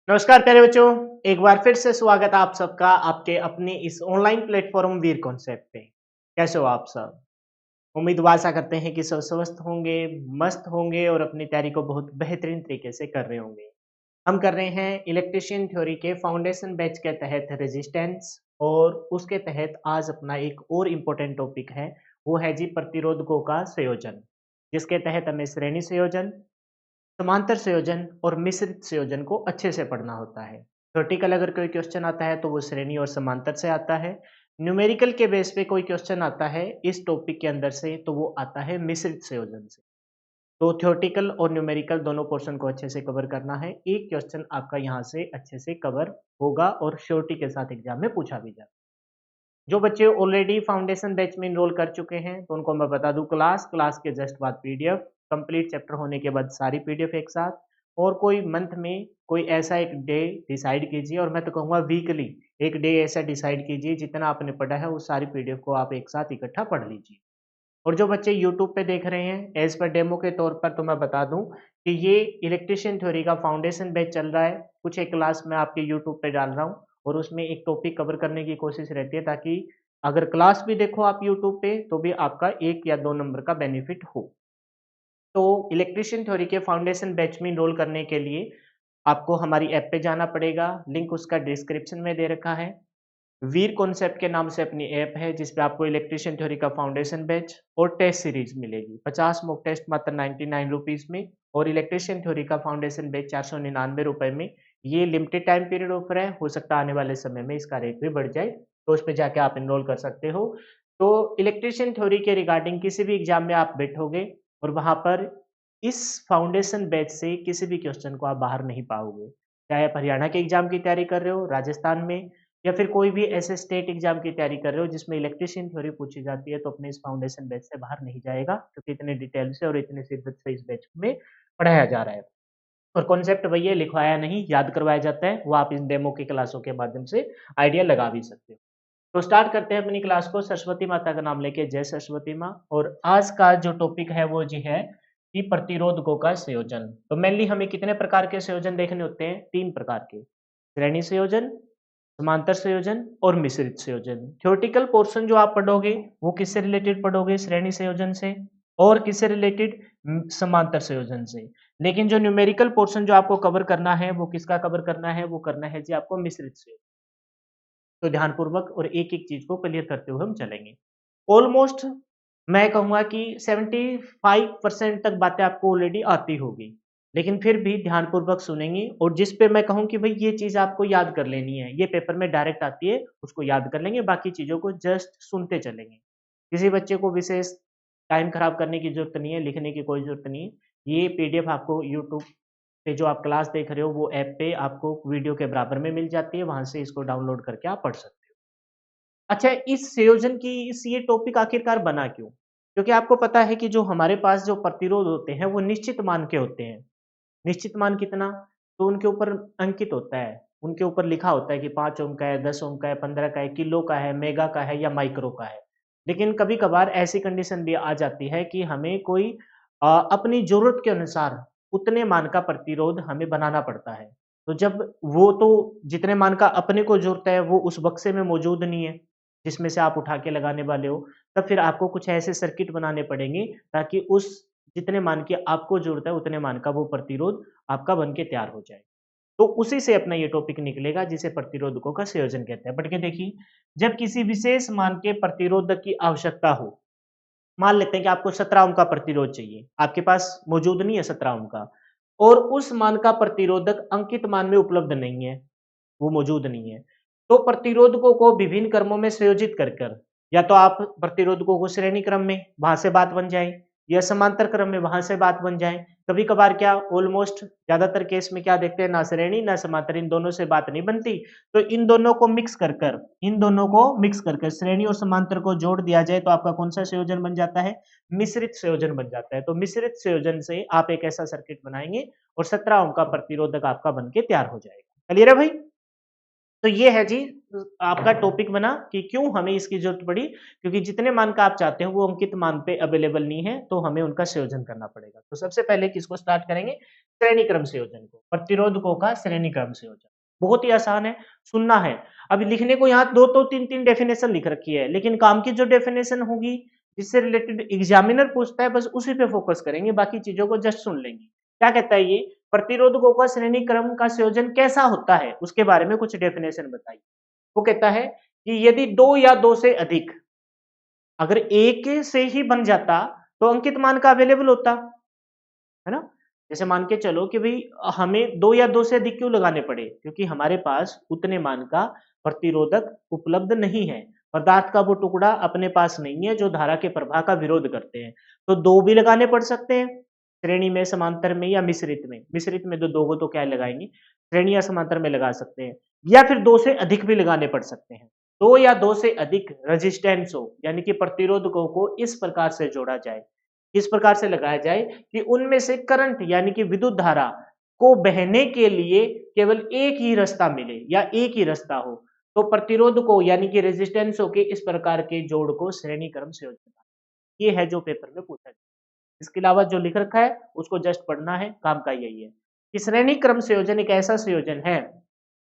नमस्कार प्यारे बच्चों। एक बार फिर से स्वागत है आप सबका आपके अपने इस ऑनलाइन प्लेटफॉर्म वीर कॉन्सेप्ट पे। कैसे हो आप सब? उम्मीद व आशा करते हैं कि सब स्वस्थ होंगे, मस्त होंगे और अपनी तैयारी को बहुत बेहतरीन तरीके से कर रहे होंगे। हम कर रहे हैं इलेक्ट्रिशियन थ्योरी के फाउंडेशन बैच के तहत रेजिस्टेंस, और उसके तहत आज अपना एक और इम्पोर्टेंट टॉपिक है, वो है जी प्रतिरोधकों का संयोजन, जिसके तहत हमें श्रेणी संयोजन, समांतर संयोजन और मिश्रित संयोजन को अच्छे से पढ़ना होता है। थ्योरेटिकल अगर कोई क्वेश्चन आता है तो वो श्रेणी और समांतर से आता है। न्यूमेरिकल के बेस पे कोई क्वेश्चन आता है इस टॉपिक के अंदर से तो वो आता है मिश्रित संयोजन से। तो थ्योरेटिकल और न्यूमेरिकल दोनों पोर्शन को अच्छे से कवर करना है। एक क्वेश्चन आपका यहाँ से अच्छे से कवर होगा और श्योरिटी के साथ एग्जाम में पूछा भी जाता है। जो बच्चे ऑलरेडी फाउंडेशन बैच में इनरोल कर चुके हैं तो उनको मैं बता दूं, क्लास के जस्ट बाद पीडीएफ, कंप्लीट चैप्टर होने के बाद सारी पीडीएफ एक साथ, और कोई मंथ में कोई ऐसा एक डे डिसाइड कीजिए, और मैं तो कहूँगा वीकली एक डे ऐसा डिसाइड कीजिए जितना आपने पढ़ा है उस सारी पीडीएफ को आप एक साथ इकट्ठा पढ़ लीजिए। और जो बच्चे यूट्यूब पे देख रहे हैं एज पर डेमो के तौर पर, तो मैं बता दूं कि ये इलेक्ट्रिशियन थ्योरी का फाउंडेशन बैच चल रहा है। कुछ एक क्लास मैं आपके यूट्यूब पे डाल रहा हूँ और उसमें एक टॉपिक कवर करने की कोशिश रहती है, ताकि अगर क्लास भी देखो आप यूट्यूब पे तो भी आपका 1 या 2 नंबर का बेनिफिट हो। तो इलेक्ट्रिशियन थ्योरी के फाउंडेशन बैच में इनरोल करने के लिए आपको हमारी ऐप पे जाना पड़ेगा। लिंक उसका डिस्क्रिप्शन में दे रखा है। वीर कॉन्सेप्ट के नाम से अपनी ऐप है जिसपे आपको इलेक्ट्रिशियन थ्योरी का फाउंडेशन बैच और टेस्ट सीरीज मिलेगी। 50 मॉक टेस्ट मात्र 99 रुपीज में, और इलेक्ट्रिशियन थ्योरी का फाउंडेशन बैच 499 रुपए में। ये लिमिटेड टाइम पीरियड ऑफर है, हो सकता है आने वाले समय में इसका रेट भी बढ़ जाए, तो उस पर जाके आप इनरोल कर सकते हो। तो इलेक्ट्रिशियन थ्योरी के रिगार्डिंग किसी भी एग्जाम में आप बैठोगे और वहां पर इस फाउंडेशन बैच से किसी भी क्वेश्चन को आप बाहर नहीं पाओगे। चाहे आप हरियाणा के एग्जाम की तैयारी कर रहे हो, राजस्थान में, या फिर कोई भी ऐसे स्टेट एग्जाम की तैयारी कर रहे हो जिसमें इलेक्ट्रिशियन थ्योरी पूछी जाती है, तो अपने इस फाउंडेशन बैच से बाहर नहीं जाएगा, क्योंकि इतने डिटेल से और इतने शिद्दत से इस बैच में पढ़ाया जा रहा है। और कॉन्सेप्ट वही है, लिखवाया नहीं, याद करवाया जाता है। वो आप इन डेमो की क्लासों के माध्यम से आइडिया लगा भी सकते हो। तो स्टार्ट करते हैं अपनी क्लास को सरस्वती माता का नाम लेके। जय सरस्वती माँ। और आज का जो टॉपिक है वो जी है कि प्रतिरोधकों का संयोजन। तो मेनली हमें कितने प्रकार के संयोजन देखने होते हैं? 3 प्रकार के: श्रेणी संयोजन, समांतर संयोजन और मिश्रित संयोजन। थ्योरेटिकल पोर्शन जो आप पढ़ोगे वो किससे रिलेटेड पढ़ोगे? श्रेणी संयोजन से। और किससे रिलेटेड? समांतर संयोजन से। लेकिन जो न्यूमेरिकल पोर्शन जो आपको कवर करना है वो किसका कवर करना है? वो करना है जी आपको मिश्रित संयोजन। तो ध्यानपूर्वक और एक-एक चीज को क्लियर करते हुए हम चलेंगे। ऑलमोस्ट मैं कहूँगा कि 75% तक बातें आपको ऑलरेडी आती होगी, लेकिन फिर भी ध्यानपूर्वक सुनेंगे, और जिस पे मैं कहूँ कि भई ये चीज़ आपको याद कर लेनी है, ये पेपर में डायरेक्ट आती है, उसको याद कर लेंगे, बाकी चीज़ों को जस्ट सुनते चलेंगे। किसी बच्चे को विशेष टाइम खराब करने की ज़रूरत नहीं है, लिखने की कोई ज़रूरत नहीं है। ये पीडीएफ आपको यूट्यूब पे जो आप क्लास देख रहे हो वो ऐप पे आपको वीडियो के बराबर में मिल जाती है, वहाँ से इसको डाउनलोड करके आप पढ़ सकते हो। अच्छा, इस संयोजन की इस ये टॉपिक आखिरकार बना क्यों? क्योंकि आपको पता है कि जो हमारे पास जो प्रतिरोध होते हैं वो निश्चित मान के होते हैं। निश्चित मान कितना? तो उनके ऊपर अंकित होता है, उनके ऊपर लिखा होता है कि 5 ओम का है, 10 ओम का है, 15 का है, किलो का है, मेगा का है या माइक्रो का है। लेकिन कभी-कभार ऐसी कंडीशन भी आ जाती है कि हमें कोई अपनी ज़रूरत के अनुसार उतने मान का प्रतिरोध हमें बनाना पड़ता है। तो जब वो तो जितने मान का अपने को ज़रूरत है वो उस बक्से में मौजूद नहीं है, जिसमें से आप उठा के लगाने वाले हो, तब फिर आपको कुछ ऐसे सर्किट बनाने पड़ेंगे ताकि उस जितने मान की आपको ज़रूरत है उतने मान का वो प्रतिरोध आपका बन के तैयार हो जाए। तो उसी से अपना ये टॉपिक निकलेगा जिसे प्रतिरोधकों का संयोजन कहते हैं। बट के देखिए, जब किसी विशेष मान के प्रतिरोधक की आवश्यकता हो, मान लेते हैं कि आपको 17 ओम का प्रतिरोध चाहिए, आपके पास मौजूद नहीं है 17 ओम का, और उस मान का प्रतिरोधक अंकित मान में उपलब्ध नहीं है, वो मौजूद नहीं है। तो प्रतिरोधकों को विभिन्न क्रमों में संयोजित कर कर, या तो आप प्रतिरोधकों को श्रेणी क्रम में, वहाँ से बात बन जाए, या समांतर क्रम में, वहाँ से बात बन जाए। कभी-कभार क्या ऑलमोस्ट ज़्यादातर केस में क्या देखते हैं, ना श्रेणी ना समांतर, इन दोनों से बात नहीं बनती। तो इन दोनों को मिक्स कर कर श्रेणी और समांतर को जोड़ दिया जाए तो आपका कौन-सा संयोजन बन जाता है? मिश्रित संयोजन बन जाता है। तो मिश्रित संयोजन से आप एक ऐसा सर्किट बनाएँगे और 17 ओम का प्रतिरोधक आपका बन के तैयार हो जाएगा। क्लियर है भाई? तो ये है जी आपका टॉपिक बना कि क्यों हमें इसकी जरूरत पड़ी, क्योंकि जितने मान का आप चाहते हो वो अंकित मान पे अवेलेबल नहीं है, तो हमें उनका संयोजन करना पड़ेगा। तो सबसे पहले किसको स्टार्ट करेंगे, श्रेणी क्रम संयोजन को, प्रतिरोधकों का श्रेणी क्रम संयोजन। बहुत ही आसान है, सुनना है। अभी लिखने को यहाँ दो तो तीन तीन डेफिनेशन लिख रखी है, लेकिन काम की जो डेफिनेशन होगी जिससे रिलेटेड एग्जामिनर पूछता है बस उसी पे फोकस करेंगे, बाकी चीजों को जस्ट सुन लेंगे। क्या कहता है ये, प्रतिरोधकों का श्रेणी क्रम का संयोजन कैसा होता है उसके बारे में कुछ डेफिनेशन बताइए। वो कहता है कि यदि दो या दो से अधिक, अगर एक से ही बन जाता तो अंकित मान का अवेलेबल होता है ना। जैसे मान के चलो कि भाई हमें दो या दो से अधिक क्यों लगाने पड़े, क्योंकि हमारे पास उतने मान का प्रतिरोधक उपलब्ध नहीं है, पदार्थ का वो टुकड़ा अपने पास नहीं है जो धारा के प्रवाह का विरोध करते हैं। तो दो भी लगाने पड़ सकते हैं, श्रेणी में, समांतर में या मिश्रित में। मिश्रित में तो दो को तो क्या लगाएंगे, श्रेणी या समांतर में लगा सकते हैं, या फिर दो से अधिक भी लगाने पड़ सकते हैं। दो या दो से अधिक रेजिस्टेंस हो यानी कि प्रतिरोधकों को इस प्रकार से जोड़ा जाए, इस प्रकार से लगाया जाए कि उनमें से करंट यानी कि विद्युत धारा को बहने के लिए केवल एक ही रास्ता मिले या एक ही रास्ता हो, तो प्रतिरोध को यानी कि रेजिस्टेंसों के इस प्रकार के जोड़ को श्रेणी क्रम संयोजन, ये है जो पेपर में पूछा जाए। इसके अलावा जो लिख रखा है उसको जस्ट पढ़ना है, काम का यही है कि श्रेणी क्रम संयोजन एक ऐसा संयोजन है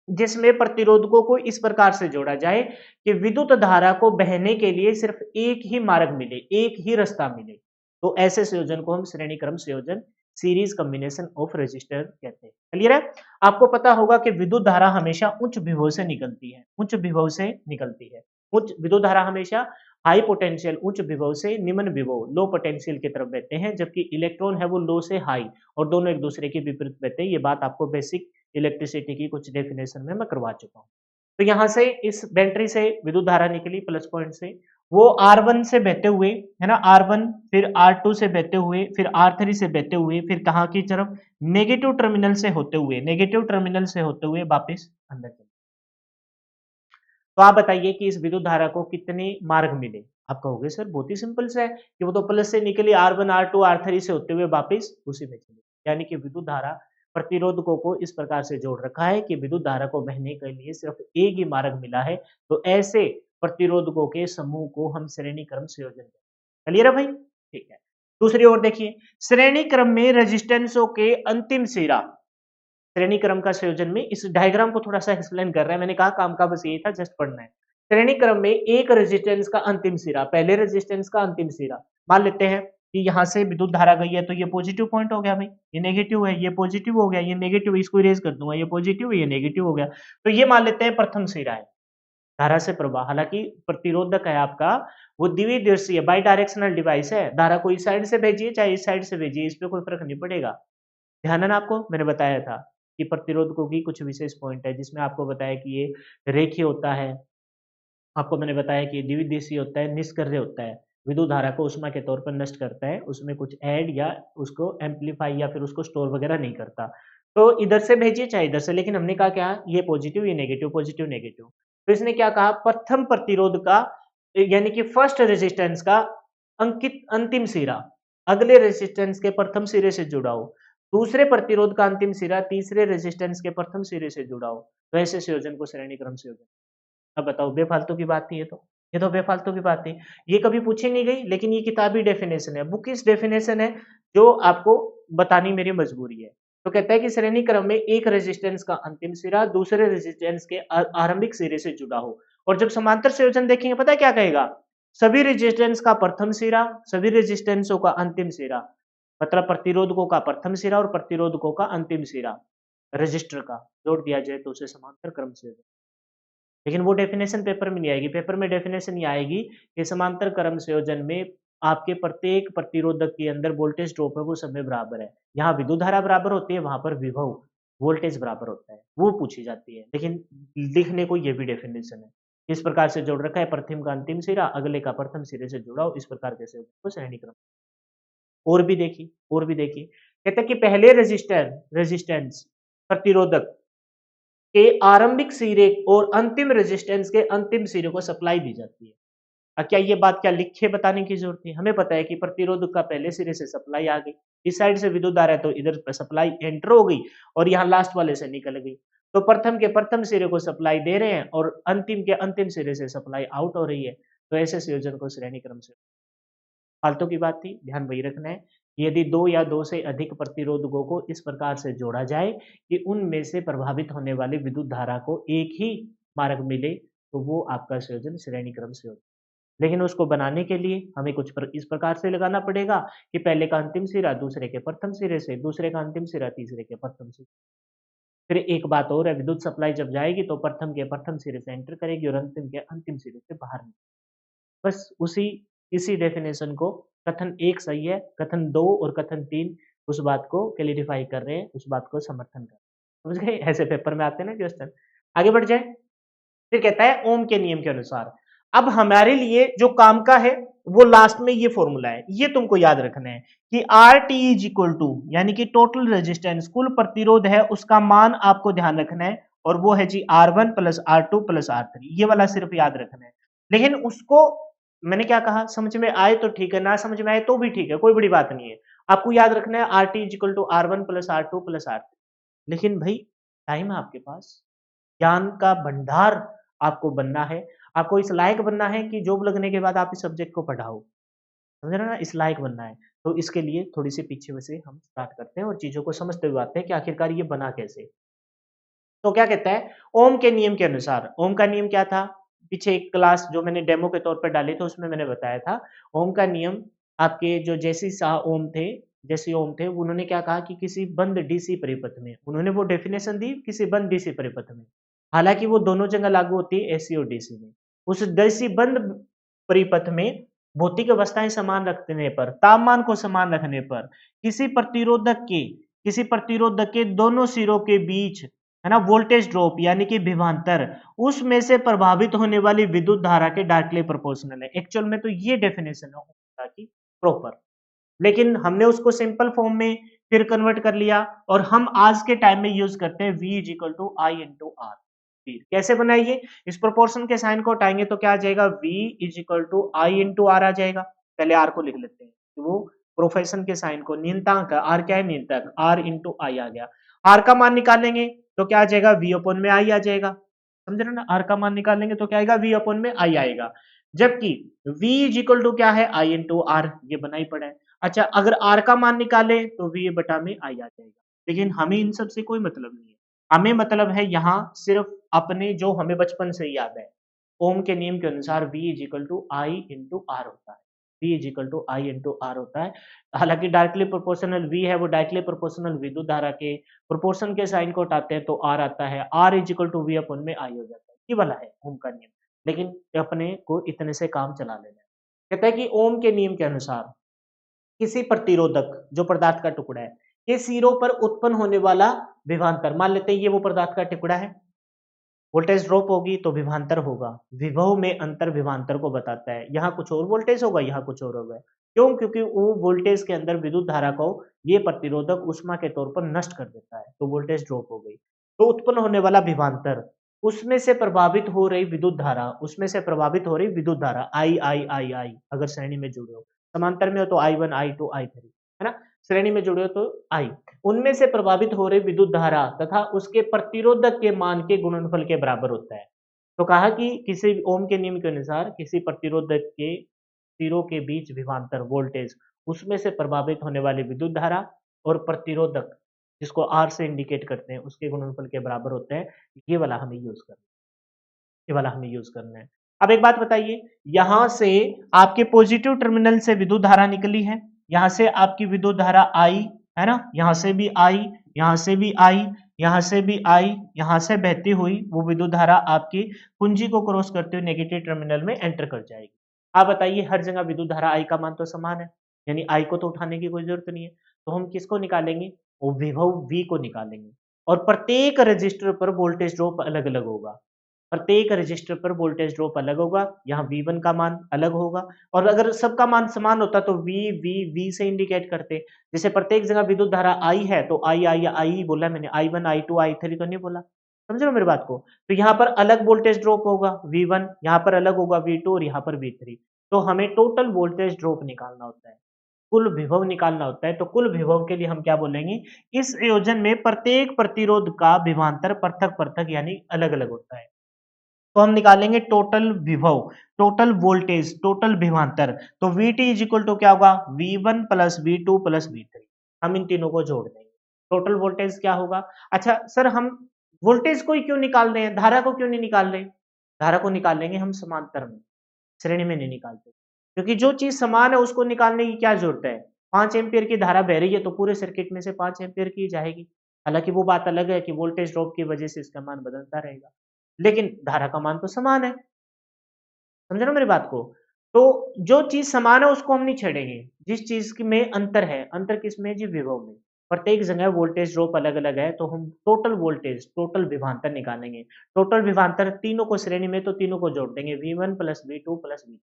जिसमें प्रतिरोधकों को इस प्रकार से जोड़ा जाए कि विद्युत धारा को बहने के लिए सिर्फ एक ही मार्ग मिले, एक ही रास्ता मिले। तो ऐसे संयोजन को हम श्रेणी क्रम संयोजन, सीरीज कॉम्बिनेशन ऑफ रेजिस्टर कहते हैं। क्लियर है। आपको पता होगा कि विद्युत धारा हमेशा उच्च विभव से निकलती है, उच्च विभव से निकलती है। उच्च विद्युत धारा हमेशा हाई पोटेंशियल उच्च विभव से निम्न विभव लो पोटेंशियल की तरफ बहते हैं, जबकि इलेक्ट्रॉन है वो लो से हाई, और दोनों एक दूसरे के विपरीत बहते हैं। ये बात आपको बेसिक इलेक्ट्रिसिटी की कुछ डेफिनेशन में मैं करवा चुका हूँ। तो यहाँ से इस बैटरी से विद्युत धारा निकली प्लस पॉइंट से, वो R1 से बहते हुए, है ना, R1 फिर R2 से बहते हुए, फिर R3 से बहते हुए, फिर कहाँ की तरफ, नेगेटिव टर्मिनल से होते हुए, नेगेटिव टर्मिनल से होते हुए वापस अंदर चले। तो आप बताइए कि इस विद्युत धारा को कितने मार्ग मिले। आप कहोगे सर बहुत ही सिंपल सा है कि वो तो प्लस से निकली, R1 R2 R3 से होते हुए वापस उसी में चले, यानी कि विद्युत धारा प्रतिरोधकों को इस प्रकार से जोड़ रखा है कि विद्युत धारा को बहने के लिए सिर्फ एक ही मार्ग मिला है। तो ऐसे प्रतिरोधकों के समूह को हम श्रेणी क्रम संयोजन कहते हैं। क्लियर है भाई, ठीक है। दूसरी ओर देखिए, श्रेणी क्रम में रेजिस्टेंसों के अंतिम सिरा, श्रेणी क्रम का संयोजन में इस डायग्राम को थोड़ा सा एक्सप्लेन कर रहा है, मैंने कहा काम का बस यही था, जस्ट पढ़ना है। श्रेणी क्रम में एक रेजिस्टेंस का अंतिम सिरा, पहले रेजिस्टेंस का अंतिम सिरा, मान लेते हैं कि यहाँ से विद्युत धारा गई है तो ये पॉजिटिव पॉइंट हो गया भाई, ये नेगेटिव है, ये पॉजिटिव हो गया, ये नेगेटिव, इसको इरेज कर दूंगा, ये पॉजिटिव है, ये नेगेटिव हो गया। तो ये मान लेते हैं प्रथम सिरा है धारा से प्रवाह। हालांकि प्रतिरोधक है आपका वो द्विदिशीय बाई डायरेक्शनल डिवाइस है, धारा को इस साइड से भेजिए चाहे इस साइड से भेजिए, इस पे कोई फर्क नहीं पड़ेगा। ध्यान है ना आपको, मैंने बताया था कि प्रतिरोधकों की कुछ विशेष पॉइंट है, जिसमें आपको बताया कि ये रेखीय होता है, आपको मैंने बताया कि द्विदिशीय होता है, निष्क्रिय होता है, विद्युत धारा को ऊष्मा के तौर पर नष्ट करता है, उसमें कुछ ऐड या उसको एम्पलीफाई या फिर उसको स्टोर वगैरह नहीं करता। तो इधर से भेजिए चाहे इधर से, लेकिन हमने कहा क्या, ये पॉजिटिव ये नेगेटिव, पॉजिटिव नेगेटिव। तो इसने क्या कहा, प्रथम प्रतिरोध का यानी कि फर्स्ट रेजिस्टेंस का अंकित अंतिम सिरा अगले रेजिस्टेंस के प्रथम सिरे से जुड़ा हो, दूसरे प्रतिरोध का अंतिम सिरा तीसरे रेजिस्टेंस के प्रथम सिरे से जुड़ा हो, तो ऐसे संयोजन को श्रेणी क्रम संयोजन। अब बताओ, बेफालतू की बात थी ये तो, ये तो बेफालतू की बात थी, ये कभी पूछी नहीं गई, लेकिन ये किताबी डेफिनेशन है, बुक इस डेफिनेशन है जो आपको बतानी मेरी मजबूरी है। तो कहता है कि श्रेणी क्रम में एक रेजिस्टेंस का अंतिम सिरा दूसरे रेजिस्टेंस के आरंभिक सिरे से जुड़ा हो, और जब समांतर संयोजन देखेंगे पता है क्या कहेगा, सभी रेजिस्टेंस का प्रथम सिरा सभी रेजिस्टेंसों का अंतिम सिरा, मतलब प्रतिरोधकों का प्रथम सिरा और प्रतिरोधकों का अंतिम सिरा रजिस्टर का जोड़ दिया जाए तो उसे समांतर क्रम संयोजन। लेकिन वो डेफिनेशन पेपर में नहीं आएगी, पेपर में डेफिनेशन ये आएगी कि समांतर क्रम संयोजन में आपके प्रत्येक प्रतिरोधक के अंदर वोल्टेज ड्रॉप है वो सब में बराबर है, यहाँ विद्युत धारा बराबर होती है, वहां पर विभव वोल्टेज बराबर होता है, वो पूछी जाती है। लेकिन लिखने को ये भी डेफिनेशन है, इस प्रकार से जोड़ रखा है, प्रथम का अंतिम सिरा अगले का प्रथम सिरे से जुड़ा हो, इस प्रकार के संयोजन को श्रेणी क्रम। और भी देखिए, और भी देखिए, कहते हैं कि पहले रेजिस्टेंस प्रतिरोधक के आरंभिक सिरे और अंतिम रेजिस्टेंस के अंतिम सिरे को सप्लाई दी जाती है। क्या ये बात क्या लिखे बताने की जरूरत है, हमें पता है कि प्रतिरोधक का पहले सिरे से सप्लाई आ गई, इस साइड से विद्युत धारा है तो इधर सप्लाई एंटर हो गई और यहाँ लास्ट वाले से निकल गई। तो प्रथम के प्रथम सिरे को सप्लाई दे रहे हैं और अंतिम के अंतिम सिरे से सप्लाई आउट हो रही है, तो ऐसे संयोजन को श्रेणी क्रम से फालतू की बात थी, ध्यान वही रखना है कि यदि 2 या 2 से अधिक प्रतिरोधकों को इस प्रकार से जोड़ा जाए कि उनमें से प्रभावित होने वाली विद्युत धारा को एक ही मार्ग मिले, तो वो आपका संयोजन श्रेणी क्रम से होता है। लेकिन उसको बनाने के लिए हमें इस प्रकार से लगाना पड़ेगा कि पहले का अंतिम सिरा दूसरे के प्रथम सिरे से, दूसरे का अंतिम सिरा तीसरे के प्रथम सिरे। फिर एक बात और है, विद्युत सप्लाई जब जाएगी तो प्रथम के प्रथम सिरे से एंटर करेगी और अंतिम के अंतिम सिरे से बाहर निकलेगी। बस इसी डेफिनेशन को कथन 1 सही है, कथन 2 और कथन 3 उस बात को क्लैरिफाई कर रहे हैं, उस बात को समर्थन कर रहे हैं। समझ गए? ऐसे पेपर में आते हैं ना क्वेश्चन। आगे बढ़ जाएँ। फिर कहता है ओम के नियम के अनुसार। अब हमारे लिए जो काम का है वो लास्ट में ये फॉर्मूला है, ये तुमको याद रखना है कि R T is equal to यानी कि टोटल रेजिस्टेंस कुल प्रतिरोध है उसका मान आपको ध्यान रखना है और वो है जी R1 plus R2 plus R3, ये वाला सिर्फ याद रखना है। लेकिन उसको मैंने क्या कहा, समझ में आए तो ठीक है, ना समझ में आए तो भी ठीक है, कोई बड़ी बात नहीं है। आपको याद रखना है R T is equal to R1 plus R2 plus R3। लेकिन भाई टाइम है आपके पास, ज्ञान का भंडार आपको बनना है, आपको इस लायक बनना है कि जॉब लगने के बाद आप इस सब्जेक्ट को पढ़ाओ, समझ रहे हो ना? इस लायक बनना है। तो इसके लिए थोड़ी सी पीछे से हम स्टार्ट करते हैं और चीजों को समझते हुए आते हैं कि आखिरकार ये बना कैसे। तो क्या कहता है, ओम के नियम के अनुसार, ओम का नियम क्या था? पीछे एक क्लास जो मैंने डेमो के तौर पर डाली थी उसमें मैंने बताया था। ओम का नियम आपके जो जैसी शाह ओम थे, जैसी ओम थे, उन्होंने क्या कहा कि किसी बंद डीसी परिपथ में, उन्होंने वो डेफिनेशन दी किसी बंद डीसी परिपथ में। हालांकि वो दोनों जगह लागू होती है, एसी और डीसी में। उस डीसी बंद परिपथ में भौतिक अवस्थाएं समान रखने पर, तापमान को समान रखने पर, किसी प्रतिरोधक के दोनों सिरों के बीच है ना वोल्टेज ड्रॉप यानी कि विभवांतर उसमें से प्रभावित होने वाली विद्युत धारा के डायरेक्टली प्रोपोर्शनल है। एक्चुअल में तो ये डेफिनेशन है कि प्रॉपर, लेकिन हमने उसको सिंपल फॉर्म में फिर कन्वर्ट कर लिया और हम आज के टाइम में यूज करते हैं V is equal to I into R. कैसे बनाइए, इस प्रोपोर्शन के साइन को हटाएंगे तो क्या आ जाएगा, V is equal to I into R आ जाएगा। पहले आर को लिख लेते हैं, तो वो प्रोफेशन के साइन को नियंतांक, आर क्या है नियंत्रक, आर इंटू आई आ गया। आर का मान निकालेंगे तो क्या आ जाएगा, V अपॉन में आई आ जाएगा। समझ रहे ना, आर का मान निकालेंगे तो क्या आएगा, V अपॉन में आई आएगा। जबकि V इज इक्वल टू क्या है, आई इंटू आर, ये बना ही पड़ा है। अच्छा, अगर आर का मान निकाले तो V बटा में आई आ जाएगा। लेकिन हमें इन सब से कोई मतलब नहीं है, हमें मतलब है यहाँ सिर्फ अपने जो हमें बचपन से याद है, ओम के नियम के अनुसार V is equal to I into R होता है। V is equal to I into R होता है। हालांकि डायरेक्टली प्रोपोर्शनल V है वो डायरेक्टली प्रोपोर्शनल विद्युत धारा के प्रोपोर्शन के साइन को हटाते हैं तो आर आता है, R is equal to V upon में आई हो जाता है। ये वाला है ओम का नियम, लेकिन अपने को इतने से काम चला लेना है। कहता है कि ओम के नियम के अनुसार किसी प्रतिरोधक जो पदार्थ का टुकड़ा है के सिरों पर उत्पन्न होने वाला विभवांतर, मान लेते हैं ये वो पदार्थ का टुकड़ा है, वोल्टेज ड्रॉप होगी तो विभवांतर होगा, विभव में अंतर विभवांतर को बताता है। यहाँ कुछ और वोल्टेज होगा, यहाँ कुछ और होगा। क्यों? क्योंकि वो वोल्टेज के अंदर विद्युत धारा को ये प्रतिरोधक ऊष्मा के तौर पर नष्ट कर देता है, तो वोल्टेज ड्रॉप हो गई। तो उत्पन्न होने वाला विभवांतर, उसमें से प्रभावित हो रही विद्युत धारा, उसमें से प्रभावित हो रही विद्युत धारा आई आई आई आई, अगर श्रेणी में जुड़े हो, समांतर में हो तो I1 I2 I3, है ना, श्रेणी में जुड़े हो तो आई, उनमें से प्रभावित हो रही विद्युत धारा तथा उसके प्रतिरोधक के मान के गुणनफल के बराबर होता है। तो कहा कि किसी ओम के नियम के अनुसार किसी प्रतिरोधक के सिरों के बीच विभवांतर वोल्टेज, उसमें से प्रभावित होने वाली विद्युत धारा और प्रतिरोधक जिसको आर से इंडिकेट करते हैं उसके गुणनफल के बराबर होते हैं। ये वाला हमें यूज करना है, ये वाला हमें यूज करना है। अब एक बात बताइए, यहां से आपके पॉजिटिव टर्मिनल से विद्युत धारा निकली है, यहां से आपकी विद्युत धारा आई, है ना, यहां से भी आई, यहां से भी आई, यहां से भी आई, यहां से बहती हुई वो विद्युत धारा आपकी कुंजी को क्रॉस करते हुए नेगेटिव टर्मिनल में एंटर कर जाएगी। आप बताइए, हर जगह विद्युत धारा आई का मान तो समान है, यानी आई को तो उठाने की कोई जरूरत नहीं है, तो हम किसको निकालेंगे, वो विभव V को निकालेंगे। और प्रत्येक रजिस्टर पर वोल्टेज ड्रॉप अलग अलग होगा, प्रत्येक रजिस्टर पर वोल्टेज ड्रॉप अलग होगा, यहाँ V1 का मान अलग होगा। और अगर सबका मान समान होता तो V से इंडिकेट करते, जैसे प्रत्येक जगह विद्युत धारा I है तो I ही बोला मैंने, I1 I2 I3 तो नहीं बोला। समझ रहे हो मेरी बात को? तो यहाँ पर अलग वोल्टेज ड्रॉप होगा V1, यहाँ पर अलग होगा V2 और यहाँ पर V3। तो हमें टोटल वोल्टेज ड्रॉप निकालना होता है। कुल विभव निकालना होता है, तो कुल विभव के लिए हम क्या बोलेंगे, इस संयोजन में प्रत्येक प्रतिरोध का विभवांतर पृथक-पृथक यानी अलग-अलग होता है। तो हम निकालेंगे टोटल विभव, टोटल वोल्टेज, टोटल विभवांतर। तो VT इज इक्वल टू क्या होगा, V1 plus V2 plus V3। हम इन तीनों को जोड़ देंगे। टोटल वोल्टेज क्या होगा? अच्छा सर, हम वोल्टेज को ही क्यों निकाल रहे हैं, धारा को क्यों नहीं निकाल रहे? धारा को निकालेंगे हम समांतर में, श्रेणी में नहीं निकालते, क्योंकि जो चीज समान है उसको निकालने की क्या जरूरत है। 5 एम्पियर की धारा बह रही है तो पूरे सर्किट में से 5 एम्पियर की जाएगी। हालांकि वो बात अलग है कि वोल्टेज ड्रॉप की वजह से इसका मान बदलता रहेगा, लेकिन धारा का मान तो समान है। समझ रहे हो मेरी बात को? तो जो चीज समान है उसको हम नहीं छेड़ेंगे, जिस चीज की में अंतर है, अंतर किस में जी, विभव में। प्रत्येक जगह वोल्टेज ड्रॉप अलग अलग है, तो हम टोटल वोल्टेज, टोटल विभवांतर निकालेंगे। टोटल विभवांतर तीनों को श्रेणी में, तो तीनों को जोड़ देंगे, V1 plus V2 plus V3।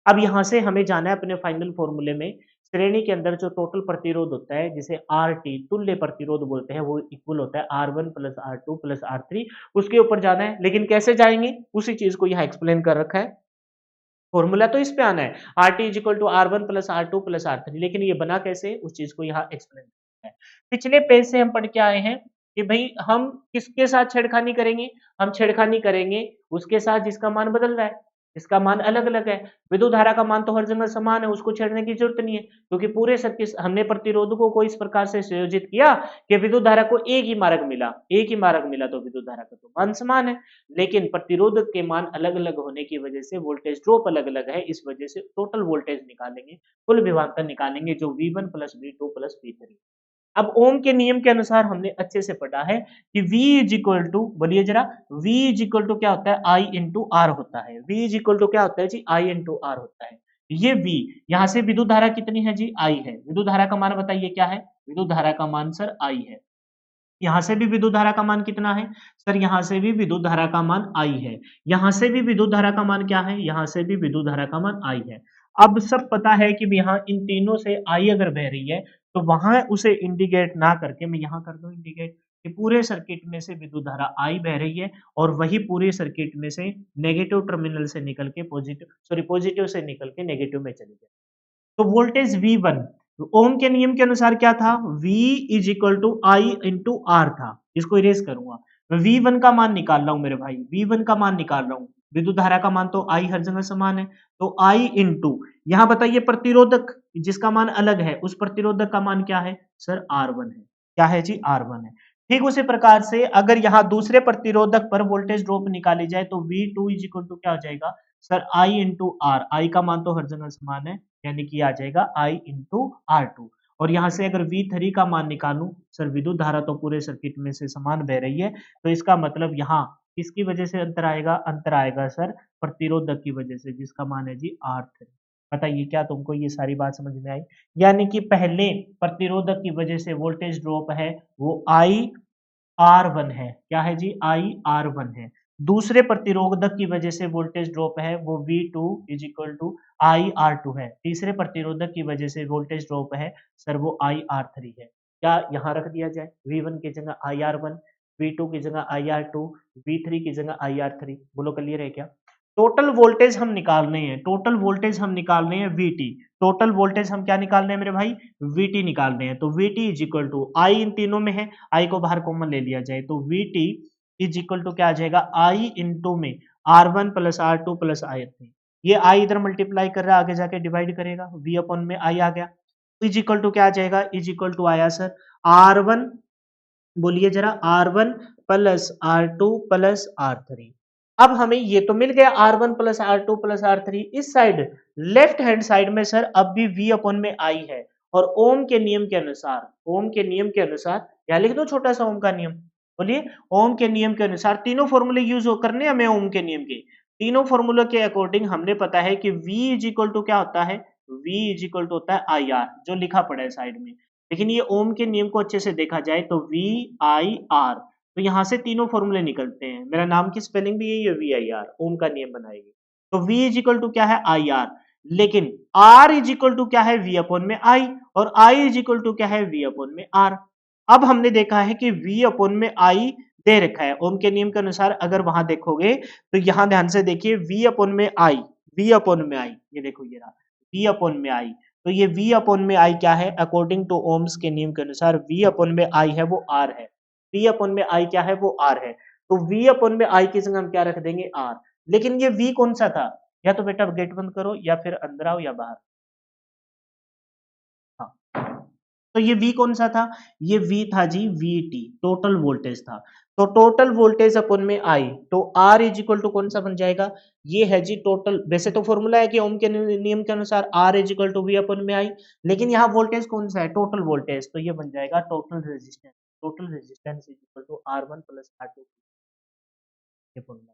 अब यहां से हमें जाना है अपने फाइनल फॉर्मूले में, श्रेणी के अंदर जो टोटल प्रतिरोध होता है जिसे RT तुल्य प्रतिरोध बोलते हैं, वो इक्वल होता है R1 plus R2 plus R3। उसके ऊपर जाना है, लेकिन कैसे जाएंगे उसी चीज को यहाँ एक्सप्लेन कर रखा है। फॉर्मूला तो इस पे आना है, RT is equal to R1 plus R2 plus R3, लेकिन ये बना कैसे उस चीज को यहाँ एक्सप्लेन करना है। पिछले पेज से हम पढ़ के आए हैं कि भाई हम किसके साथ छेड़खानी करेंगे, हम छेड़खानी करेंगे उसके साथ जिसका मान बदल रहा है, जिसका मान अलग अलग है। विद्युत धारा का मान तो हर जगह समान है, उसको छेड़ने की जरूरत नहीं है, क्योंकि पूरे सर्किट हमने प्रतिरोधकों को इस प्रकार से संयोजित किया कि विद्युत धारा को एक ही मार्ग मिला, एक ही मार्ग मिला, तो विद्युत धारा का तो मान समान है। लेकिन प्रतिरोधक के मान अलग अलग होने की वजह से वोल्टेज ड्रॉप अलग अलग है, इस वजह से टोटल वोल्टेज निकालेंगे, कुल विभवांतर निकालेंगे, जो V1 plus V2 plus V3। अब ओम के नियम के अनुसार हमने अच्छे से पढ़ा है कि V इज इक्वल टू, बोलिए जरा, V इज इक्वल टू क्या होता है, I इंटू आर होता है। V इज इक्वल टू क्या होता है जी, I इंटू आर होता है। ये V, यहाँ से विद्युत धारा कितनी है जी, I है। विद्युत धारा का मान बताइए क्या है, विद्युत धारा का मान सर I है। यहाँ से भी विद्युत धारा का मान कितना है सर, यहाँ से भी विद्युत धारा का मान I है। यहाँ से भी विद्युत धारा का मान क्या है, यहाँ से भी विद्युत धारा का मान I है। अब सब पता है कि यहाँ इन तीनों से I अगर बह रही है तो वहां उसे इंडिकेट ना करके मैं यहाँ कर दूं इंडिकेट, कि पूरे सर्किट में से विद्युत धारा I बह रही है, और वही पूरे सर्किट में से नेगेटिव टर्मिनल से निकल के पॉजिटिव, सॉरी पॉजिटिव से निकल के नेगेटिव में चली जाए। तो वोल्टेज V1 ओम के नियम के अनुसार क्या था, V is equal to I into R था। इसको इरेज करूंगा, मैं V1 का मान निकाल रहा हूं मेरे भाई, V1 का मान निकाल रहा हूं। विद्युत धारा का मान तो I हर जगह समान है, तो I इंटू, यहां बताइए प्रतिरोधक जिसका मान अलग है, उस प्रतिरोधक का मान क्या है सर, R1 है। क्या है जी, R1 है। ठीक उसी प्रकार से अगर यहाँ दूसरे प्रतिरोधक पर वोल्टेज ड्रॉप निकाली जाए तो V2 इज इक्वल टू क्या हो जाएगा सर, I इंटू आर। आई का मान तो हर जगह समान है, यानी कि आ जाएगा I इंटू R2। और यहाँ से अगर V3 का मान निकालूं सर, विद्युत धारा तो पूरे सर्किट में से समान बह रही है, तो इसका मतलब यहाँ किसकी वजह से अंतर आएगा, अंतर आएगा सर प्रतिरोधक की वजह से, जिसका मान है जी R3। बताइए क्या तुमको ये सारी बात समझ में आई? यानी कि पहले प्रतिरोधक की वजह से वोल्टेज ड्रॉप है वो IR1 है। क्या है जी, IR1 है। दूसरे प्रतिरोधक की वजह से वोल्टेज ड्रॉप है वो V2 is equal to IR2 है। तीसरे प्रतिरोधक की वजह से वोल्टेज ड्रॉप है सर वो IR3 है। क्या यहाँ रख दिया जाए, V1 की जगह IR1, V2 की जगह IR2, V3 की जगह IR3। बोलो क्लियर है क्या? टोटल वोल्टेज हम निकालने हैं, टोटल वोल्टेज हम निकालने हैं VT। टोटल वोल्टेज हम क्या निकालने हैं मेरे भाई, VT निकालने हैं। तो VT is equal to I इन तीनों में है, I को बाहर कॉमन ले लिया जाए, तो VT इज इक्वल टू क्या आ जाएगा, I इंटू में R1 plus R2 plus I3। ये I इधर मल्टीप्लाई कर रहा है, आगे जाके डिवाइड करेगा, V अपॉन में I आ गया, इज इक्वल टू क्या आ जाएगा, इज इक्वल टू आया सर R1, बोलिए जरा, R1 plus R2 plus R3। अब हमें ये तो मिल गया R1 plus R2 plus R3। इस साइड लेफ्ट हैंड साइड में सर अब भी V अपॉन में I है, और ओम के नियम के अनुसार, ओम के नियम के अनुसार, या लिख दो छोटा सा ओम का नियम, बोलिए, ओम के नियम के अनुसार तीनों फॉर्मूले यूज करने हमें ओम के नियम के, तीनों फॉर्मूले के अकॉर्डिंग हमने पता है कि V इज इक्वल टू क्या होता है, V इज इक्वल टू होता है IR, जो लिखा पड़ा है साइड में। लेकिन ये ओम के नियम को अच्छे से देखा जाए तो VIR, तो यहाँ से तीनों फॉर्मूले निकलते हैं। मेरा नाम की स्पेलिंग भी यही है, VIR, ओम का नियम बनाएगी। तो V इज इक्वल टू क्या है, IR, लेकिन R इज इक्वल टू क्या है, V अपॉन में I, और I इज इक्वल टू क्या है, V अपॉन में R। अब हमने देखा है कि V अपॉन में I दे रखा है ओम के नियम के अनुसार। अगर वहां देखोगे तो यहाँ ध्यान से देखिए, V अपॉन में I, V अपॉन में I, ये देखो ये रहा V अपॉन में I, तो ये V अपॉन में I क्या है, अकॉर्डिंग टू ओम्स के नियम के अनुसार V अपॉन में I है वो R है। V अपॉन में I क्या है वो R है। तो V अपॉन में I की जगह हम क्या रख देंगे, R। लेकिन ये V कौन सा था, या तो बेटा गेट बंद करो या फिर अंदर आओ या बाहर। हाँ, तो ये V कौन सा था, ये V था जी VT, टोटल वोल्टेज था। तो टोटल वोल्टेज अपॉन में I, तो R इज इक्वल टू कौन सा बन जाएगा, ये है जी टोटल। वैसे तो फॉर्मूला है कि ओम के नियम के अनुसार R is equal to V upon में I, लेकिन यहाँ वोल्टेज कौन सा है, टोटल वोल्टेज, तो ये बन जाएगा total resistance. Total resistance is equal to R1 plus R2, ये फॉर्मूला।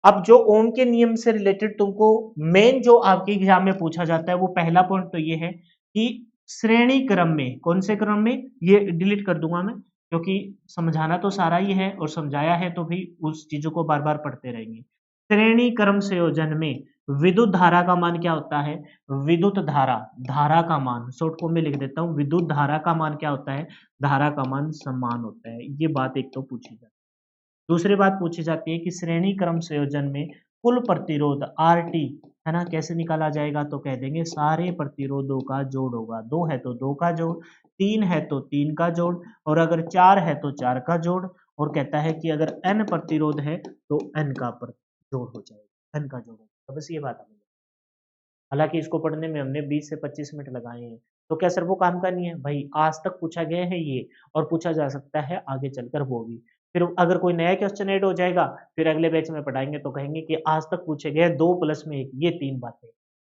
अब जो ओम के नियम से रिलेटेड तुमको मेन जो आपके एग्जाम में पूछा जाता है, वो पहला पॉइंट तो ये है कि श्रेणी क्रम में, कौन से क्रम में, ये डिलीट कर दूंगा मैं क्योंकि समझाना तो सारा ही है और समझाया है तो भी उस चीजों को बार बार पढ़ते रहेंगे। श्रेणी क्रम संयोजन में विद्युत धारा का मान क्या होता है, विद्युत धारा, धारा का मान शॉर्ट फॉर्म में लिख देता हूँ, विद्युत धारा का मान क्या होता है, धारा का मान समान होता है। ये बात एक तो पूछी जाती है। दूसरी बात पूछी जाती है कि श्रेणी क्रम संयोजन में कुल प्रतिरोध RT है ना, कैसे निकाला जाएगा, तो कह देंगे सारे प्रतिरोधों का जोड़ होगा। दो है तो दो का जोड़, तीन है तो तीन का जोड़, और अगर चार है तो चार का जोड़, और कहता है कि अगर n प्रतिरोध है तो n का जोड़ हो जाएगा, n का जोड़ होगा। तो बस ये बात हमें, हालांकि इसको पढ़ने में हमने 20 से 25 मिनट लगाए हैं, तो क्या सर वो काम का नहीं है भाई, आज तक पूछा गया है ये, और पूछा जा सकता है आगे चलकर वो भी। फिर अगर कोई नया क्वेश्चन ऐड हो जाएगा, फिर अगले बैच में पढ़ाएंगे तो कहेंगे कि आज तक पूछे गए 2 प्लस में 1, ये 3 बातें।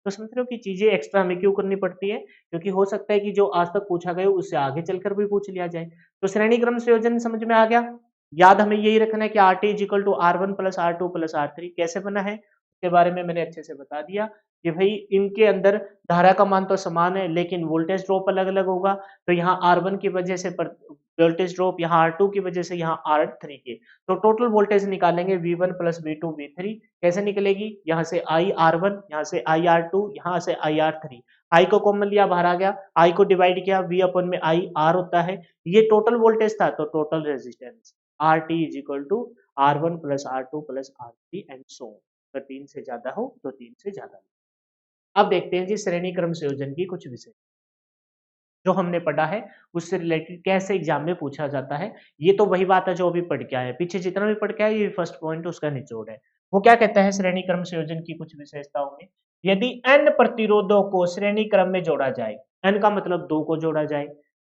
तो समझ रहे हो कि चीजें एक्स्ट्रा हमें क्यों करनी पड़ती है, क्योंकि हो सकता है कि जो आज तक पूछा गया उससे आगे चलकर भी पूछ लिया जाए। तो श्रेणी क्रम संयोजन समझ में आ गया। याद हमें यही रखना है कि R T is equal to R1 plus R2 plus R3 कैसे बना है, उसके बारे में मैंने अच्छे से बता दिया कि भाई इनके अंदर धारा का मान तो समान है लेकिन वोल्टेज ड्रॉप अलग अलग होगा। तो यहाँ R1 की वजह से वोल्टेज ड्रॉप, यहाँ R2 की वजह से यहाँ R3 के, तो टोटल वोल्टेज निकालेंगे V1 प्लस V2 V3। कैसे निकलेगी, यहाँ से I R1, यहाँ से I R2, यहाँ से I R3। I को कॉमन लिया, बाहर आ गया, I को डिवाइड किया, V अपन में I R होता है। ये टोटल वोल्टेज था, तो total resistance RT is equal to R1 plus R2 plus R3 and so. अगर 3 से ज्यादा हो तो 3 से ज्यादा। अब देखते हैं जी श्रेणी क्रम संयोजन की कुछ विषय जो हमने पढ़ा है उससे रिलेटेड कैसे एग्जाम में पूछा जाता है। ये तो वही बात है जो अभी पढ़ के आए हैं, पीछे जितना भी पढ़ के आए ये फर्स्ट पॉइंट उसका निचोड़ है। वो क्या कहता है, श्रेणी क्रम संयोजन की कुछ विशेषताओं में, यदि n प्रतिरोधों को श्रेणी क्रम में जोड़ा जाए, n का मतलब 2 को जोड़ा जाए,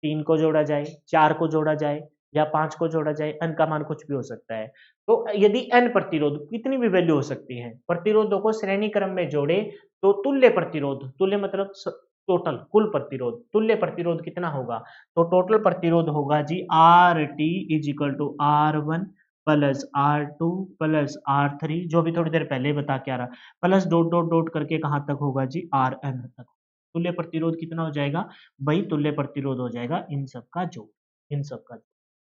3 को जोड़ा जाए, 4 को जोड़ा जाए या 5 को जोड़ा जाए, n का मान कुछ भी हो सकता है। तो यदि n प्रतिरोध, कितनी भी वैल्यू हो सकती है, प्रतिरोधों को श्रेणी क्रम में जोड़े तो तुल्य प्रतिरोध, तुल्य मतलब टोटल कुल प्रतिरोध, तुल्य प्रतिरोध कितना होगा, तो टोटल प्रतिरोध होगा G R T is equal to R1 plus R2 plus R3, जो भी थोड़ी देर पहले बता के आ रहा, प्लस डॉट डॉट डॉट करके कहां तक होगा जी Rn तक। तुल्य प्रतिरोध कितना हो जाएगा भाई, तुल्य प्रतिरोध हो जाएगा इन सब का जोड़, इन सब का जोड़।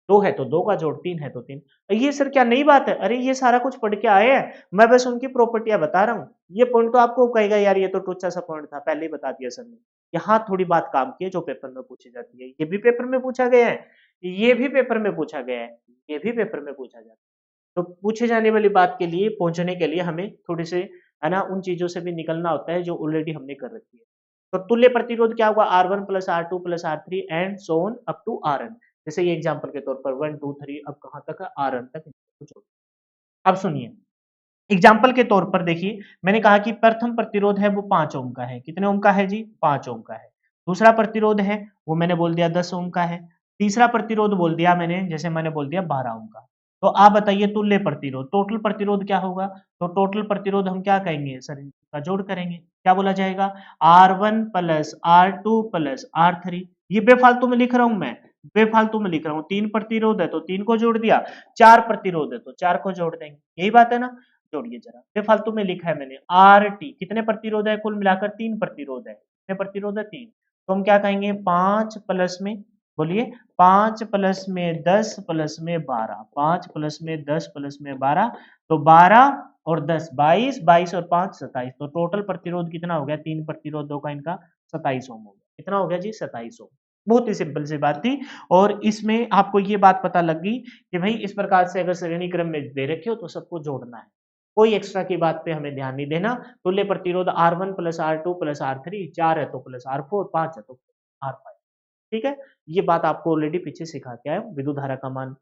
दो है तो दो का जोड़, तीन है तो तीन। ये सर क्या नई बात है, अरे ये सारा कुछ पढ़ के आए हैं, मैं बस उनकी प्रॉपर्टियां बता रहा हूँ। ये पॉइंट तो आपको कहेगा यार ये तो टुच्चा सा पॉइंट था, पहले ही बता दिया सर ने। यहाँ थोड़ी बात काम की है जो पेपर में पूछी जाती है, ये भी पेपर में पूछा गया है, ये भी पेपर में पूछा गया है, ये भी पेपर में पूछा जाता है। तो पूछे जाने वाली बात के लिए पहुंचने के लिए हमें थोड़े से है ना उन चीजों से भी निकलना होता है जो ऑलरेडी हमने कर रखी है। तो तुल्य प्रतिरोध क्या होगा, R1 plus R2 plus R3 and so on up to Rn। जैसे ये एग्जांपल के तौर पर 1 2 3 अब कहां तक है, Rn तक। अब सुनिए एग्जाम्पल के तौर पर देखिए, मैंने कहा कि प्रथम प्रतिरोध है वो 5 ओम का है, कितने ओम का है जी, 5 ओम का है। दूसरा प्रतिरोध है वो मैंने बोल दिया 10 ओम का है। तीसरा प्रतिरोध बोल दिया मैंने, जैसे मैंने बोल दिया 12 ओम का। तो आप बताइए तुल्य प्रतिरोध, टोटल प्रतिरोध क्या होगा, तो टोटल प्रतिरोध हम क्या कहेंगे सर, इनका जोड़ करेंगे, क्या बोला जाएगा, R1 plus R2 plus R3। ये बेफालतू में लिख रहा हूं मैं, बेफालतू में लिख रहा हूं। 3 प्रतिरोध है तो 3 को जोड़ दिया, 4 प्रतिरोध है तो 4 को जोड़ देंगे, यही बात है ना। जोड़िए जरा, बेफालतू में लिखा है मैंने। आर टी कितने प्रतिरोध है, कुल मिलाकर 3 प्रतिरोध है, कितने प्रतिरोध है 3। तो हम क्या कहेंगे 5 प्लस में, बोलिए 5 प्लस में 10 प्लस में 12, 5 प्लस में 10 प्लस में 12, तो 12 और 10 22, 22 और 5 27। तो टोटल प्रतिरोध कितना हो गया, 3 प्रतिरोधों का इनका 27 ओम हो गया। कितना हो गया जी 27 ओम। बहुत ही सिंपल सी बात थी, और इसमें आपको ये बात पता लग गई कि भाई इस प्रकार से अगर श्रेणी क्रम में दे रखे हो तो सबको जोड़ना है। कोई एक्स्ट्रा की बात पे हमें ध्यान नहीं देना। तुल्य प्रतिरोध R1 plus R2 plus R3, 4 है तो प्लस R4, 5 है तो R5। ठीक है, ये बात आपको ऑलरेडी पीछे सिखा के आया हूं। विद्युत धारा का मान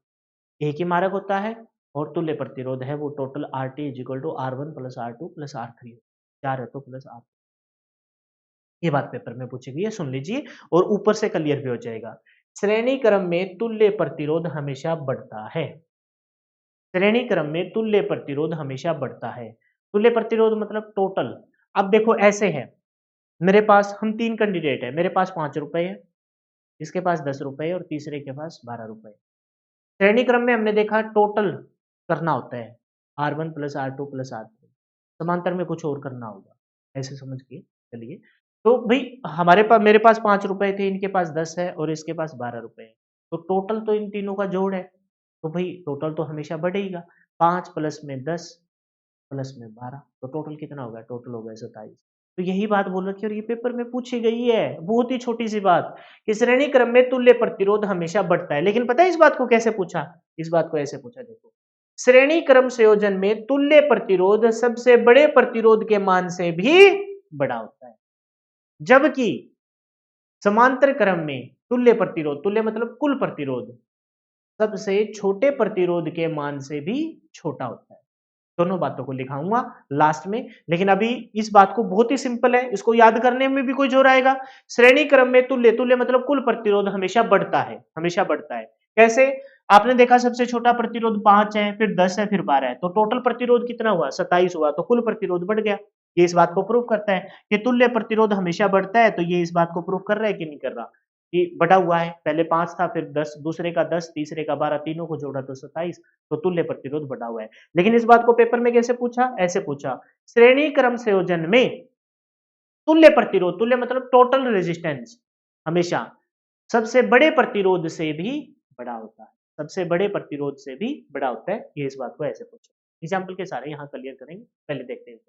एक ही मारक होता है और तुल्य प्रतिरोध है वो total RT is equal to R1 plus R2 plus R3, 4 है तो प्लस R। ये बात पेपर में पूछी गई है, सुन लीजिए और ऊपर से क्लियर भी हो जाएगा। श्रेणी क्रम में तुल्य प्रतिरोध हमेशा बढ़ता है। श्रेणी क्रम में तुल्य प्रतिरोध हमेशा बढ़ता है। तुल्य प्रतिरोध मतलब टोटल। अब देखो ऐसे है, मेरे पास हम 3 कैंडिडेट है, मेरे पास 5 रुपए है, इसके पास 10 रुपए और तीसरे के पास 12 रुपए। श्रेणी क्रम में हमने देखा टोटल करना होता है, R1 plus R2 plus R3। समांतर में कुछ और करना होगा, ऐसे समझ के चलिए। तो भाई हमारे पास, मेरे पास 5 रुपए थे, इनके पास 10 है और इसके पास 12 रुपए है, तो टोटल तो इन तीनों का जोड़ है, तो भाई टोटल तो हमेशा बढ़ेगा। 5 प्लस में 10 प्लस में 12, तो टोटल कितना होगा? टोटल होगा 27। तो यही बात बोल रखी है और ये पेपर में पूछी गई है, बहुत ही छोटी सी बात कि श्रेणी क्रम में तुल्य प्रतिरोध हमेशा बढ़ता है। लेकिन पता है इस बात को कैसे पूछा? इस बात को ऐसे पूछा, देखो श्रेणी क्रम संयोजन में तुल्य प्रतिरोध सबसे बड़े प्रतिरोध के मान से भी बड़ा होता है, जबकि समांतर क्रम में तुल्य प्रतिरोध, तुल्य मतलब कुल प्रतिरोध, सबसे छोटे प्रतिरोध के मान से भी छोटा होता है। दोनों बातों को लिखाऊंगा लास्ट में, लेकिन अभी इस बात को बहुत ही सिंपल है, इसको याद करने में भी कोई जोर आएगा। श्रेणी क्रम में तुल्य, तुल्य मतलब कुल प्रतिरोध हमेशा बढ़ता है, हमेशा बढ़ता है। कैसे? आपने देखा सबसे छोटा प्रतिरोध 5 है, फिर 10 है, फिर 12 है, तो टोटल प्रतिरोध कितना हुआ? 27 हुआ, तो कुल प्रतिरोध बढ़ गया। ये इस बात को प्रूव करता है कि तुल्य प्रतिरोध हमेशा बढ़ता है। तो ये इस बात को प्रूव कर रहा है कि नहीं कर रहा कि बढ़ा हुआ है? पहले 5 था, फिर 10, दूसरे का 10, तीसरे का 12, तीनों को जोड़ा तो 27, तो तुल्य प्रतिरोध बढ़ा हुआ है। लेकिन इस बात को पेपर में कैसे पूछा? ऐसे पूछा, श्रेणी क्रम संयोजन में तुल्य प्रतिरोध, तुल्य मतलब टोटल रेजिस्टेंस, हमेशा सबसे बड़े प्रतिरोध से भी बड़ा होता है, सबसे बड़े प्रतिरोध से भी बड़ा होता है। ये इस बात को ऐसे पूछा, एग्जाम्पल के सारे यहां क्लियर करेंगे, पहले देखते हैं।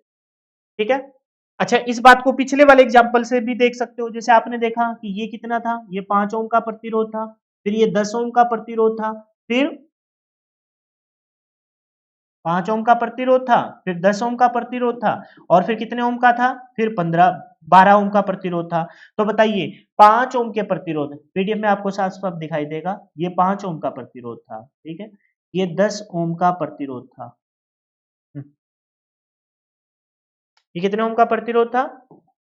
ठीक है, अच्छा इस बात को पिछले वाले एग्जाम्पल से भी देख सकते हो। जैसे आपने देखा कि ये कितना था, ये 5 ओम का प्रतिरोध था, फिर ये 10 ओम का प्रतिरोध था, फिर 5 ओम का प्रतिरोध था, फिर 10 ओम का प्रतिरोध था, और फिर कितने ओम का था? फिर 12 ओम का प्रतिरोध था। तो बताइए 5 ओम के प्रतिरोध, पीडीएफ में आपको साफ साफ दिखाई देगा, ये 5 ओम का प्रतिरोध था, ठीक है, ये 10 ओम का प्रतिरोध था। ये कितने ओम का प्रतिरोध था?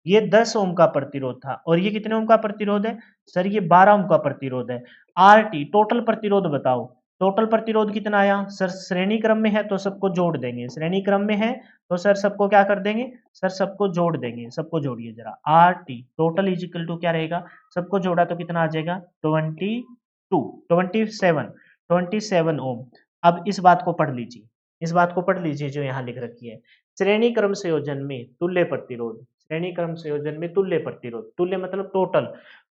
ये 10 ओम का प्रतिरोध था, और ये कितने ओम का प्रतिरोध है? सर ये 12 ओम का प्रतिरोध है। आरटी टोटल प्रतिरोध बताओ, टोटल प्रतिरोध कितना आया? सर श्रेणी क्रम में है तो सबको जोड़ देंगे, श्रेणी क्रम में है तो सर सबको क्या कर देंगे? सर सबको जोड़ देंगे, सबको जोड़िए जरा। R T total is equal to क्या रहेगा? सबको जोड़ा तो कितना आ जाएगा? 27 ओम। अब इस बात को पढ़ लीजिए, इस बात को पढ़ लीजिए जो यहाँ लिख रखी है। श्रेणी क्रम संयोजन में तुल्य प्रतिरोध, श्रेणी क्रम संयोजन में तुल्य प्रतिरोध, तुल्य मतलब टोटल,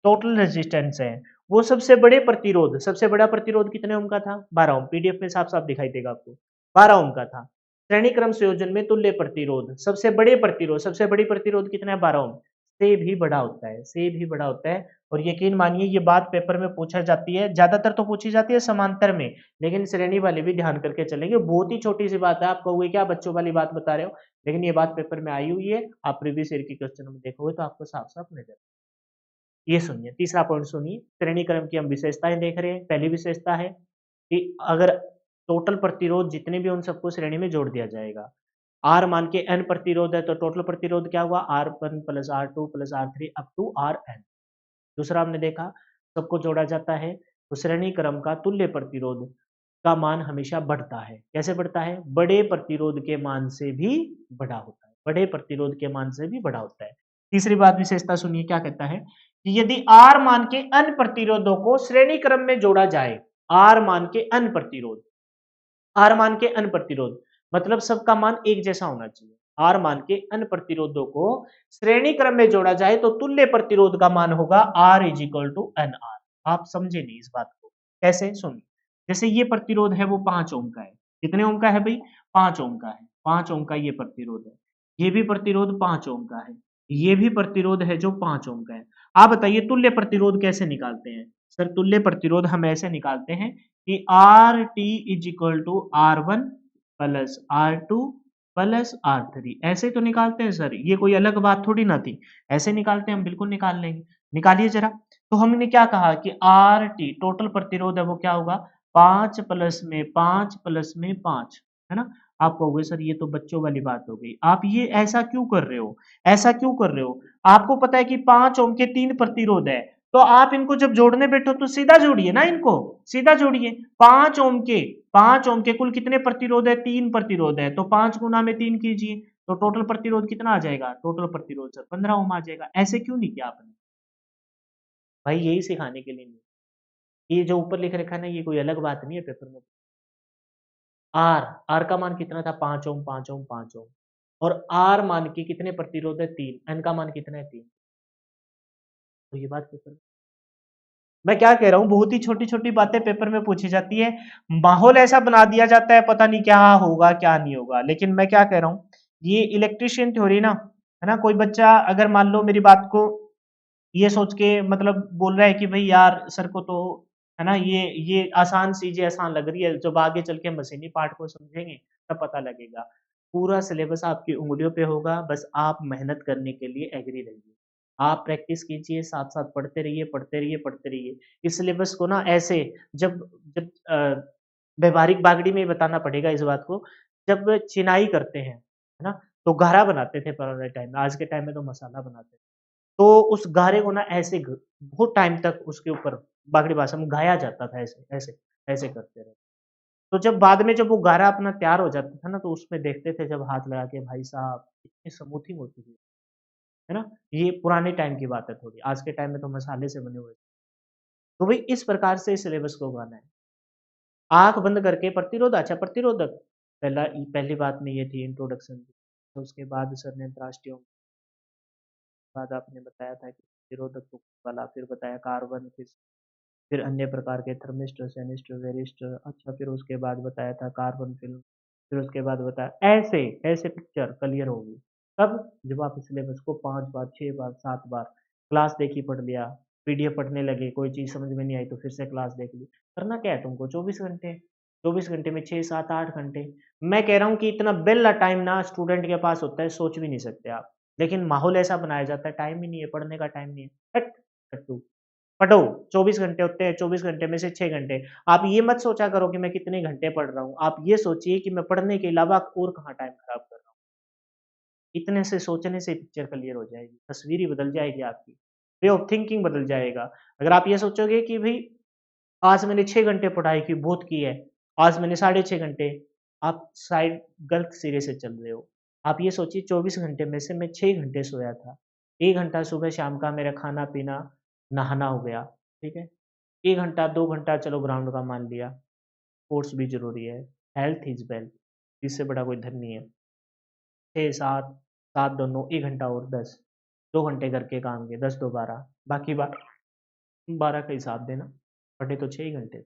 टोटल रेजिस्टेंस है, वो सबसे बड़े प्रतिरोध, सबसे बड़ा प्रतिरोध कितने ओम का था? 12 ओम। पीडीएफ में साफ साफ दिखाई देगा आपको, 12 ओम का था। श्रेणी क्रम संयोजन में तुल्य प्रतिरोध, सबसे बड़े प्रतिरोध, सबसे बड़ी प्रतिरोध कितना है? 12 ओम, से भी बड़ा होता है, से भी बड़ा होता है। और यकीन मानिए ये बात पेपर में पूछा जाती है, ज्यादातर तो पूछी जाती है समांतर में, लेकिन श्रेणी वाले भी ध्यान करके चलेंगे। बहुत ही छोटी सी बात है, आप कहोगे क्या बच्चों वाली बात बता रहे हो, लेकिन ये बात पेपर में आई हुई है, आप प्रीवियस ईयर के क्वेश्चन में देखोगे तो आपको साफ साफ नजर। ये सुनिए, तीसरा पॉइंट सुनिए, श्रेणी क्रम की हम विशेषताएं देख रहे हैं। पहली विशेषता है कि अगर टोटल प्रतिरोध जितने भी उन सबको श्रेणी में जोड़ दिया जाएगा। आर मान के एन प्रतिरोध है तो टोटल प्रतिरोध क्या हुआ? R1 plus R2 plus R3 up to Rn। दूसरा हमने देखा सबको जोड़ा जाता है तो श्रेणी क्रम का तुल्य प्रतिरोध का मान हमेशा बढ़ता है। कैसे बढ़ता है? बड़े प्रतिरोध के मान से भी बड़ा होता है, बड़े प्रतिरोध के मान से भी बड़ा होता है। तीसरी बात विशेषता सुनिए क्या कहता है कि यदि R मान के अन्य प्रतिरोधों को श्रेणी क्रम में जोड़ा जाए, R मान के अन्य प्रतिरोध, R मान के अन्य प्रतिरोध मतलब सबका मान एक जैसा होना चाहिए। R मान के अन्य प्रतिरोधों को श्रेणी क्रम में जोड़ा जाए तो तुल्य प्रतिरोध का मान होगा R is equal to N R. आप समझे नहीं इस बात को? कैसे? सुनिए, जैसे ये प्रतिरोध है वो 5 ओम का है। कितने ओम का है भाई? 5 ओम का है। 5 ओम का ये प्रतिरोध है। ये भी प्रतिरोध 5 ओम का है। ये भी प्रतिरोध है जो 5 ओम का है। आप बताइए तुल्य प्रतिरोध कैसे निकालते हैं? सर तुल्य प्रतिरोध हम ऐसे निकालते हैं कि R T is equal to R1 plus R2 plus R3 ऐसे तो निकालते हैं सर, ये कोई अलग बात थोड़ी ना थी। ऐसे निकालते हैं हम, बिल्कुल निकाल लेंगे। निकालिए जरा। तो हमने क्या कहा कि RT टोटल प्रतिरोध है वो क्या होगा, 5 प्लस में 5 प्लस में 5, है ना? आप कहोगे सर ये तो बच्चों वाली बात हो गई। आप ये ऐसा क्यों कर रहे हो? ऐसा क्यों कर रहे हो? आपको पता है कि 5 ओम के 3 प्रतिरोध है, तो आप इनको जब जोड़ने बैठो तो सीधा जोड़िए ना इनको, सीधा जोड़िए। 5 ओम के 5 ओम के कुल कितने प्रतिरोध है, 3 प्रतिरोध है, तो 5 गुना में 3 कीजिए, तो टोटल प्रतिरोध कितना आ जाएगा, टोटल प्रतिरोध सर 15 ओम आ जाएगा। ऐसे क्यों नहीं किया आपने? भाई यही सिखाने के लिए नहीं। ये जो ऊपर लिख रखा है ना, ये कोई अलग बात नहीं है पेपर में। आर, आर का मान कितना था, 5 ओम 5 ओम 5 ओम, और आर मान के कितने प्रतिरोध है, 3, एन का मान कितना है, 3। तो ये बात पेपर, मैं क्या कह रहा हूँ, बहुत ही छोटी-छोटी बातें पेपर में पूछी जाती है। माहौल ऐसा बना दिया जाता है, पता नहीं क्या होगा, क्या नहीं होगा। लेकिन मैं क्या कह रहा हूँ, ये इलेक्ट्रीशियन थ्योरी ना, है ना? कोई बच्चा अगर मान लो मेरी बात को ये सोच के मतलब बोल रहा है कि भई यार सर को तो, है ना, ये आसान चीज़ें आसान लग रही है, जब आगे चल के मशीनी पार्ट को समझेंगे, तब पता लगेगा। पूरा सिलेबस आपकी उँगलियों पे होगा, बस आप मेहनत करने के लिए एग्री रहिए। आप प्रैक्टिस कीजिए, साथ-साथ पढ़ते रहिए, पढ़ते रहिए, पढ़ते रहिए। इस सिलेबस को ना ऐसे जब जब व्यावहारिक बागड़ी में बताना पड़ेगा इस बात को, जब चिनाई करते हैं, है ना? तो गाढ़ा बनाते थे पुराने टाइम में, आज के टाइम में तो मसाला बनाते हैं। तो उस गारे को ना ऐसे बहुत टाइम तक उसके ऊपर बागड़ी भाषा में गाया जाता था, ऐसे ऐसे ऐसे करते रहे। तो जब बाद में जब वो गारा अपना तैयार हो जाता था ना, तो उसमें देखते थे जब हाथ लगा के, भाई साहब इतनी स्मूथिंग होती थी, है ना? ये पुराने टाइम की बात है थोड़ी, आज के टाइम में तो मसाले से बने हुए। तो भाई इस प्रकार से सिलेबस को गाना है। आंख बंद करके प्रतिरोध, अच्छा प्रतिरोधक, पहली बात में ये थी इंट्रोडक्शन। तो उसके बाद सर ने अंतर्राष्ट्रीय बाद आपने बताया था कि प्रतिरोधक को वाला, फिर बताया कार्बन, फिर अन्य प्रकार के थर्मिस्टर, सेनिस्टर, वेरिस्टर, अच्छा फिर उसके बाद बताया था कार्बन फिल्म, फिर उसके बाद बताया, ऐसे ऐसे पिक्चर क्लियर होगी। तब जब आप सिलेबस को 5 बार 6 बार 7 बार क्लास देखी पढ़ लिया, पीडीएफ पढ़ने लगे, कोई चीज़ समझ में नहीं आई तो फिर से क्लास देख ली। करना क्या है तुमको, 24 घंटे, 24 घंटे में 6 7 8 घंटे। मैं कह रहा हूँ कि इतना बेला टाइम ना स्टूडेंट के पास होता है, सोच भी नहीं सकते आप। लेकिन माहौल ऐसा बनाया जाता है, टाइम ही नहीं है, पढ़ने का टाइम नहीं है। हट, हट्टू। पढ़ो, 24 घंटे होते हैं, 24 घंटे में से 6 घंटे। आप ये मत सोचा करो कि मैं कितने घंटे पढ़ रहा हूँ, आप ये सोचिए कि मैं पढ़ने के अलावा और कहाँ टाइम खराब कर रहा हूँ। इतने से सोचने से पिक्चर क्लियर हो जाएगी, तस्वीर ही बदल जाएगी आपकी, वे ऑफ थिंकिंग बदल जाएगा। अगर आप ये सोचोगे कि भई आज मैंने 6 घंटे पढ़ाई की, बहुत की है, आज मैंने साढ़े 6 घंटे, आप शायद गलत सिरे से चल रहे हो। आप ये सोचिए 24 घंटे में से मैं 6 घंटे सोया था, 1 घंटा सुबह शाम का मेरा खाना-पीना, नहाना हो गया, ठीक है? 1 घंटा 2 घंटा चलो ग्राउंड का मान लिया, स्पोर्ट्स भी ज़रूरी है, हेल्थ इज़ वेल्थ, इससे बड़ा कोई धन नहीं है। 6 7 7 2 9 1 घंटा और 10, 2 घंटे घर के काम के, 10 2 12, बाकी 12 का हिसाब देना, पढ़े तो 6 ही घंटे थे,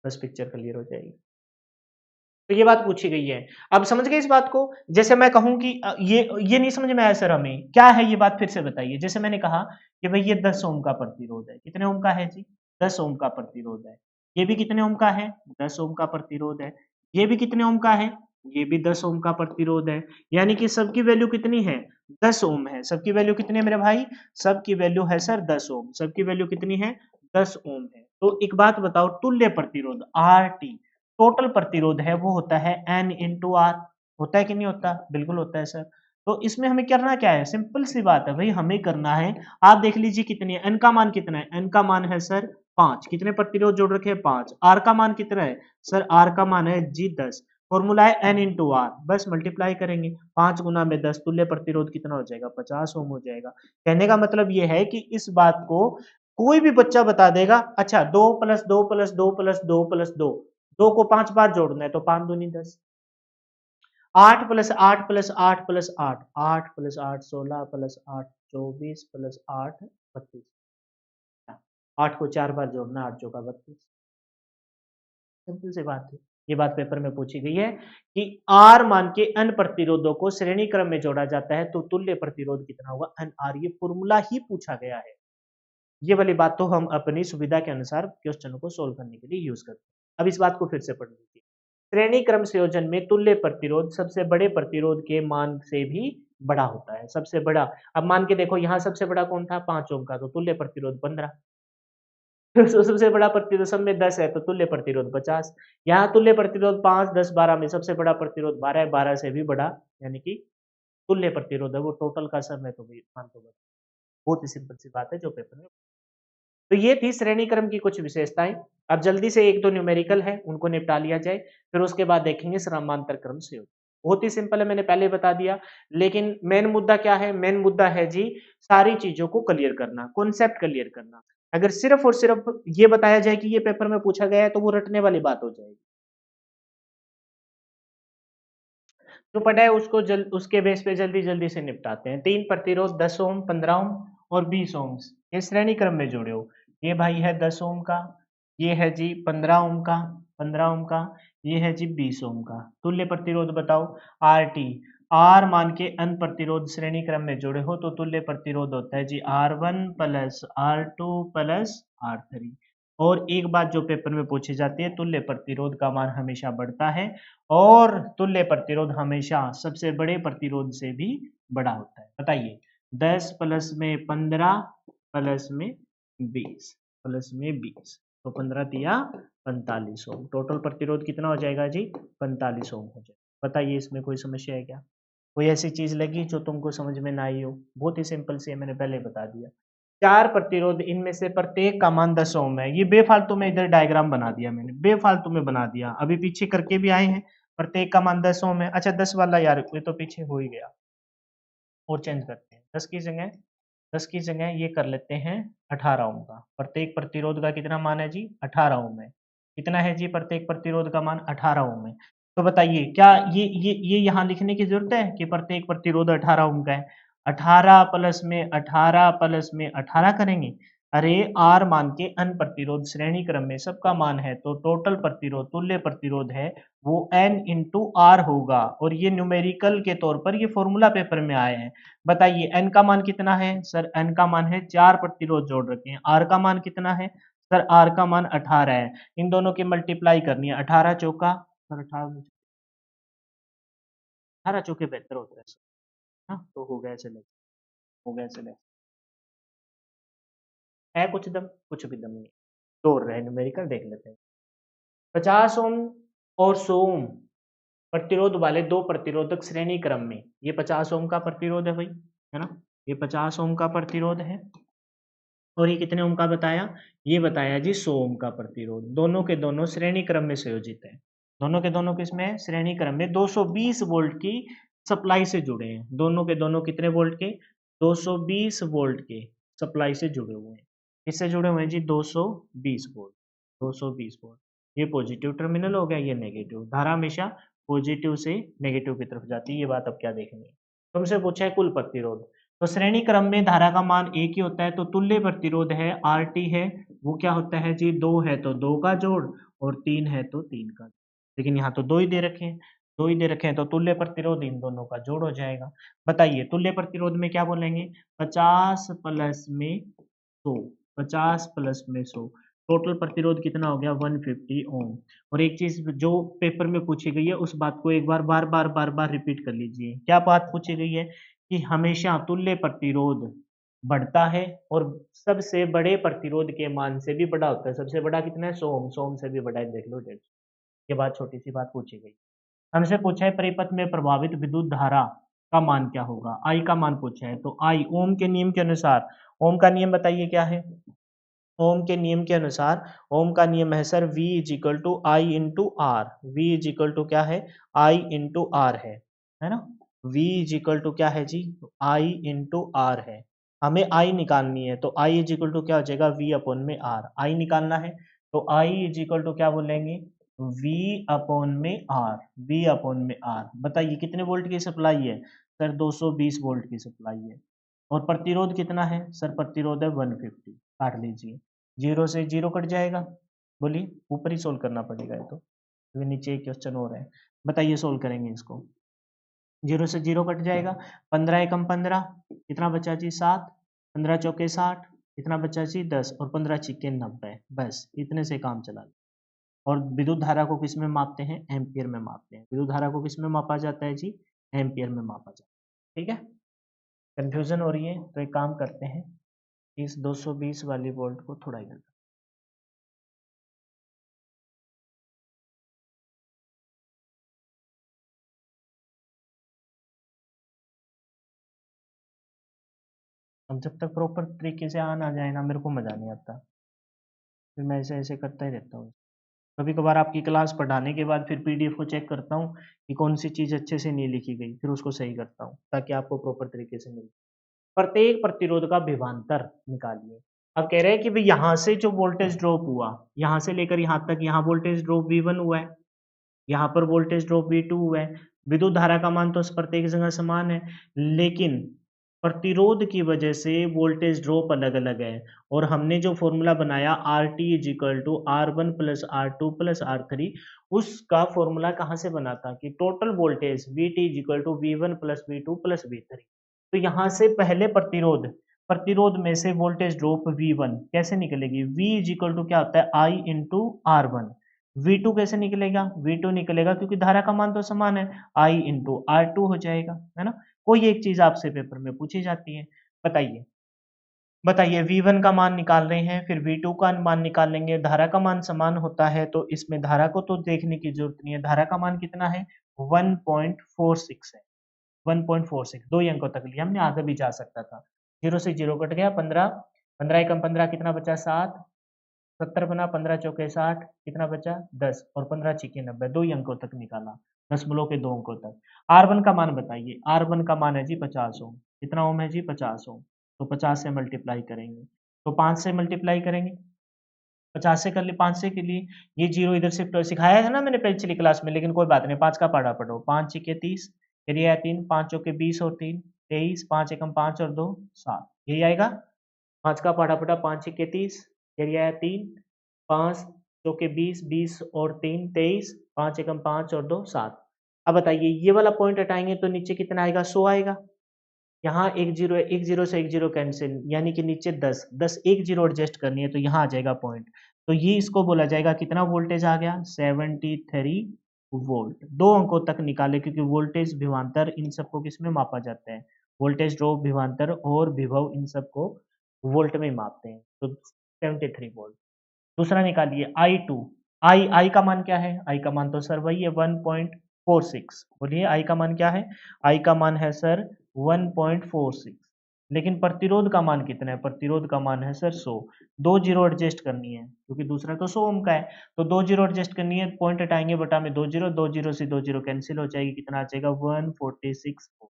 बस पिक्चर क्लियर हो जाएगी। तो ये बात पूछी गई है। अब समझ गए इस बात को? जैसे मैं कहूँ कि ये नहीं समझ में आया सर हमें, क्या है ये बात फिर से बताइए? जैसे मैंने कहा कि भई ये 10 ओम का प्रतिरोध है, कितने ओम का है जी? 10 ओम का प्रतिरोध है। ये भी कितने ओम का है? 10 ओम का प्रतिरोध है। ये भी कितने ओम का है? ये भी 10 ओम का प्रतिरोध है। यानी कि सबकी वैल्यू कितनी है? 10 ओम है। सबकी वैल्यू कितनी है मेरे भाई? सबकी वैल्यू है सर 10 ओम। सबकी वैल्यू कितनी है? 10 ओम है। तो एक बात बताओ, तुल्य प्रतिरोध आरटी, टोटल प्रतिरोध है वो होता है N इंटू आर, होता है कि नहीं होता? बिल्कुल होता है सर। तो इसमें हमें करना क्या है, सिंपल सी बात है भाई, हमें करना है, आप देख लीजिए कितनी है, N का मान कितना है, N का मान है सर 5, कितने प्रतिरोध जोड़ रखे हैं 5, R का मान कितना है सर, R का मान है जी 10, फॉर्मूला है N इंटू आर, बस मल्टीप्लाई करेंगे, 5 गुना में 10, तुल्य प्रतिरोध कितना हो जाएगा, 50 ओम हो जाएगा। कहने का मतलब ये है कि इस बात को कोई भी बच्चा बता देगा, अच्छा 2 प्लस 2 प्लस 2 प्लस 2 प्लस 2, 2 को 5 बार जोड़ना है तो 5 दूनी 10, 8 plus 8 plus 8 plus 8, 8 plus 8 16 plus 8 24 plus 8 32, 8 को 4 बार जोड़ना, 8 चौका 32, सिंपल सी बात है। ये बात पेपर में पूछी गई है कि आर मान के अन्य प्रतिरोधों को श्रेणी क्रम में जोड़ा जाता है तो तुल्य प्रतिरोध कितना होगा, एन आर, ये फॉर्मूला ही पूछा गया है। ये वाली बात तो हम अपनी सुविधा के अनुसार क्वेश्चन को सोल्व करने के लिए यूज करते हैं। अब इस बात को फिर से पढ़ लीजिए। श्रेणी क्रम संयोजन में तुल्य प्रतिरोध सबसे बड़े प्रतिरोध के मान से भी बड़ा होता है, सबसे बड़ा। अब मान के देखो यहाँ सबसे बड़ा कौन था? 5 ओम का, तो तुल्य प्रतिरोध 15। तो सबसे बड़ा प्रतिरोध सब में 10 है, तो तुल्य प्रतिरोध 50। यहाँ तुल्य प्रतिरोध 5, 10, 12 में सबसे बड़ा प्रतिरोध 12 है, 12 से भी बड़ा, यानी कि तुल्य प्रतिरोध है वो टोटल का सम है, तो भी मान तो बड़ा। बहुत ही सिंपल सी बात है जो पेपर में। तो ये थी श्रेणी क्रम की कुछ विशेषताएं। अब जल्दी से एक दो न्यूमेरिकल है उनको निपटा लिया जाए, फिर उसके बाद देखेंगे समांतर क्रम से। बहुत ही सिंपल है, मैंने पहले बता दिया। लेकिन मेन मुद्दा क्या है? मेन मुद्दा है जी सारी चीजों को क्लियर करना, कॉन्सेप्ट क्लियर करना। अगर सिर्फ और सिर्फ ये बताया जाए कि ये पेपर में पूछा गया है तो वो रटने वाली बात हो जाएगी। जो पढ़ा है उसको उसके बेस पे जल्दी जल्दी से निपटाते हैं। 3 प्रतिरोध 10 ओम, 15 ओम और 20 ओम ये श्रेणी क्रम में जोड़े हो। ये भाई है 10 ओम का, ये है जी 15 ओम का, 15 ओम का, ये है जी 20 ओम का। तुल्य प्रतिरोध बताओ आर टी। आर मान के अन प्रतिरोध श्रेणी क्रम में जोड़े हो तो तुल्य प्रतिरोध होता है जी R1 plus R2 plus R3। और एक बात जो पेपर में पूछी जाती है, तुल्य प्रतिरोध का मान हमेशा बढ़ता है और तुल्य प्रतिरोध हमेशा सबसे बड़े प्रतिरोध से भी बड़ा होता है। बताइए 10 प्लस में 15 प्लस में 20 प्लस में 20 तो 15 तिया 45 ओम। टोटल प्रतिरोध कितना हो जाएगा जी? 45 ओम हो जाएगा। बताइए इसमें कोई समस्या है क्या? कोई ऐसी चीज लगी जो तुमको समझ में ना आई हो? बहुत ही सिंपल सी है, मैंने पहले बता दिया। 4 प्रतिरोध, इनमें से प्रत्येक का मान 10 ओम है। ये बेफालतू में इधर डायग्राम बना दिया मैंने, बेफालतू में बना दिया, अभी पीछे करके भी आए हैं। प्रत्येक का मान 10 ओम है। अच्छा 10 वाला यार ये तो पीछे हो ही गया, और चेंज करते हैं। 10 की जगह ये कर लेते हैं 18 ओम का। प्रत्येक प्रतिरोध का कितना मान है जी? 18 ओम है। कितना है जी प्रत्येक प्रतिरोध का मान? 18 ओम है। तो बताइए क्या ये यहाँ लिखने की जरूरत है कि प्रत्येक प्रतिरोध 18 ओम का है? 18 प्लस में 18 प्लस में 18 करेंगे। अरे आर मान के अन प्रतिरोध श्रेणी क्रम में सबका मान है, तो टोटल प्रतिरोध तुल्य प्रतिरोध है वो n इंटू आर होगा। और ये न्यूमेरिकल के तौर पर ये फॉर्मूला पेपर में आए हैं। बताइए n का मान कितना है? सर n का मान है 4 प्रतिरोध जोड़ रखे हैं। r का मान कितना है? सर r का मान 18 है। इन दोनों की मल्टीप्लाई करनी है। 18 चौका, सर 18 चौके 72 होता है सर। हाँ तो हो गया, चले हो गया, चले है कुछ दम, कुछ भी दम नहीं। तोड़ रहे न्यूमेरिकल, देख लेते हैं। 50 ओम और 100 ओम प्रतिरोध वाले दो प्रतिरोधक श्रेणी क्रम में, ये 50 ओम का प्रतिरोध है भाई, है ना? ये 50 ओम का प्रतिरोध है। और ये कितने ओम का बताया? ये बताया जी 100 ओम का प्रतिरोध। दोनों के दोनों श्रेणी क्रम में संयोजित है। दोनों के दोनों किसमें? श्रेणी क्रम में। 220 वोल्ट की सप्लाई से जुड़े हैं। दोनों के दोनों कितने वोल्ट के? 220 वोल्ट के सप्लाई से जुड़े हुए हैं। किससे जुड़े हुए हैं जी? 220 वोल्ट। 220 वोल्ट। ये पॉजिटिव टर्मिनल हो गया, ये नेगेटिव। धारा हमेशा पॉजिटिव से नेगेटिव की तरफ जाती है। ये बात अब क्या देखेंगे। तुमसे पूछा है कुल प्रतिरोध, तो श्रेणी क्रम में धारा का मान एक ही होता है, तो तुल्य प्रतिरोध है आर टी है, वो क्या होता है जी? 2 है तो 2 का जोड़, और 3 है तो 3 का। लेकिन यहाँ तो 2 ही दे रखे हैं, 2 ही दे रखे हैं, तो तुल्य प्रतिरोध इन दोनों का जोड़ हो जाएगा। बताइए तुल्य प्रतिरोध में क्या बोलेंगे? 50 प्लस में 100, 50 प्लस में 100, टोटल प्रतिरोध कितना हो गया? 150 ओम। और एक चीज जो पेपर में पूछी गई है उस बात को एक बार बार बार रिपीट कर लीजिए। क्या बात पूछी गई है? कि हमेशा तुल्य प्रतिरोध बढ़ता है और सबसे बड़े प्रतिरोध के मान से भी बड़ा होता है। सबसे बड़ा कितना है? 100 ओम। 100 ओम से भी बड़ा है, देख लो, डेढ़। ये बात छोटी सी बात पूछी गई। हमसे पूछा है परिपथ में प्रभावित विद्युत धारा का मान क्या होगा? आई का मान पूछा है, तो आई ओम के नियम के अनुसार, ओम का नियम बताइए क्या है? ओम के नियम के अनुसार, ओम का नियम है sir V is equal to I into R. V is equal to क्या है? आई इंटू आर है ना? V इज इक्वल टू क्या है जी? आई इंटू आर है। हमें आई निकालनी है, तो आई इज इक्वल टू क्या हो जाएगा? V अपॉन में आर। आई निकालना है तो आई इज इक्वल टू क्या बोलेंगे? V अपॉन में आर। V अपॉन में आर। बताइए कितने वोल्ट की सप्लाई है? सर 220 वोल्ट की सप्लाई है। और प्रतिरोध कितना है? सर प्रतिरोध है 150। काट लीजिए, जीरो से जीरो कट जाएगा। बोलिए, ऊपर ही सोल्व करना पड़ेगा ये तो, क्योंकि नीचे एक क्वेश्चन हो रहा है। बताइए सोल्व करेंगे इसको। जीरो से जीरो कट जाएगा। 15 एकम 15, कितना बचा जी? 7। 15 चौके 60, कितना बचा जी? 10। और 15 छिक्के 90। बस इतने से काम चला लो। और विद्युत धारा को किस में मापते हैं? एम्पियर में मापते हैं। विद्युत धारा को किस में मापा जाता है जी? एम्पियर में मापा जाता है। ठीक है, कंफ्यूजन हो रही है तो एक काम करते हैं, इस 220 वाली वोल्ट को थोड़ा इधर, अब जब तक प्रॉपर तरीके से आ ना जाए ना, मेरे को मजा नहीं आता, फिर मैं ऐसे ऐसे करता ही रहता हूँ। कभी कभार आपकी क्लास पढ़ाने के बाद फिर पीडीएफ को चेक करता हूँ कि कौन सी चीज़ अच्छे से नहीं लिखी गई, फिर उसको सही करता हूँ ताकि आपको प्रॉपर तरीके से मिले। प्रत्येक प्रतिरोध का विभवांतर निकालिए। अब कह रहे हैं कि भाई यहाँ से जो वोल्टेज ड्रॉप हुआ, यहाँ से लेकर यहाँ तक, यहाँ वोल्टेज ड्रॉप V1 हुआ है, यहाँ पर वोल्टेज ड्रॉप V2 हुआ है। विद्युत धारा का मान तो प्रत्येक जगह समान है, लेकिन प्रतिरोध की वजह से वोल्टेज ड्रॉप अलग अलग है। और हमने जो फॉर्मूला बनाया RT is equal to R1 plus R2 plus R3, उसका फॉर्मूला कहाँ से बना था कि total voltage VT is equal to V1 plus V2 plus V3। तो यहाँ से पहले प्रतिरोध, प्रतिरोध में से वोल्टेज ड्रॉप V1 कैसे निकलेगी? V इज इक्वल टू क्या होता है? I into R1। V2 कैसे निकलेगा? V2 निकलेगा क्योंकि धारा का मान तो समान है, I इंटू R2 हो जाएगा, है ना। कोई एक चीज आपसे पेपर में पूछी जाती है, बताइए बताइए V1 का मान निकाल रहे हैं, फिर V2 का मान निकालेंगे, धारा का मान समान होता है तो इसमें धारा को तो देखने की जरूरत नहीं है। धारा का मान कितना है? 1.46 है, 1.46, दो ही अंकों तक लिया हमने, आगे भी जा सकता था। 0 से 0 कट गया, 15, 15 एकम 15 कितना बचा? 7, 70 बना, 15 चौके 60, कितना बचा? 10, और 15 छिके 90, दो ही अंकों तक निकाला, दशमलव के दो अंकों तक। R1 का मान बताइए। R1 का मान है जी 50 ओम। कितना ओम है जी? 50 ओम। तो 50 से मल्टीप्लाई करेंगे, तो 5 से मल्टीप्लाई करेंगे, 50 से कर लिए, 5 से के लिए ये जीरो इधर शिफ्ट सिखाया था ना मैंने पिछली क्लास में, लेकिन कोई बात नहीं, 5 का पढ़ा पढ़ो। 5 छिके 30, फिर ये 3, 5 चौके 20 और 3 23, 5 एकम 5 और 2 7, यही आएगा। 5 का पढ़ा पढ़ा, 5 छिके 30, फिर ये 3, 5 चौके 20, 20 और 3 23, 5 एकम 5 और 2 7। अब बताइए ये वाला पॉइंट हटाएंगे तो नीचे कितना आएगा? 100 आएगा। यहाँ एक जीरो है, एक जीरो से एक जीरो कैंसिल, यानी कि नीचे 10, 10 एक जीरो एडजस्ट करनी है तो यहाँ आ जाएगा पॉइंट। तो ये इसको बोला जाएगा कितना वोल्टेज आ गया? 73 वोल्ट। दो अंकों तक निकाले क्योंकि वोल्टेज विभवांतर इन सबको किस में मापा जाता है? वोल्टेज ड्रॉप, विभवांतर और विभव, इन सबको वोल्ट में मापते हैं। तो 73 वोल्ट। दूसरा निकालिए I2। आई का मान क्या है? आई का मान तो सर वही है 1.46। बोलिए आई का मान क्या है? आई का मान है सर 1.46। लेकिन प्रतिरोध का मान कितना है? प्रतिरोध का मान है सर 100। दो जीरो एडजस्ट करनी है क्योंकि दूसरा तो 100 ओम का है, तो दो जीरो एडजस्ट करनी है, पॉइंट हटाएंगे, बटा में दो जीरो, दो जीरो से दो जीरो कैंसिल हो जाएगी, कितना आ जाएगा? 146 वोल्ट।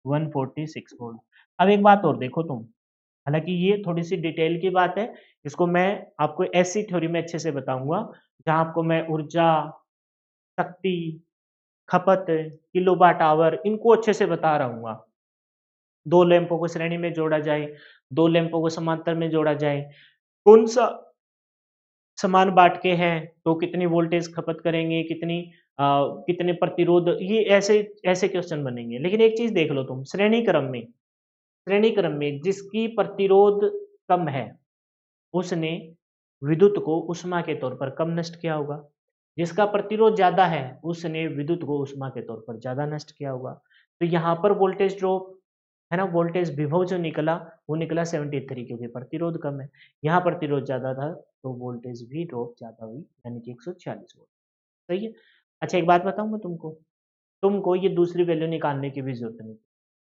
146 वोल्ट। अब एक बात और देखो तुम, हालांकि ये थोड़ी सी डिटेल की बात है, इसको मैं आपको ऐसी थ्योरी में अच्छे से बताऊंगा जहां आपको मैं ऊर्जा, शक्ति, खपत, किलोवाट आवर, इनको अच्छे से बता रहूंगा। दो लैंपों को श्रेणी में जोड़ा जाए, दो लैंपों को समांतर में जोड़ा जाए, कौन सा समान बांट के हैं तो कितनी वोल्टेज खपत करेंगे, कितने प्रतिरोध, ये ऐसे ऐसे क्वेश्चन बनेंगे। लेकिन एक चीज देख लो तुम, श्रेणी क्रम में जिसकी प्रतिरोध कम है उसने विद्युत को ऊष्मा के तौर पर कम नष्ट किया होगा, जिसका प्रतिरोध ज्यादा है उसने विद्युत को ऊष्मा के तौर पर ज्यादा नष्ट किया होगा। तो यहाँ पर वोल्टेज ड्रॉप है ना, वोल्टेज विभव जो निकला वो निकला 73, क्योंकि प्रतिरोध कम है। यहाँ प्रतिरोध ज्यादा था तो वोल्टेज भी ड्रॉप ज्यादा हुई, यानी कि 146 वोल्ट। सही है। अच्छा एक बात बताऊं मैं तुमको, तुमको ये दूसरी वैल्यू निकालने की भी जरूरत नहीं।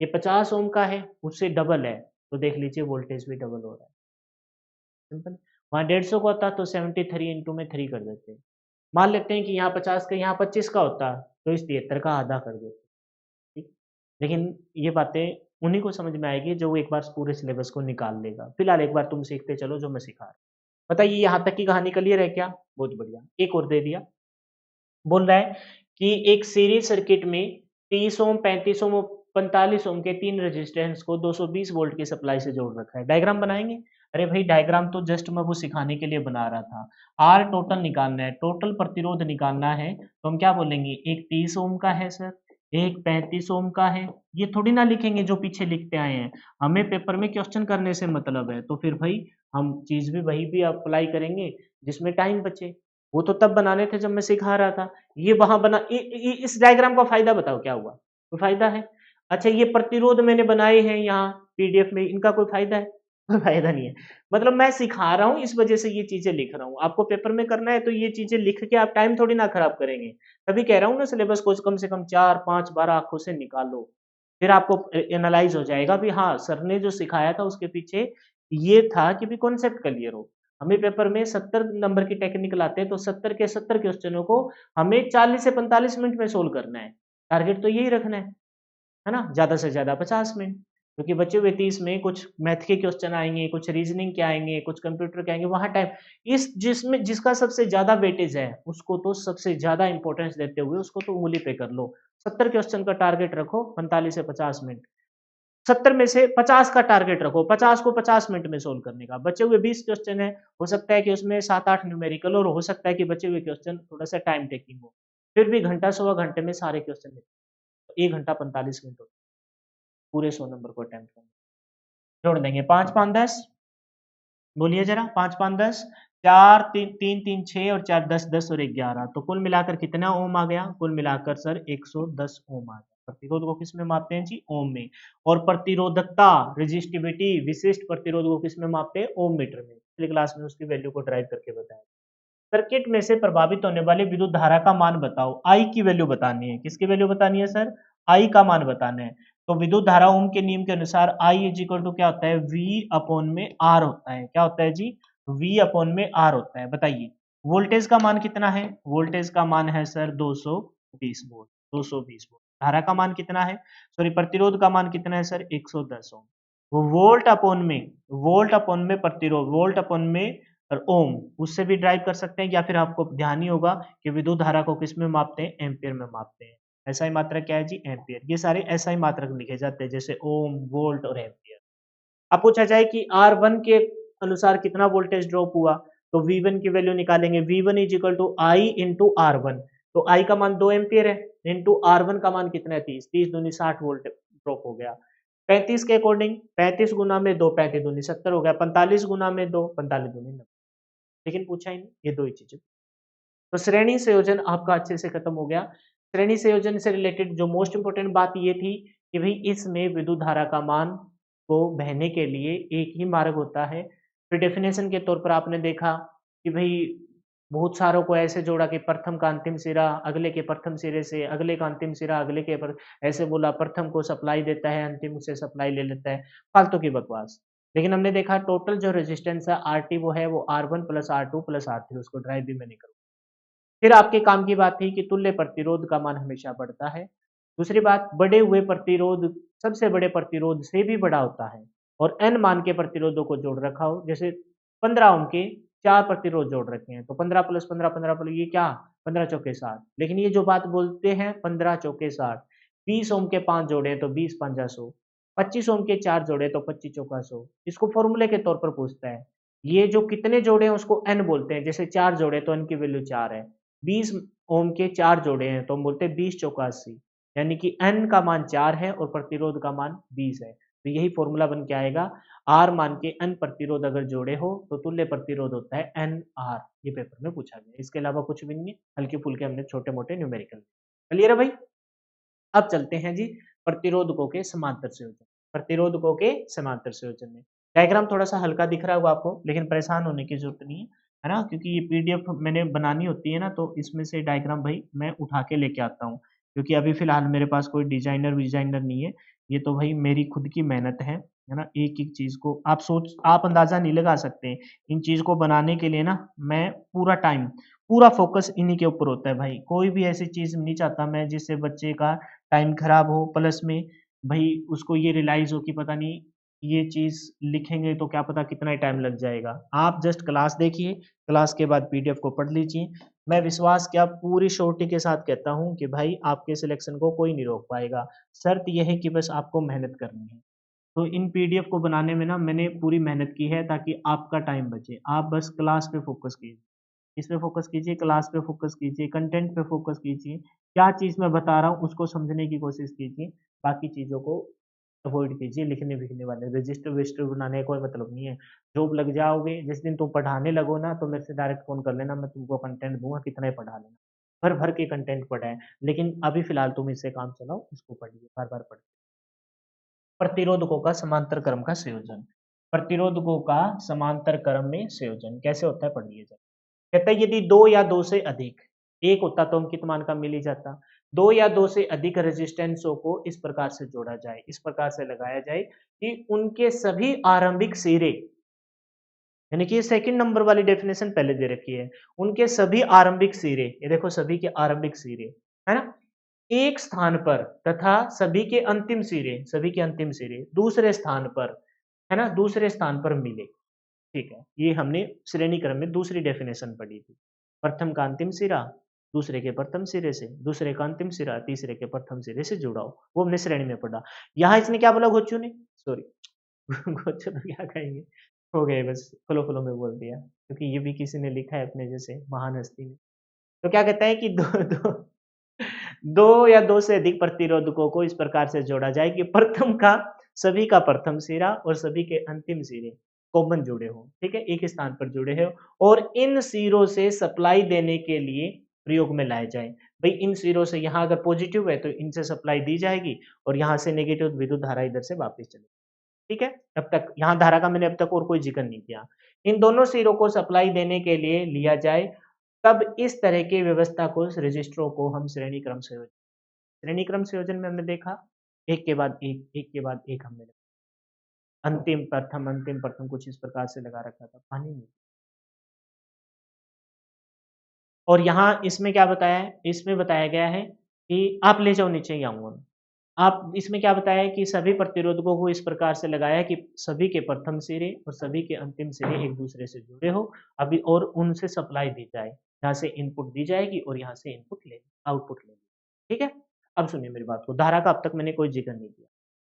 ये 50 ओम का है, उससे डबल है, तो देख लीजिए वोल्टेज भी डबल हो रहा है। सिंपल। वहाँ 150 का होता तो 73 इंटू में 3 कर देते। मान लेते हैं कि यहाँ 50 का, यहाँ 25 का होता तो इस 73 का आधा कर देते। ठीक। लेकिन ये बातें उन्हीं को समझ में आएगी जो एक बार पूरे सिलेबस को निकाल लेगा। फिलहाल एक बार तुम सीखते चलो जो मैं सिखा रहा हूँ। बताइए यहाँ तक की कहानी क्लियर है क्या? बहुत बढ़िया। एक और दे दिया, बोल रहा है कि एक सीरीज सर्किट में 30 ओम, 35 ओम, 45 ओम के तीन रेजिस्टेंस को 220 वोल्ट की सप्लाई से जोड़ रखा है। डायग्राम बनाएंगे? अरे भाई डायग्राम तो जस्ट मैं वो सिखाने के लिए बना रहा था। आर टोटल निकालना है, टोटल प्रतिरोध निकालना है, तो हम क्या बोलेंगे? एक 30 ओम का है सर, एक 35 ओम का है। ये थोड़ी ना लिखेंगे जो पीछे लिखते आए हैं, हमें पेपर में क्वेश्चन करने से मतलब है, तो फिर भाई हम चीज भी वही भी अप्लाई करेंगे जिसमें टाइम बचे। वो तो तब बनाने थे जब मैं सिखा रहा था। ये वहाँ बना इ इस डायग्राम का फ़ायदा बताओ क्या हुआ? कोई फ़ायदा है? अच्छा ये प्रतिरोध मैंने बनाए हैं यहाँ पीडीएफ में, इनका कोई फ़ायदा है? कोई फ़ायदा नहीं है। मतलब मैं सिखा रहा हूँ इस वज़ह से ये चीज़ें लिख रहा हूँ। आपको पेपर में करना है तो ये चीज़ें लिख के आप टाइम थोड़ी ना ख़राब करेंगे। तभी कह रहा हूँ ना सिलेबस को कम से कम 4, 5 बार आँखों से निकालो। फिर आपको एनालाइज़ हो जाएगा भी हाँ, सर ने जो सिखाया था उसके पीछे ये था कि भी कॉन्सेप्ट क्लियर हो। हमें पेपर में 70 नंबर की टेक्निकल आते हैं तो 70 के 70 क्वेश्चनों को हमें 40 से 45 मिनट में सोल्व करना है। टारगेट तो यही रखना है ना? ज़्यादा से ज़्यादा 50 मिनट क्योंकि बचे हुए 30 में कुछ मैथ के क्वेश्चन आएँगे, कुछ रीज़निंग के आएँगे, कुछ कंप्यूटर के आएँगे, वहाँ टाइम इस जिसमें जिसका सबसे ज़्यादा वेटेज है, उसको तो सबसे ज़्यादा इम्पोर्टेंस देते हुए उसको तो उँगली पे कर लो। 70 क्वेश्चन का टारगेट रखो 45 से 50 मिनट। 70 में से 50 का टारगेट रखो, 50 को 50 मिनट में सोल्व करने का। बचे हुए 20 क्वेश्चन हैं, हो सकता है कि उसमें 7-8 न्यूमेरिकल और हो सकता है कि बचे हुए क्वेश्चन थोड़ा-सा टाइम टेकिंग हो। फिर भी घंटा सवा घंटे में सारे क्वेश्चन निपट 1 घंटा 45 मिनट होते हैं, पूरे 100 नंबर को अटेम्प्ट करने। जोड़ देंगे 5-5 10 बोलिए ज़रा 5-5 10 4 3 3 3 6 और 4 10 10 और 11 तो कुल मिलाकर कितना ओम आ गया? कुल मिलाकर सर 110 ओम आ गया। प्रतिरोध को किस में मापते हैं जी? ओम में। और प्रतिरोधकता रेजिस्टिविटी विशिष्ट प्रतिरोध को किस में मापते हैं? ओम मीटर में। पिछली क्लास में उसकी वैल्यू को ड्राइव करके बताया। सर्किट में से प्रभावित होने वाली विद्युत धारा का मान बताओ। आई की वैल्यू बतानी है। किसकी वैल्यू बतानी है सर? आई का मान बताना है। तो विद्युत धारा ओम के नियम के अनुसार आई इज इक्वल टू क्या होता है? वी अपॉन में आर होता है। क्या होता है जी? वी अपॉन में आर होता है। बताइए वोल्टेज का मान कितना है? वोल्टेज का मान है सर 220 वोल्ट। 220 वोल्ट। धारा का मान कितना है? सॉरी प्रतिरोध का मान कितना है सर? 110 ओम। वो वोल्ट अपॉन में प्रतिरोध, वोल्ट अपॉन में और ओम उससे भी ड्राइव कर सकते हैं या फिर आपको ध्यान ही होगा कि विद्युत धारा को किस में मापते हैं? एम्पीयर में मापते हैं। एसआई मात्रक क्या है जी? एम्पीयर। ये सारे एसआई मात्रक लिखे जाते हैं जैसे ओम, वोल्ट और एम्पीयर। अब पूछा जाए कि R1 के अनुसार कितना वोल्टेज ड्रॉप हुआ? तो V1 की वैल्यू निकालेंगे। V1 is equal to I into R1। तो I का मान 2 एम्पीयर है इंटू R1 का मान कितना है? 30। 30 दूनी 60 वोल्ट ड्रॉप हो गया। 35 के अकॉर्डिंग 35 गुना में 2 35 दूनी 70 हो गया। 45 गुना में 2 45 दूनी 90। लेकिन पूछा ही नहीं, ये 2 ही चीज़ें। तो श्रेणी संयोजन आपका अच्छे से खत्म हो गया। श्रेणी संयोजन से रिलेटेड जो मोस्ट इम्पोर्टेंट बात ये थी कि भई इसमें विद्युत धारा का मान को बहने के लिए एक ही मार्ग होता है। फिर डेफिनेशन के तौर पर आपने देखा कि भई बहुत सारों को ऐसे जोड़ा कि प्रथम का अंतिम सिरा अगले के प्रथम सिरे से, अगले का अंतिम सिरा अगले के पर ऐसे बोला प्रथम को सप्लाई देता है, अंतिम से सप्लाई ले लेता है। फालतू की बकवास। लेकिन हमने देखा टोटल जो रेजिस्टेंस है आरटी वो है वो R1 plus R2 plus R3 उसको ड्राइव भी मैंने करूँ। फिर आपके काम की बात थी कि तुल्य प्रतिरोध का मान हमेशा बढ़ता है। दूसरी बात बड़े हुए प्रतिरोध सबसे बड़े प्रतिरोध से भी बड़ा होता है और n मान के प्रतिरोधों को जोड़ रखा हो जैसे 15 ओम के 4 प्रतिरोध जोड़ रखे हैं तो 15 प्लस 15 15 प्लस ये क्या 15 चौके 60 लेकिन ये जो बात बोलते हैं 15 चौके 60 20 ओम के 5 जोड़े हैं तो 20 पंजा 100 25 ओम के 4 जोड़े तो 25 चौका 100 इसको फॉर्मूले के तौर पर पूछता है ये जो कितने जोड़े हैं उसको n बोलते हैं जैसे 4 जोड़े तो n की वैल्यू 4 है 20 ओम के 4 जोड़े हैं तो हम बोलते हैं 20 चौका 80 यानी कि n का मान 4 है और प्रतिरोध का मान 20 है तो यही फॉर्मूला बन के आएगा R मान के n प्रतिरोध अगर जोड़े हो तो तुल्य प्रतिरोध होता है NR ये पेपर में पूछा गया इसके अलावा कुछ भी नहीं है हल्के फुल्के हमने छोटे मोटे न्यूमेरिकल क्लियर है भाई अब चलते हैं जी प्रतिरोधकों के समांतर संयोजन प्रतिरोधकों के समांतर संयोजन में डायग्राम थोड़ा सा हल्का दिख रहा होगा आपको लेकिन परेशान होने की जरूरत नहीं है ना क्योंकि ये पीडीएफ मैंने बनानी होती है ना तो इसमें से डायग्राम भाई मैं उठा के लेके आता हूँ क्योंकि अभी फिलहाल मेरे पास कोई डिजाइनर विजाइनर नहीं है ये तो भाई मेरी खुद की मेहनत है ना एक एक चीज को आप अंदाजा नहीं लगा सकते इन चीज को बनाने के लिए ना मैं पूरा फोकस इन्हीं के ऊपर होता है भाई कोई भी ऐसी चीज नहीं चाहता मैं जिससे बच्चे का टाइम खराब हो प्लस में भाई उसको ये रियलाइज हो कि पता नहीं ये चीज लिखेंगे तो क्या पता कितना ही टाइम लग जाएगा आप जस्ट क्लास देखिए क्लास के बाद पीडीएफ को पढ़ लीजिए मैं विश्वास क्या पूरी श्योरिटी के साथ कहता हूँ कि भाई आपके सिलेक्शन को कोई नहीं रोक पाएगा शर्त यह है कि बस आपको मेहनत करनी है तो इन पीडीएफ को बनाने में ना मैंने पूरी मेहनत की है ताकि आपका टाइम बचे आप बस क्लास पे फोकस कीजिए इस पे फोकस कीजिए क्लास पे फोकस कीजिए कंटेंट पे फोकस कीजिए क्या चीज़ मैं बता रहा हूँ उसको समझने की कोशिश कीजिए बाकी चीज़ों को अवॉइड कीजिए लिखने विखने वाले रजिस्टर वजिस्टर बनाने का कोई मतलब नहीं है। जॉब लग जाओगे जिस दिन तुम पढ़ाने लगो ना तो मेरे से डायरेक्ट फ़ोन कर लेना, मैं तुमको कंटेंट दूँगा, कितना ही पढ़ा लेना। भर-भर के कंटेंट पढ़ाएँ, लेकिन अभी फ़िलहाल तुम इससे काम चलाओ, इसको पढ़िए, बार-बार पढ़िए। प्रतिरोधकों का समांतर क्रम का संयोजन। प्रतिरोधकों का समांतर क्रम में संयोजन कैसे होता है पढ़िए जरा। कहता है यदि 2 या 2 से अधिक, एक होता तो अंकित मान का मिल ही जाता। 2 या 2 से अधिक रेजिस्टेंसों को इस प्रकार से जोड़ा जाए, इस प्रकार से लगाया जाए कि उनके सभी आरंभिक सिरे, यानी कि ये सेकंड नंबर वाली डेफिनेशन पहले दे रखी है। उनके सभी आरंभिक सिरे, ये देखो सभी के आरंभिक सिरे, है ना? एक स्थान पर तथा सभी के अंतिम सिरे दूसरे स्थान पर, है ना? दूसरे स्थान पर मिले। ठीक है, ये हमने श्रेणी क्रम में दूसरी डेफिनेशन पढ़ी थी। प्रथम का अंतिम सिरा दूसरे के प्रथम सिरे से, दूसरे का अंतिम सिरा तीसरे के प्रथम सिरे से जुड़ा हो, वो हमने श्रेणी में पढ़ा। यहाँ इसने क्या बोला गोचू ने? सॉरी गोचू तो क्या कहेंगे, हो गए बस फ्लो में बोल दिया, क्योंकि ये भी किसी ने लिखा है अपने जैसे महान हस्ती ने। तो क्या कहता है कि दो दो 2 या 2 से अधिक प्रतिरोधकों को इस प्रकार से जोड़ा जाए कि प्रथम का सभी का प्रथम सिरा और सभी के अंतिम सिरे कॉमन जुड़े हों, ठीक है? एक ही स्थान पर जुड़े हों और इन सिरों से सप्लाई देने के लिए प्रयोग में लाए जाएँ। भई इन सिरों से यहाँ अगर पॉजिटिव है तो इनसे सप्लाई दी जाएगी और यहाँ से नेगेटिव विद्युत धारा इधर से वापस चलेगी, ठीक है? तब तक यहाँ धारा का मैंने अब तक और कोई ज़िक्र नहीं किया। इन दोनों सिरों को सप्लाई देने के लिए लिया जाए, तब इस तरह की व्यवस्था को रजिस्टरों को हम श्रेणी क्रम संयोजन में हमने देखा, एक के बाद एक, एक के बाद एक हमने अंतिम प्रथम कुछ इस प्रकार से लगा रखा था, पानी में। और यहाँ इसमें क्या बताया है? इसमें बताया गया है कि आप ले जाओ नीचे ही आऊँगा मैं। आप इसमें क्या बताया है कि सभी प्रतिरोधकों को इस प्रकार से लगाया है कि सभी के प्रथम सिरे और सभी के अंतिम सिरे एक-दूसरे से जुड़े हो, अभी और उनसे सप्लाई दी जाए। यहाँ से इनपुट दी जाएगी और यहाँ से आउटपुट लेंगे। ठीक है? अब सुनिए मेरी बात को, धारा का अब तक मैंने कोई ज़िक्र नहीं किया।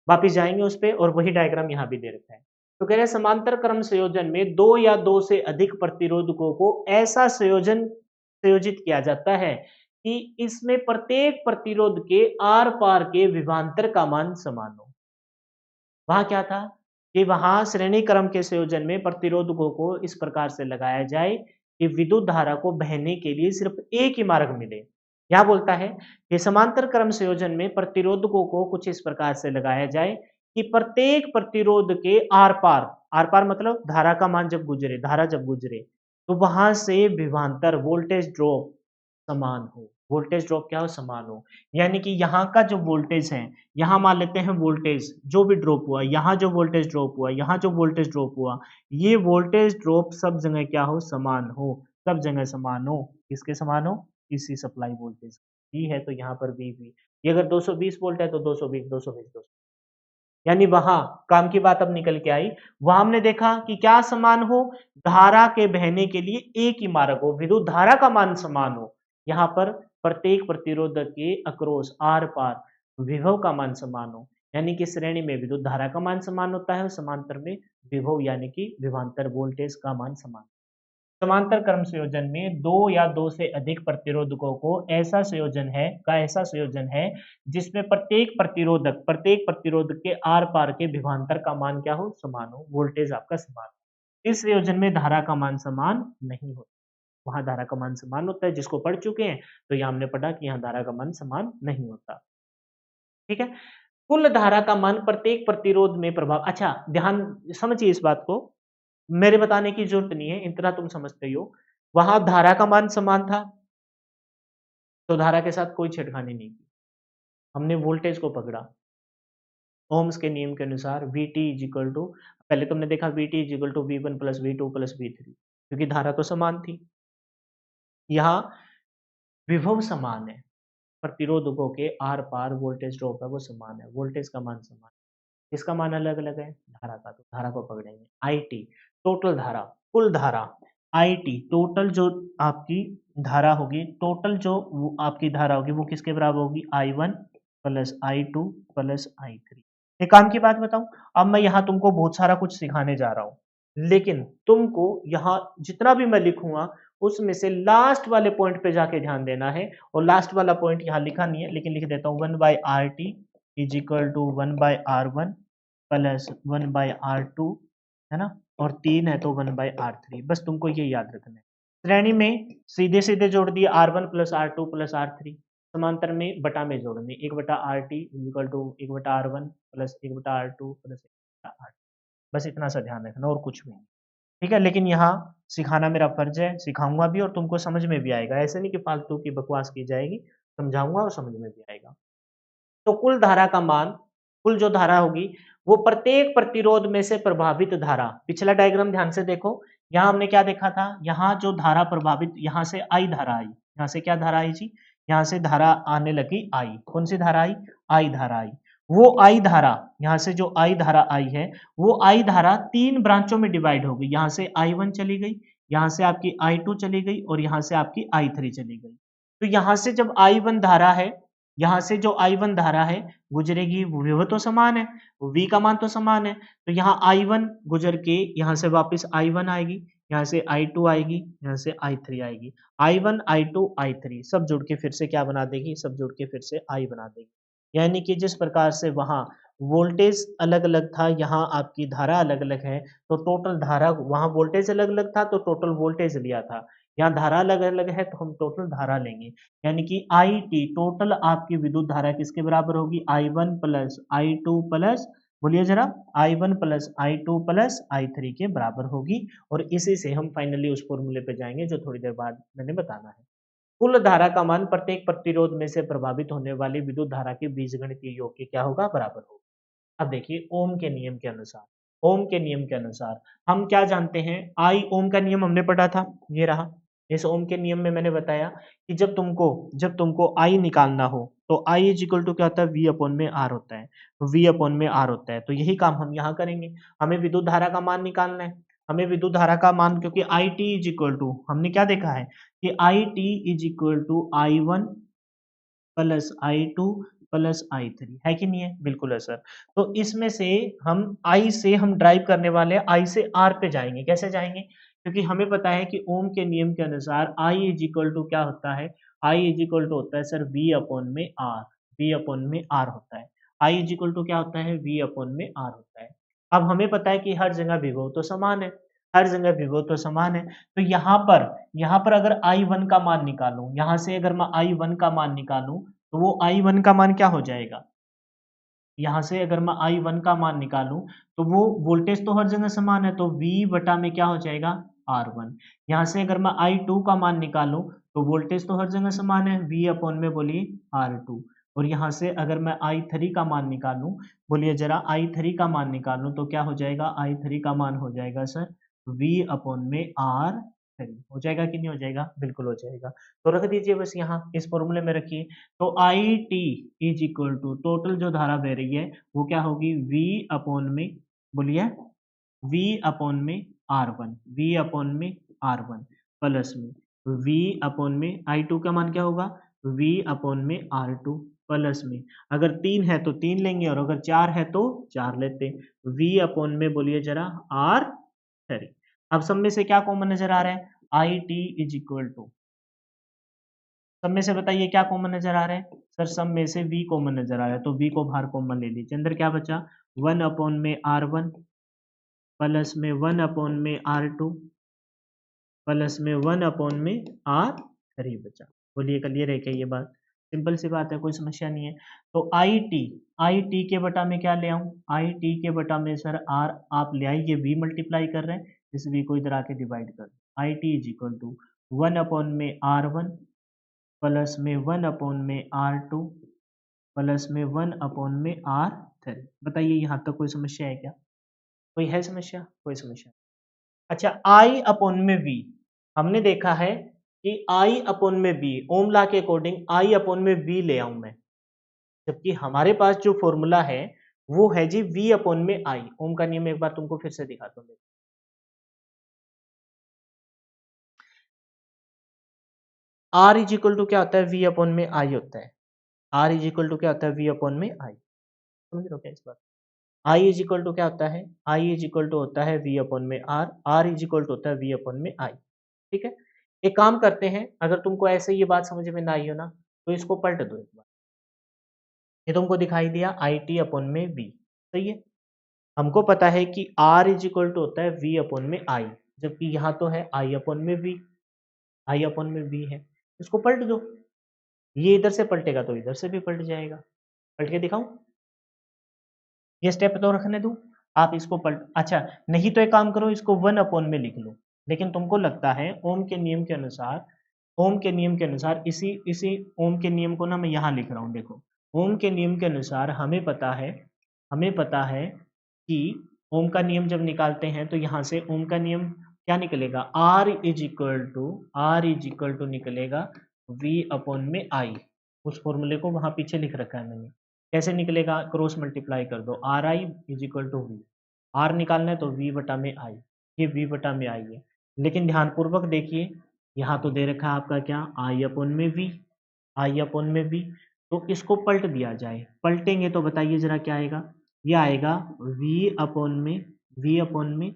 वापिस जाएँगे उस पे और वही डायग्राम यहाँ भी दे रखा है। तो कह रहे हैं समांतर क्रम संयोजन में 2 या 2 से अधिक प्रतिरोधकों को ऐसा संयोजित किया जाता है कि इसमें प्रत्येक प्रतिरोध के आर-पार के विभवांतर का मान समान हो। वहाँ क्या था कि वहाँ श्रेणी क्रम के संयोजन में प्रतिरोधकों को इस प्रकार से लगाया जाए कि विद्युत धारा को बहने के लिए सिर्फ एक ही मार्ग मिले। क्या बोलता है कि समांतर क्रम संयोजन में प्रतिरोधकों को कुछ इस प्रकार से लगाया जाए कि प्रत्येक प्रतिरोध के आर-पार मतलब धारा जब गुजरे, तो वहाँ से विभवांतर वोल्टेज ड्रॉप समान हो। वोल्टेज ड्रॉप क्या हो? समान हो। यानी कि यहाँ का जो वोल्टेज है, यहाँ मान लेते हैं वोल्टेज जो भी ड्रॉप हुआ, यहाँ जो वोल्टेज ड्रॉप हुआ, यहाँ जो वोल्टेज ड्रॉप हुआ, ये वोल्टेज ड्रॉप सब जगह क्या हो? समान हो, सब जगह समान हो। किसके समान हो? इसी सप्लाई वोल्टेज V है तो यहाँ पर VB, ये अगर 220 वोल्ट है तो 220, 220, 200, यानी वहाँ काम की बात अब निकल के आई, वहाँ हमने देखा कि क्या समान हो? धारा के बहने के लिए एक ही मार्ग हो, विद्युत धारा का मान समान हो। यहाँ पर प्रत्येक प्रतिरोधक के अक्रॉस आर-पार विभव का मान समान हो, यानी कि श्रेणी में विद्युत धारा का मान समान होता है और समांतर में विभव यानी कि विभवांतर वोल्टेज का मान समान। समांतर क्रम संयोजन में 2 या 2 से अधिक प्रतिरोधकों को ऐसा संयोजन है जिसमें प्रत्येक प्रतिरोधक के आर-पार के विभवांतर का मान क्या हो? समान हो, वोल्टेज आपका समान हो। इस संयोजन में धारा का मान समान नहीं होता। वहाँ धारा का मान समान होता है, जिसको पढ़ चुके हैं, तो यहाँ हमने पढ़ा कि यहाँ धारा का मान समान नहीं होता। ठीक है? कुल धारा का मान प्रत्येक प्रतिरोध में प्रभाव, अच्छा ध्यान समझिए इस बात को, मेरे बताने की ज़रूरत नहीं है, इतना तुम समझते ही हो। वहाँ धारा का मान समान था, तो धारा के साथ कोई छेड़खानी नहीं की। हमने वोल्टेज को पकड़ा। ओम्स के नियम के अनुसार Vt इज़ इक्वल टू, पहले तुमने देखा Vt is equal to V1 plus V2 plus V3, क्योंकि धारा तो समान थी। यहाँ विभव समान है, प्रतिरोधकों के आर-पार वोल्टेज ड्रॉप है वो समान है, वोल्टेज का मान समान है। किसका मान अलग-अलग है? धारा का, तो धारा को पकड़ेंगे। IT टोटल धारा, कुल धारा, IT टोटल जो आपकी धारा होगी, टोटल जो वो आपकी धारा होगी वो किसके बराबर होगी? I1 plus I2 plus I3। एक काम की बात बताऊँ, अब मैं यहाँ तुमको बहुत सारा कुछ सिखाने जा रहा हूँ, लेकिन तुमको यहाँ जितना भी मैं लिखूँगा उसमें से लास्ट वाले पॉइंट पे जाके ध्यान देना है, और लास्ट वाला पॉइंट यहाँ लिखा नहीं है लेकिन लिख देता हूँ 1/RT is equal to 1/r1 plus 1/r2, है ना, और 3 है तो 1/r3। बस तुमको ये याद रखना है। श्रेणी में सीधे सीधे जोड़ दिए r1 plus r2 plus r3, समांतर में बटा में जोड़ने 1/rt equal to 1/r1 plus 1/r2 plus 1/r। बस इतना सा ध्यान रखना और कुछ भी नहीं। ठीक है, लेकिन यहाँ सिखाना मेरा फर्ज है, सिखाऊंगा भी और तुमको समझ में भी आएगा। ऐसे नहीं कि फालतू की बकवास की जाएगी, समझाऊंगा और समझ में भी आएगा। तो कुल धारा का मान, कुल जो धारा होगी वो प्रत्येक प्रतिरोध में से प्रभावित धारा, पिछला डायग्राम ध्यान से देखो, यहाँ हमने क्या देखा था, यहाँ जो धारा प्रभावित, यहाँ से आई धारा आई, यहाँ से क्या धारा आई जी, यहाँ से धारा आने लगी आई, कौन सी धारा आई, आई धारा आई। वो आई धारा, यहाँ से जो आई धारा आई है, वो आई धारा 3 ब्रांचों में डिवाइड हो गई, यहाँ से I1 चली गई, यहाँ से आपकी I2 चली गई और यहाँ से आपकी I3 चली गई। तो यहाँ से जब I1 धारा है, यहाँ से जो I1 धारा है गुजरेगी, विभव तो समान है, V का मान तो समान है, तो यहाँ I1 गुजर के यहाँ से वापस I1 आएगी, यहाँ से I2 आएगी, यहाँ से I3 आएगी। I1 I2 I3 सब जुड़ के फिर से क्या बना देगी, सब जुड़ के फिर से I बना देगी। यानी कि जिस प्रकार से वहाँ वोल्टेज अलग अलग था, यहाँ आपकी धारा अलग अलग है, तो टोटल धारा, वहाँ वोल्टेज अलग अलग था तो टोटल वोल्टेज लिया था, यहाँ धारा अलग अलग है तो हम टोटल धारा लेंगे। यानी कि आई टी टोटल आपकी विद्युत धारा किसके बराबर होगी, I1 प्लस I2 प्लस, बोलिए जरा, I1 plus I2 plus I3 के बराबर होगी। और इसी से हम फाइनली उस फॉर्मूले पे जाएंगे जो थोड़ी देर बाद मैंने बताना है। कुल धारा का मान प्रत्येक प्रतिरोध में से प्रभावित होने वाली विद्युत धारा के बीजगणितीय योग के क्या होगा, बराबर होगा। अब देखिए ओम के नियम के अनुसार, ओम के नियम के अनुसार हम क्या जानते हैं, आई ओम का नियम हमने पढ़ा था, ये रहा। इस ओम के नियम में मैंने बताया कि जब तुमको आई निकालना हो तो आई इज इक्वल टू क्या होता है, वी अपॉन में आर होता है, वी अपॉन में आर होता है। तो यही काम हम यहाँ करेंगे, हमें विद्युत धारा का मान निकालना है, हमें विद्युत धारा का मान, क्योंकि I T is equal to, हमने क्या देखा है कि I T is equal to I1 plus I2 plus I3, है कि नहीं है, बिल्कुल है सर। तो इसमें से हम I से हम ड्राइव करने वाले हैं, I से R पे जाएंगे, कैसे जाएंगे, क्योंकि हमें पता है कि ओम के नियम के अनुसार I इज इक्वल टू क्या होता है, I इज इक्वल टू होता है सर V अपॉन में R, V अपॉन में R होता है। I इज इक्वल टू क्या होता है, V अपॉन में R होता है। अब हमें पता है कि हर जगह विभव तो समान है, हर जगह विभव तो समान है, तो यहाँ पर अगर I1 का मान निकालूं, यहाँ से अगर मैं I1 का मान निकालूं तो वो I1 का मान क्या हो जाएगा, यहाँ से अगर मैं I1 का मान निकालूं तो वो वोल्टेज तो हर जगह समान है, तो V बटा में क्या हो जाएगा, R1। यहाँ से अगर मैं I2 का मान निकालूं तो वोल्टेज तो हर जगह समान है, V अपॉन में बोलिए R2। और यहाँ से अगर मैं I3 का मान निकालूं, बोलिए जरा I3 का मान निकालूं तो क्या हो जाएगा, I3 का मान हो जाएगा सर V अपॉन में R3। हो जाएगा कि नहीं हो जाएगा, बिल्कुल हो जाएगा। तो रख दीजिए बस यहाँ इस फॉर्मूले में रखिए। तो I T is equal to total जो धारा बह रही है वो क्या होगी, V अपॉन में, बोलिए V अपॉन में R1, V अपॉन में R1 प्लस में V अपॉन में I2 का मान क्या होगा, V अपॉन में R2 प्लस में, अगर 3 है तो 3 लेंगे और अगर 4 है तो 4 लेते, V अपॉन में बोलिए जरा R3। अब सब में से क्या कॉमन नजर आ रहा है, I T is equal to, सब में से बताइए क्या कॉमन नजर आ रहा है, सर सब में से V कॉमन नजर आ रहा है, तो V को बाहर कॉमन ले लीजिए, अंदर क्या बचा, 1 अपॉन में R1 प्लस में 1 अपॉन में R2 प्लस में 1 अपॉन में R3 बचा। बोलिए क्लियर है क्या ये बात, सिंपल सी बात है, कोई समस्या नहीं है। तो आई टी के बटा में क्या ले आऊं, आई टी के बटा में सर R आप ले आइए, V मल्टीप्लाई कर रहे हैं, इस V को इधर आके डिवाइड कर दो, I T is equal to 1 upon में R1 प्लस में 1 अपॉन में R2 प्लस में 1 अपॉन में R3। बताइए यहाँ तक कोई समस्या है क्या, कोई है समस्या, कोई समस्या। अच्छा, I अपॉन में V, हमने देखा है कि I अपॉन में V, ओम लॉ के अकॉर्डिंग I अपॉन में V ले आऊं मैं, जबकि हमारे पास जो फॉर्मूला है वो है जी V अपॉन में I। ओम का नियम एक बार तुमको फिर से दिखाता हूँ। R इज इक्वल टू क्या होता है, V अपॉन में I होता है। R इज इक्वल टू क्या होता है, V अपॉन में I। समझ रहे हो क्या इस बात, आई इज इक्वल टू क्या होता है, आई इज इक्वल टू होता है V अपॉन में R, R is equal to होता है V अपॉन में I। ठीक है, एक काम करते हैं, अगर तुमको ऐसे ये बात समझ में ना आई हो ना तो इसको पलट दो एक बार, ये तुमको दिखाई दिया आई टी अपॉन में वी, सही है। हमको पता है कि आर इज इक्वल टू होता है वी अपॉन में आई, जबकि यहाँ तो है आई अपॉन में वी, आई अपॉन में वी है, इसको पलट दो, ये इधर से पलटेगा तो इधर से भी पलट जाएगा। पलट के दिखाऊं, ये स्टेप तो रखने दूं, आप इसको पलट, अच्छा नहीं तो एक काम करो, इसको वन अपॉन में लिख लो। लेकिन तुमको लगता है ओम के नियम के अनुसार, ओम के नियम के अनुसार इसी इसी ओम के नियम को ना मैं यहाँ लिख रहा हूँ, देखो ओम के नियम के अनुसार हमें पता है कि ओम का नियम जब निकालते हैं तो यहाँ से ओम का नियम क्या निकलेगा, आर इज इक्वल टू निकलेगा वी अपॉन में आई। उस फॉर्मूले को वहां पीछे लिख रखा है मैंने, कैसे निकलेगा, क्रॉस मल्टीप्लाई कर दो, R I is equal to V, R निकालना है तो वी बटा में आई, ये वी बटा में आई है। लेकिन ध्यानपूर्वक देखिए, यहाँ तो दे रखा है आपका क्या, आई अपॉन में वी, आई अपॉन में वी, तो इसको पलट दिया जाए, पलटेंगे तो बताइए जरा क्या आएगा, ये आएगा वी अपॉन में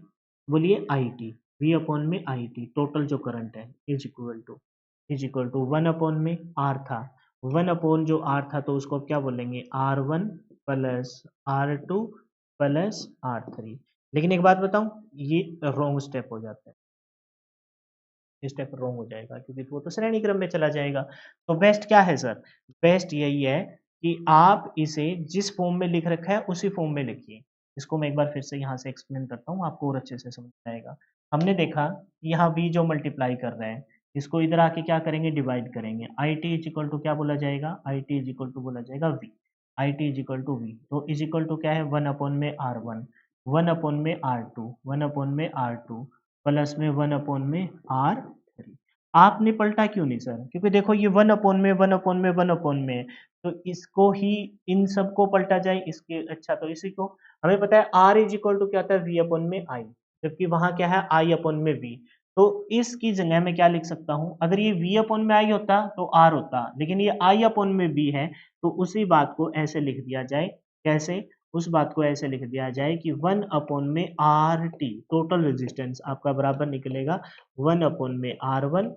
बोलिए आई टी, वी अपॉन में आई टी टोटल जो करंट है is equal to one upon में आर था, वन अपॉन जो आर था तो उसको क्या बोलेंगे, R one plus R two plus R three. लेकिन एक बात बताऊं, ये रॉन्ग स्टेप हो जाता है, ये स्टेप रॉन्ग हो जाएगा क्योंकि वो तो श्रेणी क्रम में चला जाएगा। तो बेस्ट क्या है सर, बेस्ट यही है कि आप इसे जिस फॉर्म में लिख रखा है उसी फॉर्म में लिखिए। इसको मैं एक बार फिर से यहाँ से एक्सप्लेन करता हूँ, आपको और अच्छे से समझ आएगा। हमने देखा कि यहाँ v जो मल्टीप्लाई कर रहे हैं, इसको इधर आके क्या करेंगे, डिवाइड करेंगे। I T is equal to क्या बोला जाएगा, I T is equal to बोला जाएगा v, I T is equal to V, तो इज इक्वल टू क्या है, वन अपॉन में आर वन, वन अपॉन में आर टू, वन अपॉन में आर टू प्लस में वन अपॉन में आर थ्री। आपने पलटा क्यों नहीं सर, क्योंकि देखो ये वन अपॉन में वन अपॉन में वन अपॉन में, तो इसको ही इन सबको पलटा जाए इसके, अच्छा तो इसी को हमें पता है आर इज इक्वल टू क्या होता है, वी अपॉन में आई, जबकि वहां क्या है आई अपॉन में वी। तो इसकी जगह में क्या लिख सकता हूं, अगर ये वी अपॉन में आई होता तो आर होता, लेकिन ये आई अपॉन में वी है, तो उसी बात को ऐसे लिख दिया जाए, कैसे, उस बात को ऐसे लिख दिया जाए कि वन अपॉन में आर टी टोटल रेजिस्टेंस आपका बराबर निकलेगा वन अपॉन में आर वन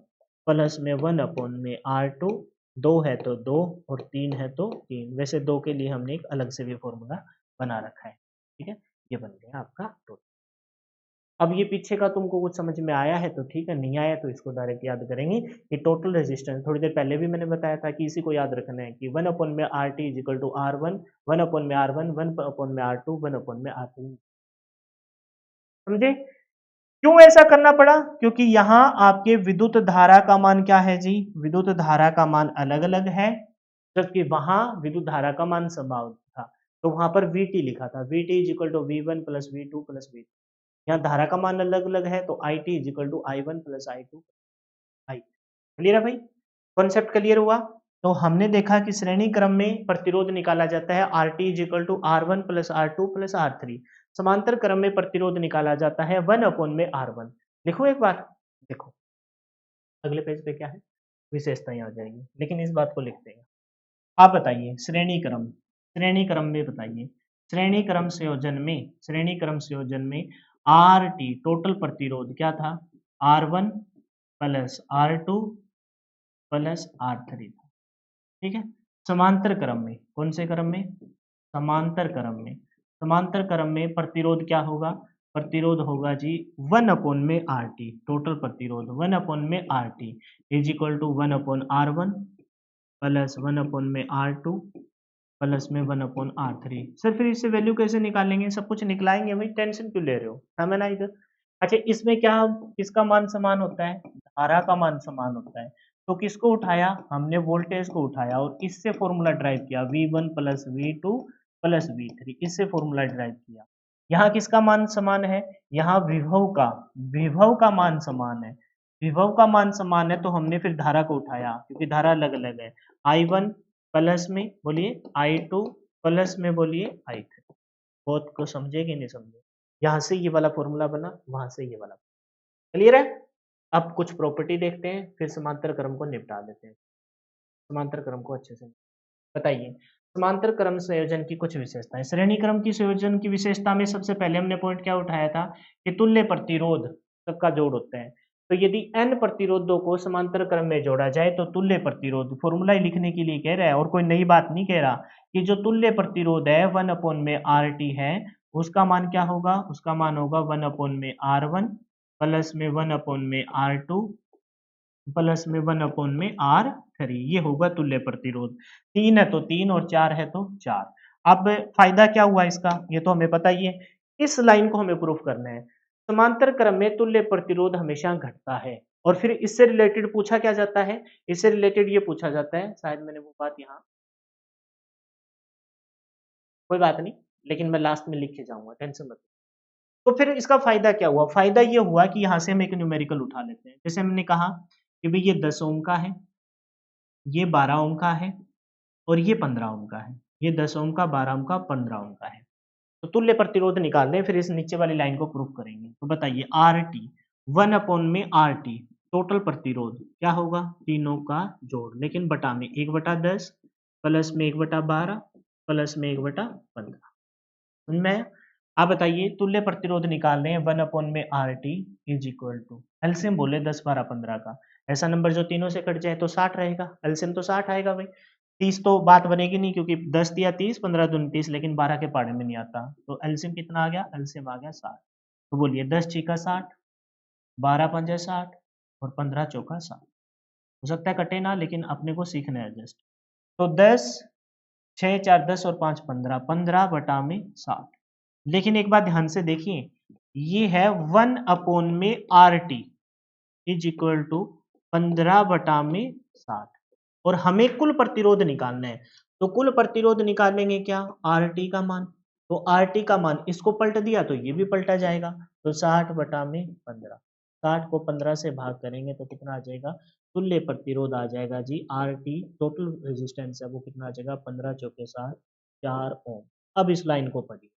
प्लस में वन अपॉन में आर टू, दो है तो दो और तीन है तो तीन, वैसे दो के लिए हमने एक अलग से भी फॉर्मूला बना रखा है, ठीक है। ये बन गया आपका टोटल। अब ये पीछे का तुमको कुछ समझ में आया है तो ठीक है, नहीं आया तो इसको डायरेक्ट याद करेंगे कि टोटल रेजिस्टेंस, थोड़ी देर पहले भी मैंने बताया था कि इसी को याद रखना है कि वन अपॉन में R T is equal to R one, one upon में आर वन, वन अपॉन में आर टू, वन अपॉन में आर थ्री। समझे क्यों ऐसा करना पड़ा, क्योंकि यहाँ आपके विद्युत धारा का मान क्या है जी, विद्युत धारा का मान अलग अलग है, जबकि वहां विद्युत धारा का मान समान था, तो वहां पर VT लिखा था, VT is equal to V1 plus V2 plus V3। यहाँ धारा का मान अलग अलग है तो IT is equal to I1 plus I2 I। Clear है भाई, कॉन्सेप्ट क्लियर हुआ। तो हमने देखा कि श्रेणी क्रम में प्रतिरोध निकाला जाता है RT is equal to R1 plus R2 plus R3, समांतर क्रम में प्रतिरोध निकाला जाता है वन अपॉन में R1। लिखो एक बार, देखो अगले पेज पे क्या है, विशेषताएं आ जाएगी, लेकिन इस बात को लिखते हैं। आप बताइए श्रेणी क्रम में बताइए, श्रेणी क्रम संयोजन में आर टी टोटल प्रतिरोध क्या था, R1 plus R2 plus R3 था, ठीक है। समांतर क्रम में, कौन से क्रम में, समांतर क्रम में प्रतिरोध क्या होगा, प्रतिरोध होगा जी वन अपॉन में आर टी, टोटल प्रतिरोध वन अपॉन में R T is equal to one upon R one plus one upon में आर टू प्लस में one upon R three. Sir फिर इससे वैल्यू कैसे निकालेंगे, सब कुछ निकलाएंगे भाई, टेंशन क्यों ले रहे हो, हमें ना इधर। अच्छा इसमें क्या, किसका मान समान होता है, धारा का मान समान होता है, तो किसको उठाया हमने, वोल्टेज को उठाया और इससे फॉर्मूला ड्राइव किया V1 plus V2 plus V3, इससे फॉर्मूला ड्राइव किया। यहाँ किसका मान समान है, यहाँ विभव का मान समान है, विभव का मान समान है तो हमने फिर धारा को उठाया क्योंकि धारा अलग अलग है, I1 प्लस में बोलिए I2 प्लस में बोलिए I3। बहुत को समझे कि नहीं समझे, यहाँ से ये वाला फॉर्मूला बना, वहां से ये वाला, क्लियर है। अब कुछ प्रॉपर्टी देखते हैं फिर समांतर क्रम को निपटा देते हैं, समांतर क्रम को अच्छे से बताइए। समांतर क्रम संयोजन की कुछ विशेषताएं, श्रेणी क्रम की संयोजन की विशेषता में सबसे पहले हमने पॉइंट क्या उठाया था कि तुल्य प्रतिरोध सबका जोड़ होता है, तो यदि n प्रतिरोधों को समांतर क्रम में जोड़ा जाए तो तुल्य प्रतिरोध, फॉर्मूला ही लिखने के लिए कह रहा है और कोई नई बात नहीं कह रहा, कि जो तुल्य प्रतिरोध है 1 में आर टी है, उसका मान क्या होगा, उसका मान होगा 1/R1 प्लस में 1/R2 प्लस में 1/R3, ये होगा तुल्य प्रतिरोध। 3 है तो 3 और 4 है तो 4। अब फायदा क्या हुआ इसका, ये तो हमें पता ही है। इस लाइन को हमें प्रूफ करना है, समांतर क्रम में तुल्य प्रतिरोध हमेशा घटता है। और फिर इससे रिलेटेड पूछा क्या जाता है, इससे रिलेटेड ये पूछा जाता है, शायद मैंने वो बात यहाँ, कोई बात नहीं, लेकिन मैं लास्ट में लिख के जाऊंगा, टेंशन मत। तो फिर इसका फायदा क्या हुआ, फायदा ये हुआ कि यहाँ से हम एक न्यूमेरिकल उठा लेते हैं। जैसे हमने कहा कि भाई ये 10 ओम का है, ये 12 ओम का है और ये 15 ओम का है। ये 10 ओम का, 12 ओम का, 15 ओम का है। तो तुल्य प्रतिरोध निकाल लें, फिर इस नीचे वाली लाइन को प्रूफ करेंगे। तो बताइए R T, 1/R T, total प्रतिरोध क्या होगा, तीनों का जोड़, लेकिन बटा में 1/10 प्लस में 1/12 प्लस में 1/15। समझ में आया? आप बताइए तुल्य प्रतिरोध निकाल रहे हैं 1/R T is equal to, LCM बोले 10, 12, 15 का। ऐसा नंबर जो तीनों से कट जाए तो 60 रहेगा, एलसीएम तो 60 आएगा भाई। 30 तो बात बनेगी नहीं, क्योंकि 10 दिया 30, 15 दूनी 30, लेकिन 12 के पहाड़े में नहीं आता। तो एलसीएम कितना आ गया, एलसीएम आ गया 60। तो बोलिए 10 छीका 60, 12 पंजे 60 और 15 चौका 60। हो सकता है कटे ना, लेकिन अपने को सीखना है जस्ट। तो 10, 6 4 10 और 5 15, 15 बटा में 60। लेकिन एक बात ध्यान से देखिए, ये है 1/R T is equal to 15/60 और हमें कुल प्रतिरोध निकालना है। तो कुल प्रतिरोध निकालेंगे क्या, आर टी का मान। तो आर टी का मान इसको पलट दिया तो ये भी पलटा जाएगा। तो 60/15, 60 को 15 से भाग करेंगे तो कितना आ जाएगा, तुल्य प्रतिरोध आ जाएगा जी आर टी, टोटल रेजिस्टेंस है वो कितना आ जाएगा, 15 चौके 60, 4 ओम। अब इस लाइन को पढ़िए,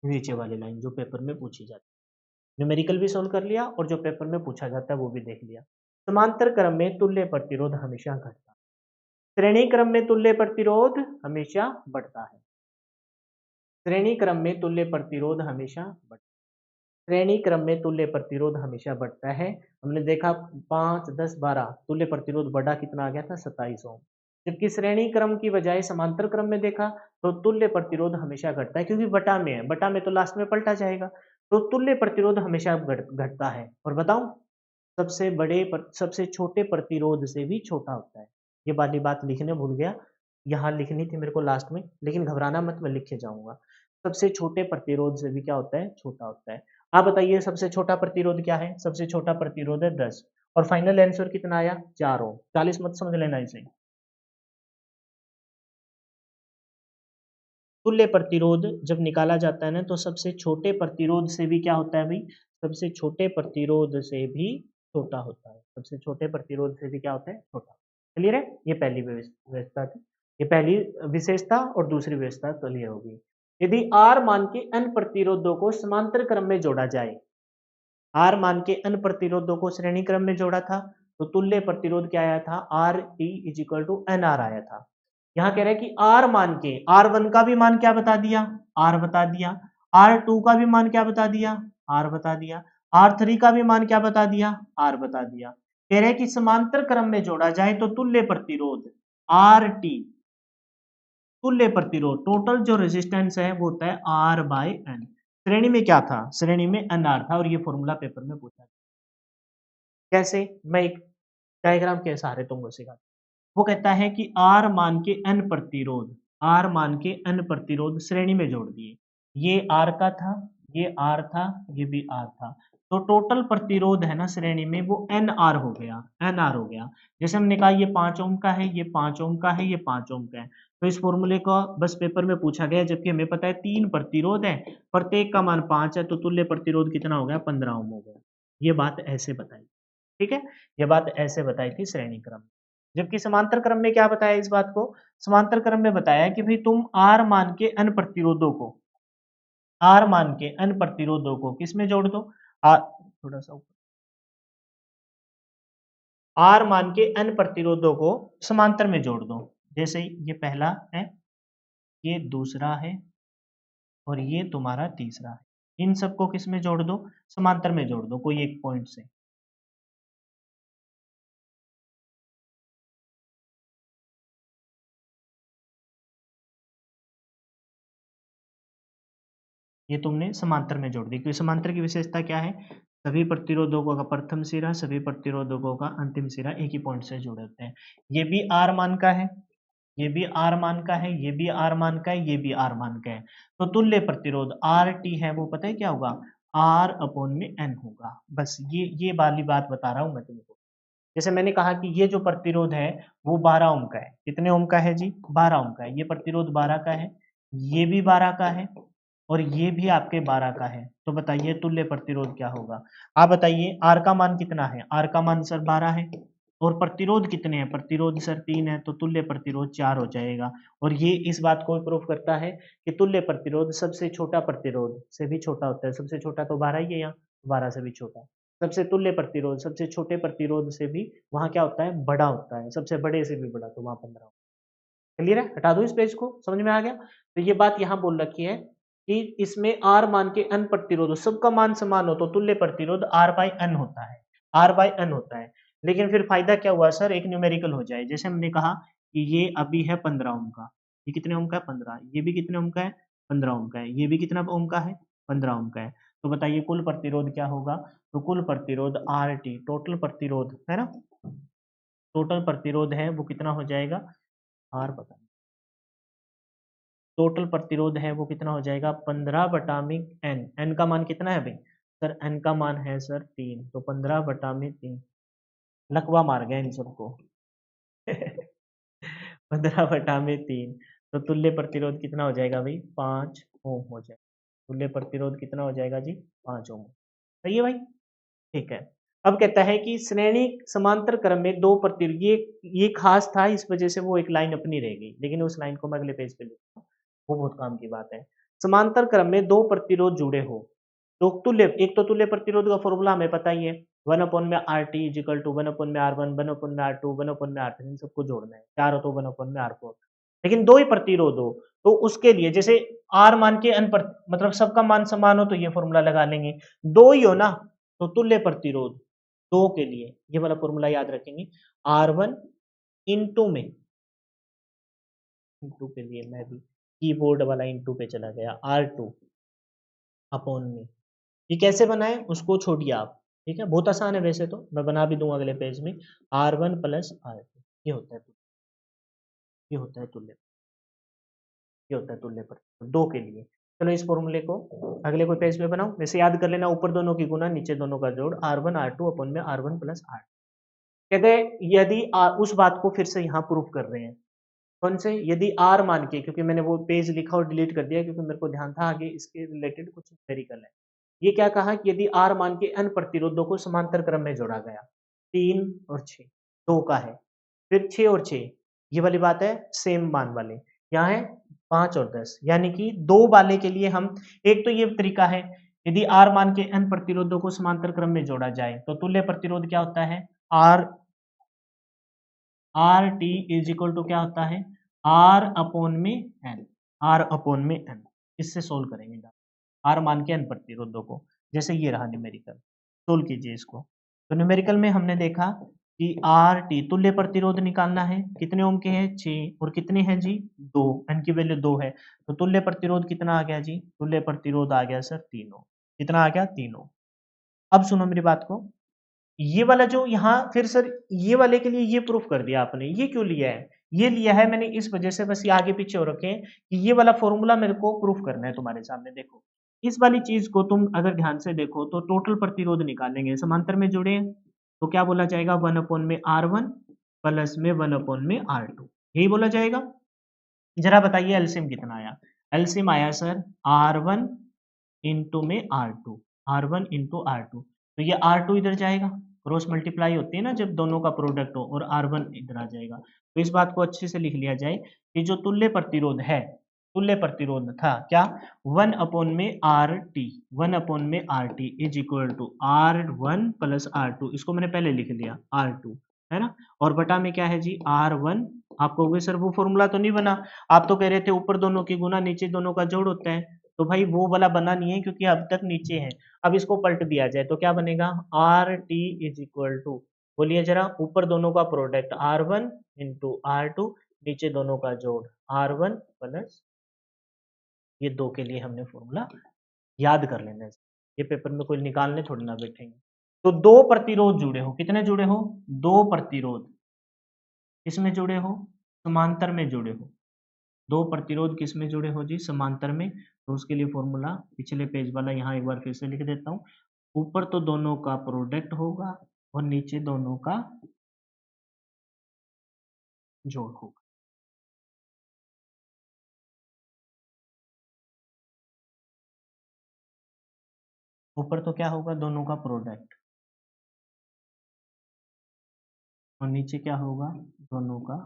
नीचे वाली लाइन जो पेपर में पूछी जाती है। न्यूमेरिकल भी सोल्व कर लिया और जो पेपर में पूछा जाता है वो भी देख लिया। समांतर क्रम में तुल्य प्रतिरोध हमेशा घटता है, श्रेणी क्रम में तुल्य प्रतिरोध हमेशा बढ़ता है। श्रेणी क्रम में तुल्य प्रतिरोध हमेशा बढ़ता है, श्रेणी क्रम में तुल्य प्रतिरोध हमेशा बढ़ता है। हमने देखा 5, 10, 12 तुल्य प्रतिरोध बढ़ा, कितना आ गया था, 27 ओम। जबकि श्रेणी क्रम की बजाय समांतर क्रम में देखा तो तुल्य प्रतिरोध हमेशा घटता है, क्योंकि बटा में है, बटा में तो लास्ट में पलटा जाएगा। तो तुल्य प्रतिरोध हमेशा घटता है। और बताऊं, सबसे छोटे प्रतिरोध से भी छोटा होता है। ये वाली बात लिखने भूल गया, यहाँ लिखनी थी मेरे को लास्ट में, लेकिन घबराना मत, मैं लिख के जाऊंगा। सबसे छोटे प्रतिरोध से भी क्या होता है, छोटा होता है। आप बताइए सबसे छोटा प्रतिरोध क्या है, सबसे छोटा प्रतिरोध है 10 और फाइनल आंसर कितना आया, 4 ओम। 40 मत समझ लेना इसे। तुल्य प्रतिरोध जब निकाला जाता है ना, तो सबसे छोटे प्रतिरोध से भी क्या होता है भाई, सबसे छोटे प्रतिरोध से भी छोटा होता है। सबसे छोटे प्रतिरोध से भी क्या होता है, छोटा। क्लियर है? ये पहली विशेषता थी, ये पहली विशेषता, और दूसरी विशेषता क्लियर होगी। यदि आर मान के n प्रतिरोधों को समांतर क्रम में जोड़ा जाए, आर मान के n प्रतिरोधों को श्रेणी क्रम में जोड़ा था, तो तुल्य प्रतिरोध क्या आया था, R T is equal to N R आया था। यहाँ कह रहे हैं कि आर मान के, आर वन का भी मान क्या बता दिया, आर बता दिया, आर टू का भी मान क्या बता दिया, आर बता दिया, आर थ्री का भी मान क्या बता दिया, आर बता दिया। कह रहे हैं कि समांतर क्रम में जोड़ा जाए तो तुल्य प्रतिरोध आर टी, तुल्य प्रतिरोध टोटल जो रेजिस्टेंस है वो होता है आर बाय एन। श्रेणी में क्या था, श्रेणी में एन आर था, और ये फॉर्मूला पेपर में पूछा। कैसे, मैं एक डायग्राम के सहारे तुमको सिखाता हूं। वो कहता है कि आर मान के एन प्रतिरोध, आर मान के एन प्रतिरोध श्रेणी में जोड़ दिए। ये आर का था, ये आर था, ये भी आर था। तो टोटल प्रतिरोध है ना श्रेणी में, वो एन आर हो गया, एन आर हो गया। जैसे हमने कहा ये 5 ओम का है, ये 5 ओम का है, ये 5 ओम का है। तो इस फॉर्मूले को बस पेपर में पूछा गया, जबकि हमें पता है 3 प्रतिरोध है, प्रत्येक का मान 5 है, तो तुल्य प्रतिरोध कितना हो गया, 15 ओम हो गया। ये बात ऐसे बताई, ठीक है, ये बात ऐसे बताई थी श्रेणी क्रम में। जबकि समांतर क्रम में क्या बताया इस बात को, समांतर क्रम में बताया कि भाई तुम आर मान के अन प्रतिरोधों को, आर मान के अन प्रतिरोधों को किस में जोड़ दो, थोड़ा सा ऊपर, आर मान के अन प्रतिरोधों को समांतर में जोड़ दो। जैसे ये पहला है, ये दूसरा है, और ये तुम्हारा तीसरा है। इन सबको किस में जोड़ दो, समांतर में जोड़ दो कोई एक पॉइंट से। ये तुमने समांतर में जोड़ दी, क्योंकि समांतर की विशेषता क्या है, सभी प्रतिरोधकों का प्रथम सिरा सभी प्रतिरोधकों का अंतिम सिरा एक ही पॉइंट से जुड़े होते हैं। ये भी आर मान का है, ये भी आर मान का है, ये भी आर मान का है, ये भी आर मान का है। तो तुल्य प्रतिरोध आर टी है वो पता है क्या होगा, आर अपॉन में एन होगा। बस ये वाली बात बता रहा हूं मैं तुमको। जैसे मैंने कहा कि ये जो प्रतिरोध है वो 12 ओम का है। कितने ओम का है जी, 12 ओम का है। ये प्रतिरोध 12 का है, ये भी 12 का है, और ये भी आपके 12 का है। तो बताइए तुल्य प्रतिरोध क्या होगा। आप बताइए आर का मान कितना है, आर का मान सर 12 है, और प्रतिरोध कितने हैं, प्रतिरोध सर 3 है, तो तुल्य प्रतिरोध 4 हो जाएगा। और ये इस बात को प्रूफ करता है कि तुल्य प्रतिरोध सबसे छोटा प्रतिरोध से भी छोटा होता है। सबसे छोटा तो 12 ही है, यहाँ 12 से भी छोटा। सबसे तुल्य प्रतिरोध सबसे छोटे प्रतिरोध से भी वहां क्या होता है, बड़ा होता है। सबसे बड़े से भी बड़ा, तो वहां 15। क्लियर है, हटा दो इस पेज को, समझ में आ गया। तो ये बात यहाँ बोल रखी है कि इसमें आर मान के अन प्रतिरोध सबका मान समान हो तो तुल्य प्रतिरोध आर बाई एन होता है, आर बाई एन होता है। लेकिन फिर फायदा क्या हुआ सर, एक न्यूमेरिकल हो जाए। जैसे हमने कहा कि ये अभी है 15 ओम का, ये कितने ओम का है 15, ये भी कितने ओम का है 15 ओम का है, ये भी कितना ओम का है 15 ओम का है। तो बताइए कुल प्रतिरोध क्या होगा, तो कुल प्रतिरोध आर टी, टोटल प्रतिरोध है ना, टोटल प्रतिरोध है वो कितना हो जाएगा, आर पता नहीं, टोटल प्रतिरोध है वो कितना हो जाएगा 15 बटा में एन। एन का मान कितना है भाई, सर एन का मान है सर 3, तो 15 बटा में 3। लकवा मार गया इन सबको। 15 बटा में 3, तो तुल्य प्रतिरोध कितना हो जाएगा भाई, 5 ओम हो जाएगा। तुल्य प्रतिरोध कितना हो जाएगा जी, 5 ओम। सही है भाई, ठीक है। अब कहता है कि श्रेणी समांतर क्रम में दो प्रतिरोध, ये खास था इस वजह से वो एक लाइन अपनी रह गई, लेकिन उस लाइन को मैं अगले पेज पे लिखूंगा, वो बहुत काम की बात है। समांतर क्रम में दो प्रतिरोध जुड़े हो तो तुल्य, एक तो तुल्य प्रतिरोध का फॉर्मूला हमें पता ही है, 1 में आर टी इजिकल टू 1 में आर वन, 1 में आर टू, 1 में आर थ्री, इन सबको जोड़ना है। चार हो तो 1 में आर फोर। लेकिन दो ही प्रतिरोध हो तो उसके लिए जैसे आर मान के मतलब सबका मान समान हो तो ये फॉर्मूला लगा लेंगे। दो ही हो ना, तो तुल्य प्रतिरोध दो के लिए ये वाला फॉर्मूला याद रखेंगे, आर वन इंटू में, इंटू के लिए मैं भी कीबोर्ड वाला इंटू पे चला गया, आर टू अपॉन में। ये कैसे बनाए उसको छोड़िए आप, ठीक है, बहुत आसान है वैसे तो, मैं बना भी दूंगा अगले पेज में। R one plus R two, ये होता है, ये होता है तुल्य, ये होता है तुल्य पर दो के लिए। चलो इस फॉर्मूले को अगले कोई पेज पे बनाओ, वैसे याद कर लेना, ऊपर दोनों की गुना नीचे दोनों का जोड़, R one R two upon में आर वन प्लस आर। कहते हैं यदि उस बात को फिर से यहाँ प्रूफ कर रहे हैं, कौन से, यदि आर मान के, क्योंकि मैंने वो पेज लिखा और डिलीट कर दिया क्योंकि मेरे को ध्यान था आगे इसके रिलेटेड कुछ न्यूमेरिकल है। ये क्या कहा कि यदि आर मान के अन प्रतिरोधों को समांतर क्रम में जोड़ा गया, 3 और 6, 2 का है, फिर 6 और 6, ये वाली बात है सेम मान वाले, यहाँ है 5 और 10, यानी कि दो वाले के लिए हम, एक तो ये तरीका है, यदि आर मान के अन प्रतिरोधों को समांतर क्रम में जोड़ा जाए तो तुल्य प्रतिरोध क्या होता है, R, R T is equal to क्या होता है, आर अपॉन में एन, आर अपॉन में एन। इससे सोल्व करेंगे आर मान के एन प्रतिरोधों को। जैसे ये रहा न्यूमेरिकल, सोल्व कीजिए इसको। तो न्यूमेरिकल में हमने देखा कि आर टी तुल्य प्रतिरोध निकालना है, कितने ओम के हैं 6, और कितने हैं जी 2, एन की वैल्यू 2 है, तो तुल्य प्रतिरोध कितना आ गया जी, तुल्य प्रतिरोध आ गया सर 3 ओम। कितना आ गया 3 ओम। अब सुनो मेरी बात को, ये वाला जो यहाँ फिर सर ये वाले के लिए ये प्रूफ कर दिया आपने, ये क्यों लिया है, ये लिया है मैंने इस वजह से, बस ये आगे पीछे हो रखे हैं कि ये वाला फॉर्मूला मेरे को प्रूफ करना है तुम्हारे सामने। देखो इस वाली चीज को तुम अगर ध्यान से देखो तो टोटल प्रतिरोध निकालेंगे, समांतर में जुड़े हैं, तो क्या बोला जाएगा, 1 में आर वन प्लस में 1 में आर टू, यही बोला जाएगा। जरा बताइए एलसीएम कितना आया, एलसीएम आया सर आर वन इंटू में R two, R one into R two, तो ये आर टू इधर जाएगा, क्रॉस मल्टीप्लाई होती है ना जब दोनों का प्रोडक्ट हो, और आर वन इधर आ जाएगा। तो इस बात को अच्छे से लिख लिया जाए कि जो तुल्य प्रतिरोध है, तुल्य प्रतिरोध था क्या, 1 में आर टी, 1 में R T is equal to R one plus R two, इसको मैंने पहले लिख लिया आर टू, है ना, और बटा में क्या है जी आर वन। आप कहोगे सर वो फॉर्मूला तो नहीं बना, आप तो कह रहे थे ऊपर दोनों की गुना नीचे दोनों का जोड़ होता है, तो भाई वो वाला बना नहीं है क्योंकि अब तक नीचे है। अब इसको पलट दिया जाए तो क्या बनेगा, R T is equal to, बोलिए जरा, ऊपर दोनों का product R one into R two, नीचे दोनों का जोड़ आर वन प्लस, ये दो के लिए हमने फॉर्मूला याद कर लेना है। ये पेपर में कोई निकालने थोड़ी ना बैठेंगे। तो दो प्रतिरोध जुड़े हो, कितने जुड़े हो? दो प्रतिरोध किसमें जुड़े हो? समांतर में जुड़े हो। दो प्रतिरोध किस में जुड़े हो जी? समांतर में। तो उसके लिए फॉर्मूला पिछले पेज वाला यहाँ एक बार फिर से लिख देता हूँ। ऊपर तो दोनों का प्रोडक्ट होगा और नीचे दोनों का जोड़ होगा। ऊपर तो क्या होगा? दोनों का प्रोडक्ट, और नीचे क्या होगा? दोनों का,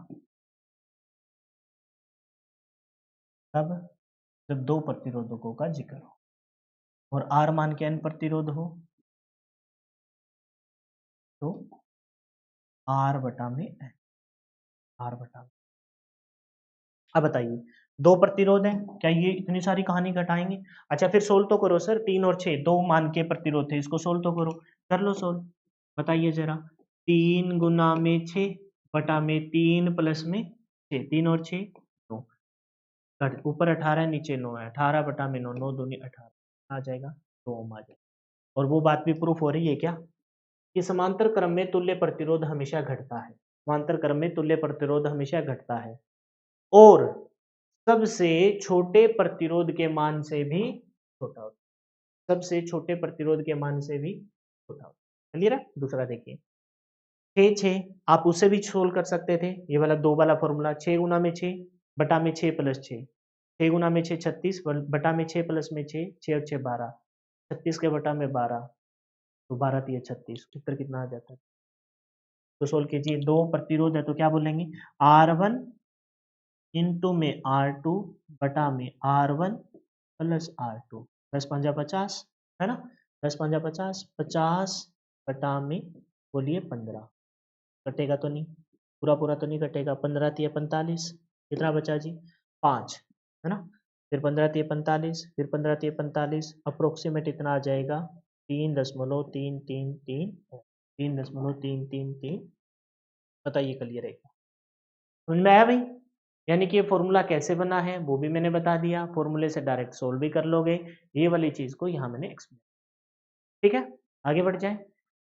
तब जब दो प्रतिरोधकों का जिक्र हो और R मान के n प्रतिरोध हो तो R बटा में n, R बटा में। अब बताइए, दो प्रतिरोध है, क्या ये इतनी सारी कहानी घटाएंगे? अच्छा फिर सोल्व तो करो सर, 3 और 6 दो मान के प्रतिरोध थे, इसको सोल्व तो करो। कर लो सोल्व, बताइए जरा। 3 गुना में 6 बटा में 3 प्लस में 6, 3 और 6 9, ऊपर 18 नीचे 9 है, 18 बटा में 9, 9 दूनी 18 आ जाएगा, 2 ओम आ जाएगा। और वो बात भी प्रूफ हो रही है क्या कि समांतर क्रम में तुल्य प्रतिरोध हमेशा घटता है। समांतर क्रम में तुल्य प्रतिरोध हमेशा घटता है और सबसे छोटे प्रतिरोध के मान से भी छोटा होता है। सबसे छोटे प्रतिरोध के मान से भी छोटा होता है। क्लियर है? दूसरा देखिए, 6 6 आप उससे भी सोल्व कर सकते थे। ये वाला दो वाला फॉर्मूला, 6 गुना में 6 बटा में 6 प्लस 6, 6 गुना में 6 36 बटा में 6 प्लस में 6, 6 और 6 12, 36 के बटा में 12, तो 12 तिया 36, उत्तर कितना आ जाता है? तो सोल्व कीजिए। दो प्रतिरोध है तो क्या बोलेंगे? R1 इंटू में R2 बटा में R1 प्लस R2, 10 पंजा 50 है ना, 10 पंजा 50, 50 बटा में बोलिए 15, कटेगा तो नहीं, पूरा पूरा तो नहीं कटेगा, 15 तिया 45, कितना बचा जी? 5 है ना, फिर 15 तिया 45, फिर 15 तिया 45, अप्रोक्सीमेट इतना आ जाएगा 3.333, 3.333। बताइए क्लियर है? समझ में आया भाई? यानी कि ये फॉर्मूला कैसे बना है वो भी मैंने बता दिया, फॉर्मूले से डायरेक्ट सोल्व भी कर लोगे, ये वाली चीज को यहाँ मैंने एक्सप्लेन। ठीक है, आगे बढ़ जाए।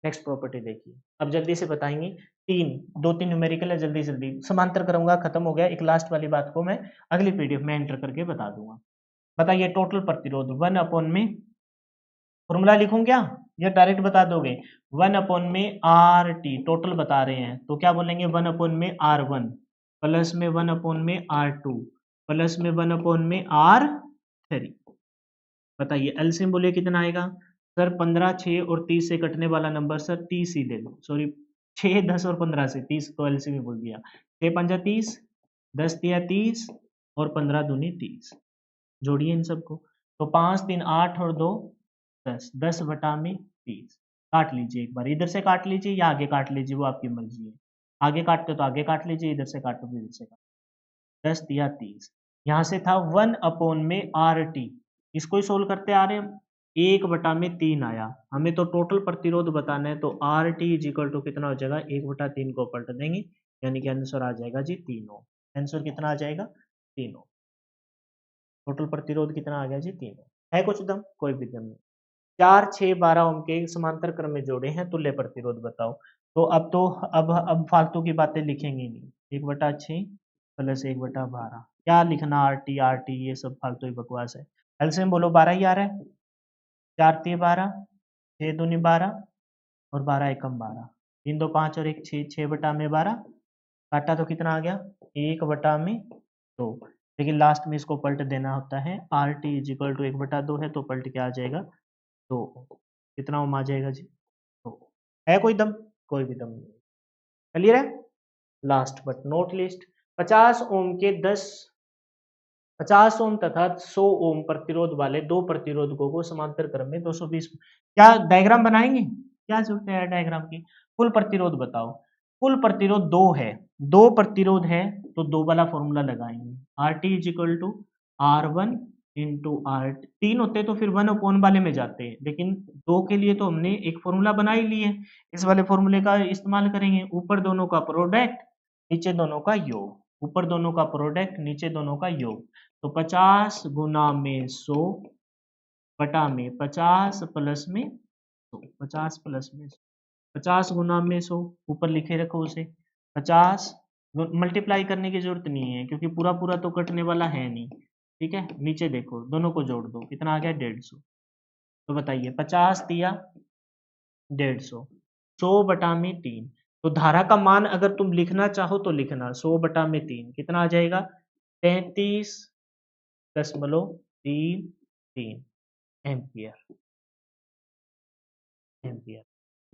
नेक्स्ट प्रॉपर्टी देखिए, अब जल्दी से बताएंगे। दो तीन न्यूमेरिकल है, जल्दी जल्दी समांतर करूंगा, खत्म हो गया। एक लास्ट वाली बात को मैं अगली पीडीएफ में एंटर करके बता दूंगा। बताइए, टोटल प्रतिरोध 1 में, फॉर्मूला लिखूं क्या या डायरेक्ट बता दोगे? 1 में RT टोटल बता रहे हैं तो क्या बोलेंगे? 1 में R1 प्लस में 1 में R2 प्लस में 1 में R3। बताइए एलसीएम बोलिए कितना आएगा? सर 15 6 और 30 से कटने वाला नंबर सर 30 ही ले लो, सॉरी 6 10 और 15 से 30 तो एलसीएम ही बोल दिया। 6 पंजा 30, 10 तिया 30 और 15 दूनी 30, जोड़िए इन सबको। तो 5 3 8 और 2 10, 10 बटा में 30। काट लीजिए, एक बार इधर से काट लीजिए या आगे काट लीजिए, वो आपकी मर्जी है। आगे काटते तो आगे काट लीजिए, इधर से काटो तो इधर से काटो। 10 दिया 30, यहाँ से था 1 में RT, इसको ही सोल्व करते आ रहे हैं। 1/3 आया, हमें तो टोटल प्रतिरोध बताना है तो RT इज इक्वल टू कितना हो जाएगा? 1/3 को पलट देंगे, यानी कि आंसर आ जाएगा जी 3 ओम। आंसर कितना आ जाएगा? 3 ओम। टोटल प्रतिरोध कितना आ गया जी? 3 ओम। है कुछ दम? कोई भी दम नहीं। 4 6 12 ओम के समांतर क्रम में जोड़े हैं, तुल्य प्रतिरोध बताओ। तो अब फालतू की बातें लिखेंगे नहीं। 1/6 प्लस 1/12, क्या लिखना? RT ये सब फालतू ही बकवास है। एलसीएम बोलो, 12 ही आ रहा है। 4 तिया 12, 6 दूनी 12 और 12 एकम 12, 3 2 5 और 1 6, 6/12 काटा तो कितना आ गया? 1/2। लेकिन लास्ट में इसको पलट देना होता है। RT इज इक्वल टू 1/2 है तो पलट क्या आ जाएगा? 2। कितना ओम आ जाएगा जी? 2। है कोई दम? कोई भी दम नहीं। क्लियर है? लास्ट बट नॉट लीस्ट, 50 ओम के 50 ओम तथा 100 ओम प्रतिरोध वाले दो प्रतिरोधकों को समांतर क्रम में 220। क्या डायग्राम बनाएंगे? क्या जरूरत है डायग्राम की? कुल प्रतिरोध बताओ। कुल प्रतिरोध 2 है, दो प्रतिरोध है तो दो वाला फॉर्मूला लगाएंगे। RT is equal to R1 into R, 3 होते तो फिर 1 वाले में जाते हैं, लेकिन 2 के लिए तो हमने एक फॉर्मूला बना ही लिए, इस वाले फॉर्मूले का इस्तेमाल करेंगे। ऊपर दोनों का प्रोडक्ट, नीचे दोनों का योग, ऊपर दोनों का प्रोडक्ट, नीचे दोनों का योग। तो 50 गुना में 100 बटा में 50 प्लस में 100, 50 प्लस में 100, 50 गुना में 100, ऊपर लिखे रखो उसे 50। मल्टीप्लाई करने की जरूरत नहीं है क्योंकि पूरा पूरा तो कटने वाला है नहीं। ठीक है, नीचे देखो दोनों को जोड़ दो, कितना आ गया 150। तो बताइए 50 दिया 150, 100/3। तो धारा का मान अगर तुम लिखना चाहो तो लिखना 100/3 कितना आ जाएगा 33.33 एम्पियर। एम्पियर।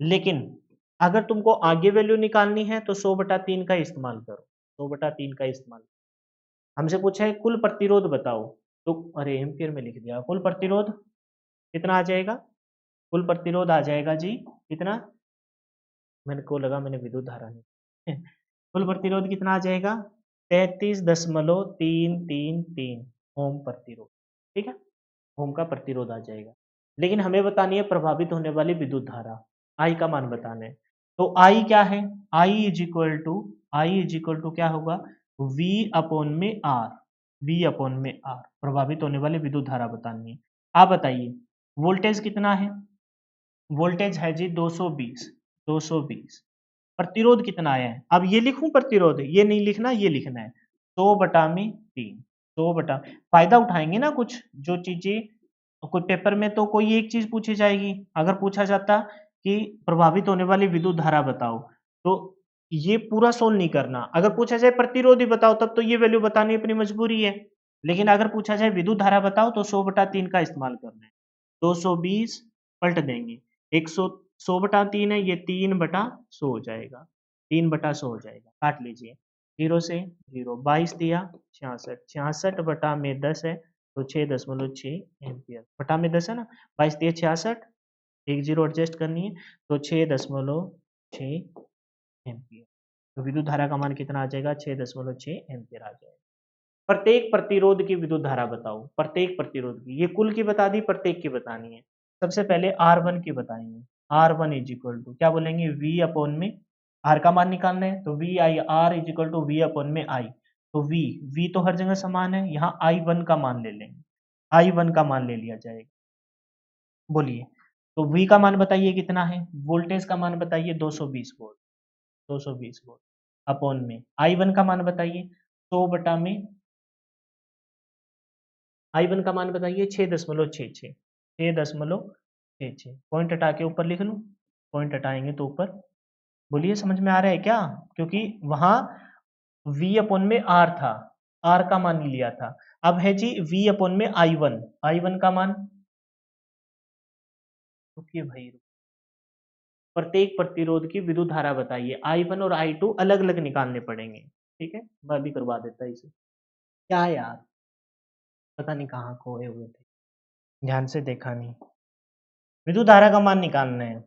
लेकिन अगर तुमको आगे वैल्यू निकालनी है तो 100/3 का इस्तेमाल करो, 100/3 का इस्तेमाल। हमसे पूछा है कुल प्रतिरोध बताओ, तो अरे एम्पियर में लिख दिया, कुल प्रतिरोध कितना आ जाएगा? कुल प्रतिरोध आ जाएगा जी कितना, मेरे को लगा मैंने विद्युत धारा नहीं कुल प्रतिरोध कितना आ जाएगा 33.333 ओम प्रतिरोध। ठीक है, ओम का प्रतिरोध आ जाएगा। लेकिन हमें बतानी है प्रभावित होने वाली विद्युत धारा, आई का मान बताना है। तो आई क्या है, आई इज इक्वल टू क्या होगा V अपॉन में R, V अपॉन में R, प्रभावित होने वाली विद्युत धारा बतानी है। आप बताइए वोल्टेज कितना है, वोल्टेज है जी 220, 220। प्रतिरोध कितना आया है, अब ये लिखूं प्रतिरोध, ये नहीं लिखना, ये लिखना है 100/3, 100 फायदा उठाएंगे ना कुछ जो चीजें, कोई पेपर में तो कोई एक चीज पूछी जाएगी। अगर पूछा जाता कि प्रभावित होने वाली विद्युत धारा बताओ तो ये पूरा सोल्व नहीं करना, अगर पूछा जाए प्रतिरोध ही बताओ तब तो ये वैल्यू बतानी अपनी मजबूरी है। लेकिन अगर पूछा जाए विद्युत धारा बताओ तो 100/3 का इस्तेमाल करना है। 220 पलट देंगे, 100, 100/3 है, ये 3/100 हो जाएगा, 3/100 हो जाएगा, काट लीजिए, जीरो से जीरो, 22 दिया 66, 66/10 है तो 6.6 एम्पियर, बटा में 10 है ना, 22 दिया 66, एक जीरो एडजस्ट करनी है तो 6.6 एम्पियर। तो विद्युत धारा का मान कितना आ जाएगा 6.6 एम्पियर आ जाएगा। प्रत्येक प्रतिरोध की विद्युत धारा बताओ, प्रत्येक प्रतिरोध की, ये कुल की बता दी, प्रत्येक की बतानी है। सबसे पहले R1 की बताएंगे, R1 इज इक्वल टू क्या बोलेंगे V अपॉन में R का मान निकालना है तो V I R is equal to V upon में I। तो V तो हर जगह समान है, यहाँ I1 का मान ले लेंगे, I1 का मान ले लिया जाएगा। बोलिए तो V का मान बताइए कितना है, वोल्टेज का मान बताइए 220 वोल्ट, 220 वोल्ट अपॉन में I1 का मान बताइए 100 में I1 का मान बताइए 6.66, 6.66, पॉइंट हटा के ऊपर लिख लूं, पॉइंट हटाएंगे तो ऊपर। बोलिए समझ में आ रहा है क्या, क्योंकि वहां V अपॉन में R था, R का मान लिया था, अब है जी V अपॉन में I1, I1 का मान, रुकिए भाई, प्रत्येक प्रतिरोध की विद्युत धारा बताइए, I1 और I2 अलग अलग निकालने पड़ेंगे। ठीक है, मैं भी करवा देता इसे, क्या है यार, पता नहीं कहाँ खोए हुए थे, ध्यान से देखा नहीं। विद्युत धारा का मान निकालना है,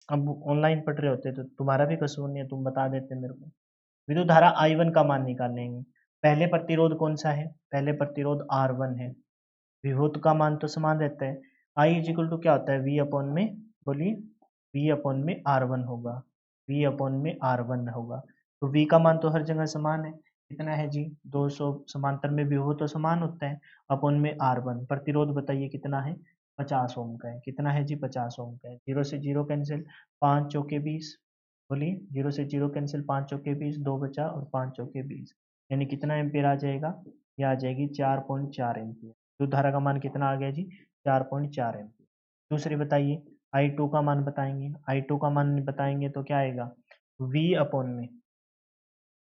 अब ऑनलाइन पढ़ रहे होते तो तुम्हारा भी कसूर नहीं है, तुम बता देते मेरे को। विद्युत धारा I1 का मान निकालेंगे, पहले प्रतिरोध कौन सा है, पहले प्रतिरोध R1 है, विभुत का मान तो समान रहता है, I इज इक्वल टू क्या होता है V अपॉन में, बोलिए V अपॉन में R1 होगा, V अपॉन में R1 होगा, तो V का मान तो हर जगह समान है, कितना है जी 200, समांतर में विभव तो समान होता है, अपॉन में R1, प्रतिरोध बताइए कितना है 50 ओम का है, कितना है जी 50 ओम का है, जीरो से जीरो कैंसिल, 5 चौके 20, बोलिए जीरो से जीरो कैंसिल, 5 चौके 20, 2 बचा और 5 चौके 20, यानी कितना एम्पियर आ जाएगा, ये आ जाएगी 4.4 एम्पियर। तो धारा का मान कितना आ गया जी 4.4 एम्पियर। दूसरी बताइए I2 का मान बताएंगे, I2 का मान बताएंगे तो क्या आएगा V अपॉन में,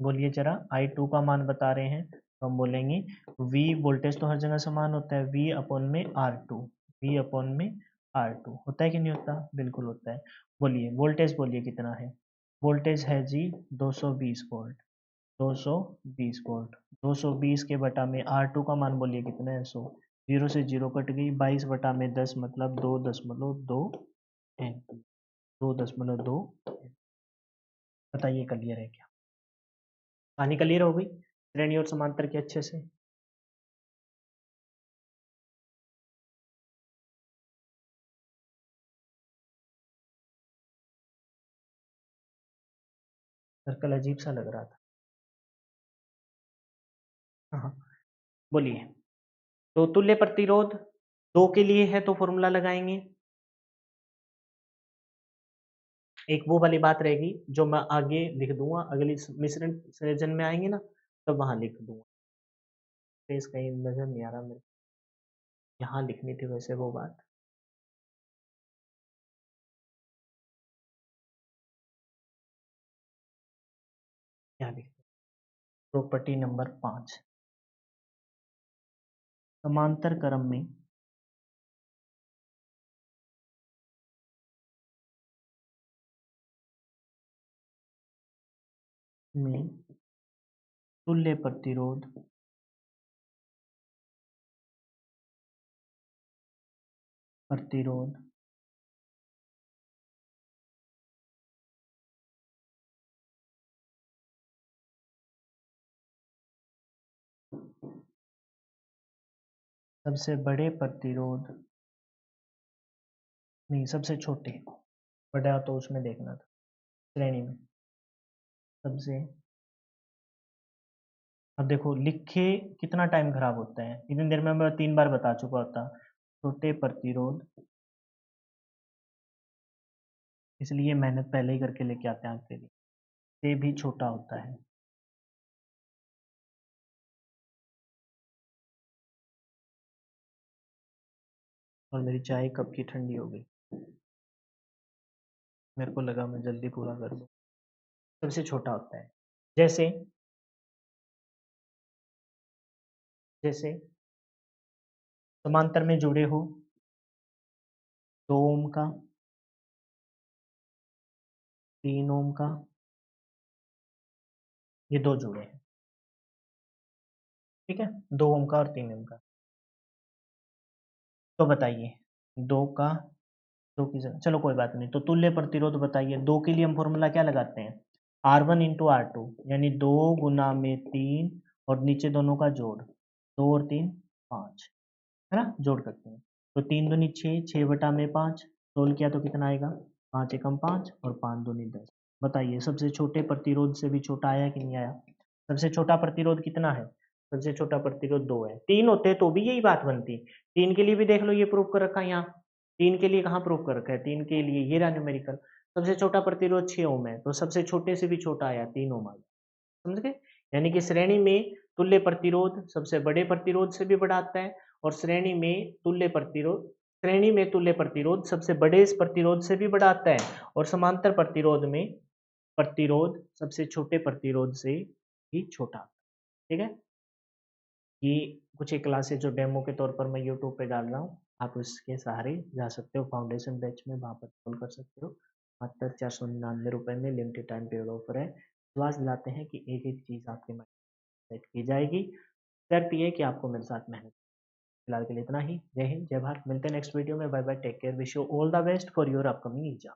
बोलिए जरा I2 का मान बता रहे हैं तो हम बोलेंगे V, वोल्टेज तो हर जगह समान होता है, V अपॉन में R2, V अपॉन में R2 होता है कि नहीं होता, बिल्कुल होता है। बोलिए वोल्टेज बोलिए कितना है, वोल्टेज है जी 220 वोल्ट, 220 वोल्ट, 220 के बटा में R2 का मान बोलिए कितना है 100, जीरो से जीरो कट गई, 22/10 मतलब 2.2 एम्पीयर, 2.2। बताइए क्लियर है क्या, कहानी क्लियर हो गई श्रेणी और समांतर के अच्छे से। सर्कल अजीब सा लग रहा था। हाँ हाँ, बोलिए तो तुल्य प्रतिरोध 2 के लिए है तो फॉर्मूला लगाएंगे, एक वो वाली बात रहेगी जो मैं आगे लिख दूंगा, अगली मिश्रण संयोजन में आएंगे ना तब वहां लिख दूंगा। फेस कहीं नजर नहीं आ रहा मेरे, यहाँ लिखनी थी वैसे वो बात। क्या लिखते, प्रॉपर्टी नंबर 5, समांतर क्रम में तुल्य प्रतिरोध प्रतिरोध सबसे बड़े प्रतिरोध, नहीं सबसे छोटे, बड़ा तो उसमें देखना था श्रेणी में, सबसे, अब देखो लिखे कितना टाइम खराब होता है, इतनी देर में मैं 3 बार बता चुका होता, छोटे प्रतिरोध, इसलिए मेहनत पहले ही करके लेके आते हैं आपके लिए, से भी छोटा होता है। और मेरी चाय कब की ठंडी हो गई, मेरे को लगा मैं जल्दी पूरा कर दूं। सबसे छोटा होता है, जैसे जैसे समांतर में जुड़े हो 2 ओम का, 3 ओम का, ये 2 जुड़े हैं, ठीक है, 2 ओम का और 3 ओम का। तो बताइए 2 का, 2 की जगह चलो कोई बात नहीं, तो तुल्य प्रतिरोध बताइए, 2 के लिए हम फॉर्मूला क्या लगाते हैं, R1 इंटू R2, यानी 2 गुना में 3 और नीचे दोनों का जोड़, 2 और 3 5, है ना, जोड़ करते हैं, तो 3 दूनी 6, 6 बटा में 5, सोल्व किया तो कितना आएगा, 5 एकम 5 और 5 दूनी 10। बताइए सबसे छोटे प्रतिरोध से भी छोटा आया कि नहीं आया, सबसे छोटा प्रतिरोध कितना है, सबसे छोटा प्रतिरोध 2 है, 3 होते तो भी यही बात बनती, 3 के लिए भी देख लो ये प्रूफ कर रखा है यहाँ, 3 के लिए कहाँ प्रूफ कर रखा है, 3 के लिए ये रहा न्यूमेरिकल, सबसे छोटा प्रतिरोध 6 ओम है, तो सबसे छोटे से भी छोटा आया 3 ओम आ गया, समझ गए, यानी कि श्रेणी में तुल्य प्रतिरोध सबसे बड़े प्रतिरोध से भी बड़ा आता है, और श्रेणी में तुल्य प्रतिरोध सबसे बड़े प्रतिरोध से भी बड़ा आता है, और समांतर प्रतिरोध में प्रतिरोध सबसे छोटे प्रतिरोध से भी छोटा, ठीक है। ये कुछ एक क्लासेस जो डेमो के तौर पर मैं यूट्यूब पे डाल रहा हूँ, आप उसके सहारे जा सकते हो, फाउंडेशन बैच में वहाँ पर कॉल कर सकते हो, मात्र 499 में लिमिटेड टाइम पीरियड ऑफर है, विश्वास दिलाते हैं कि एक एक चीज़ आपके माइंड सेट की जाएगी, शर्त ये है कि आपको मेरे साथ मेहनत, फिलहाल के लिए इतना ही, जय हिंद जय भारत, मिलते हैं नेक्स्ट वीडियो में, bye bye, take care, wish you all the best for your upcoming exam.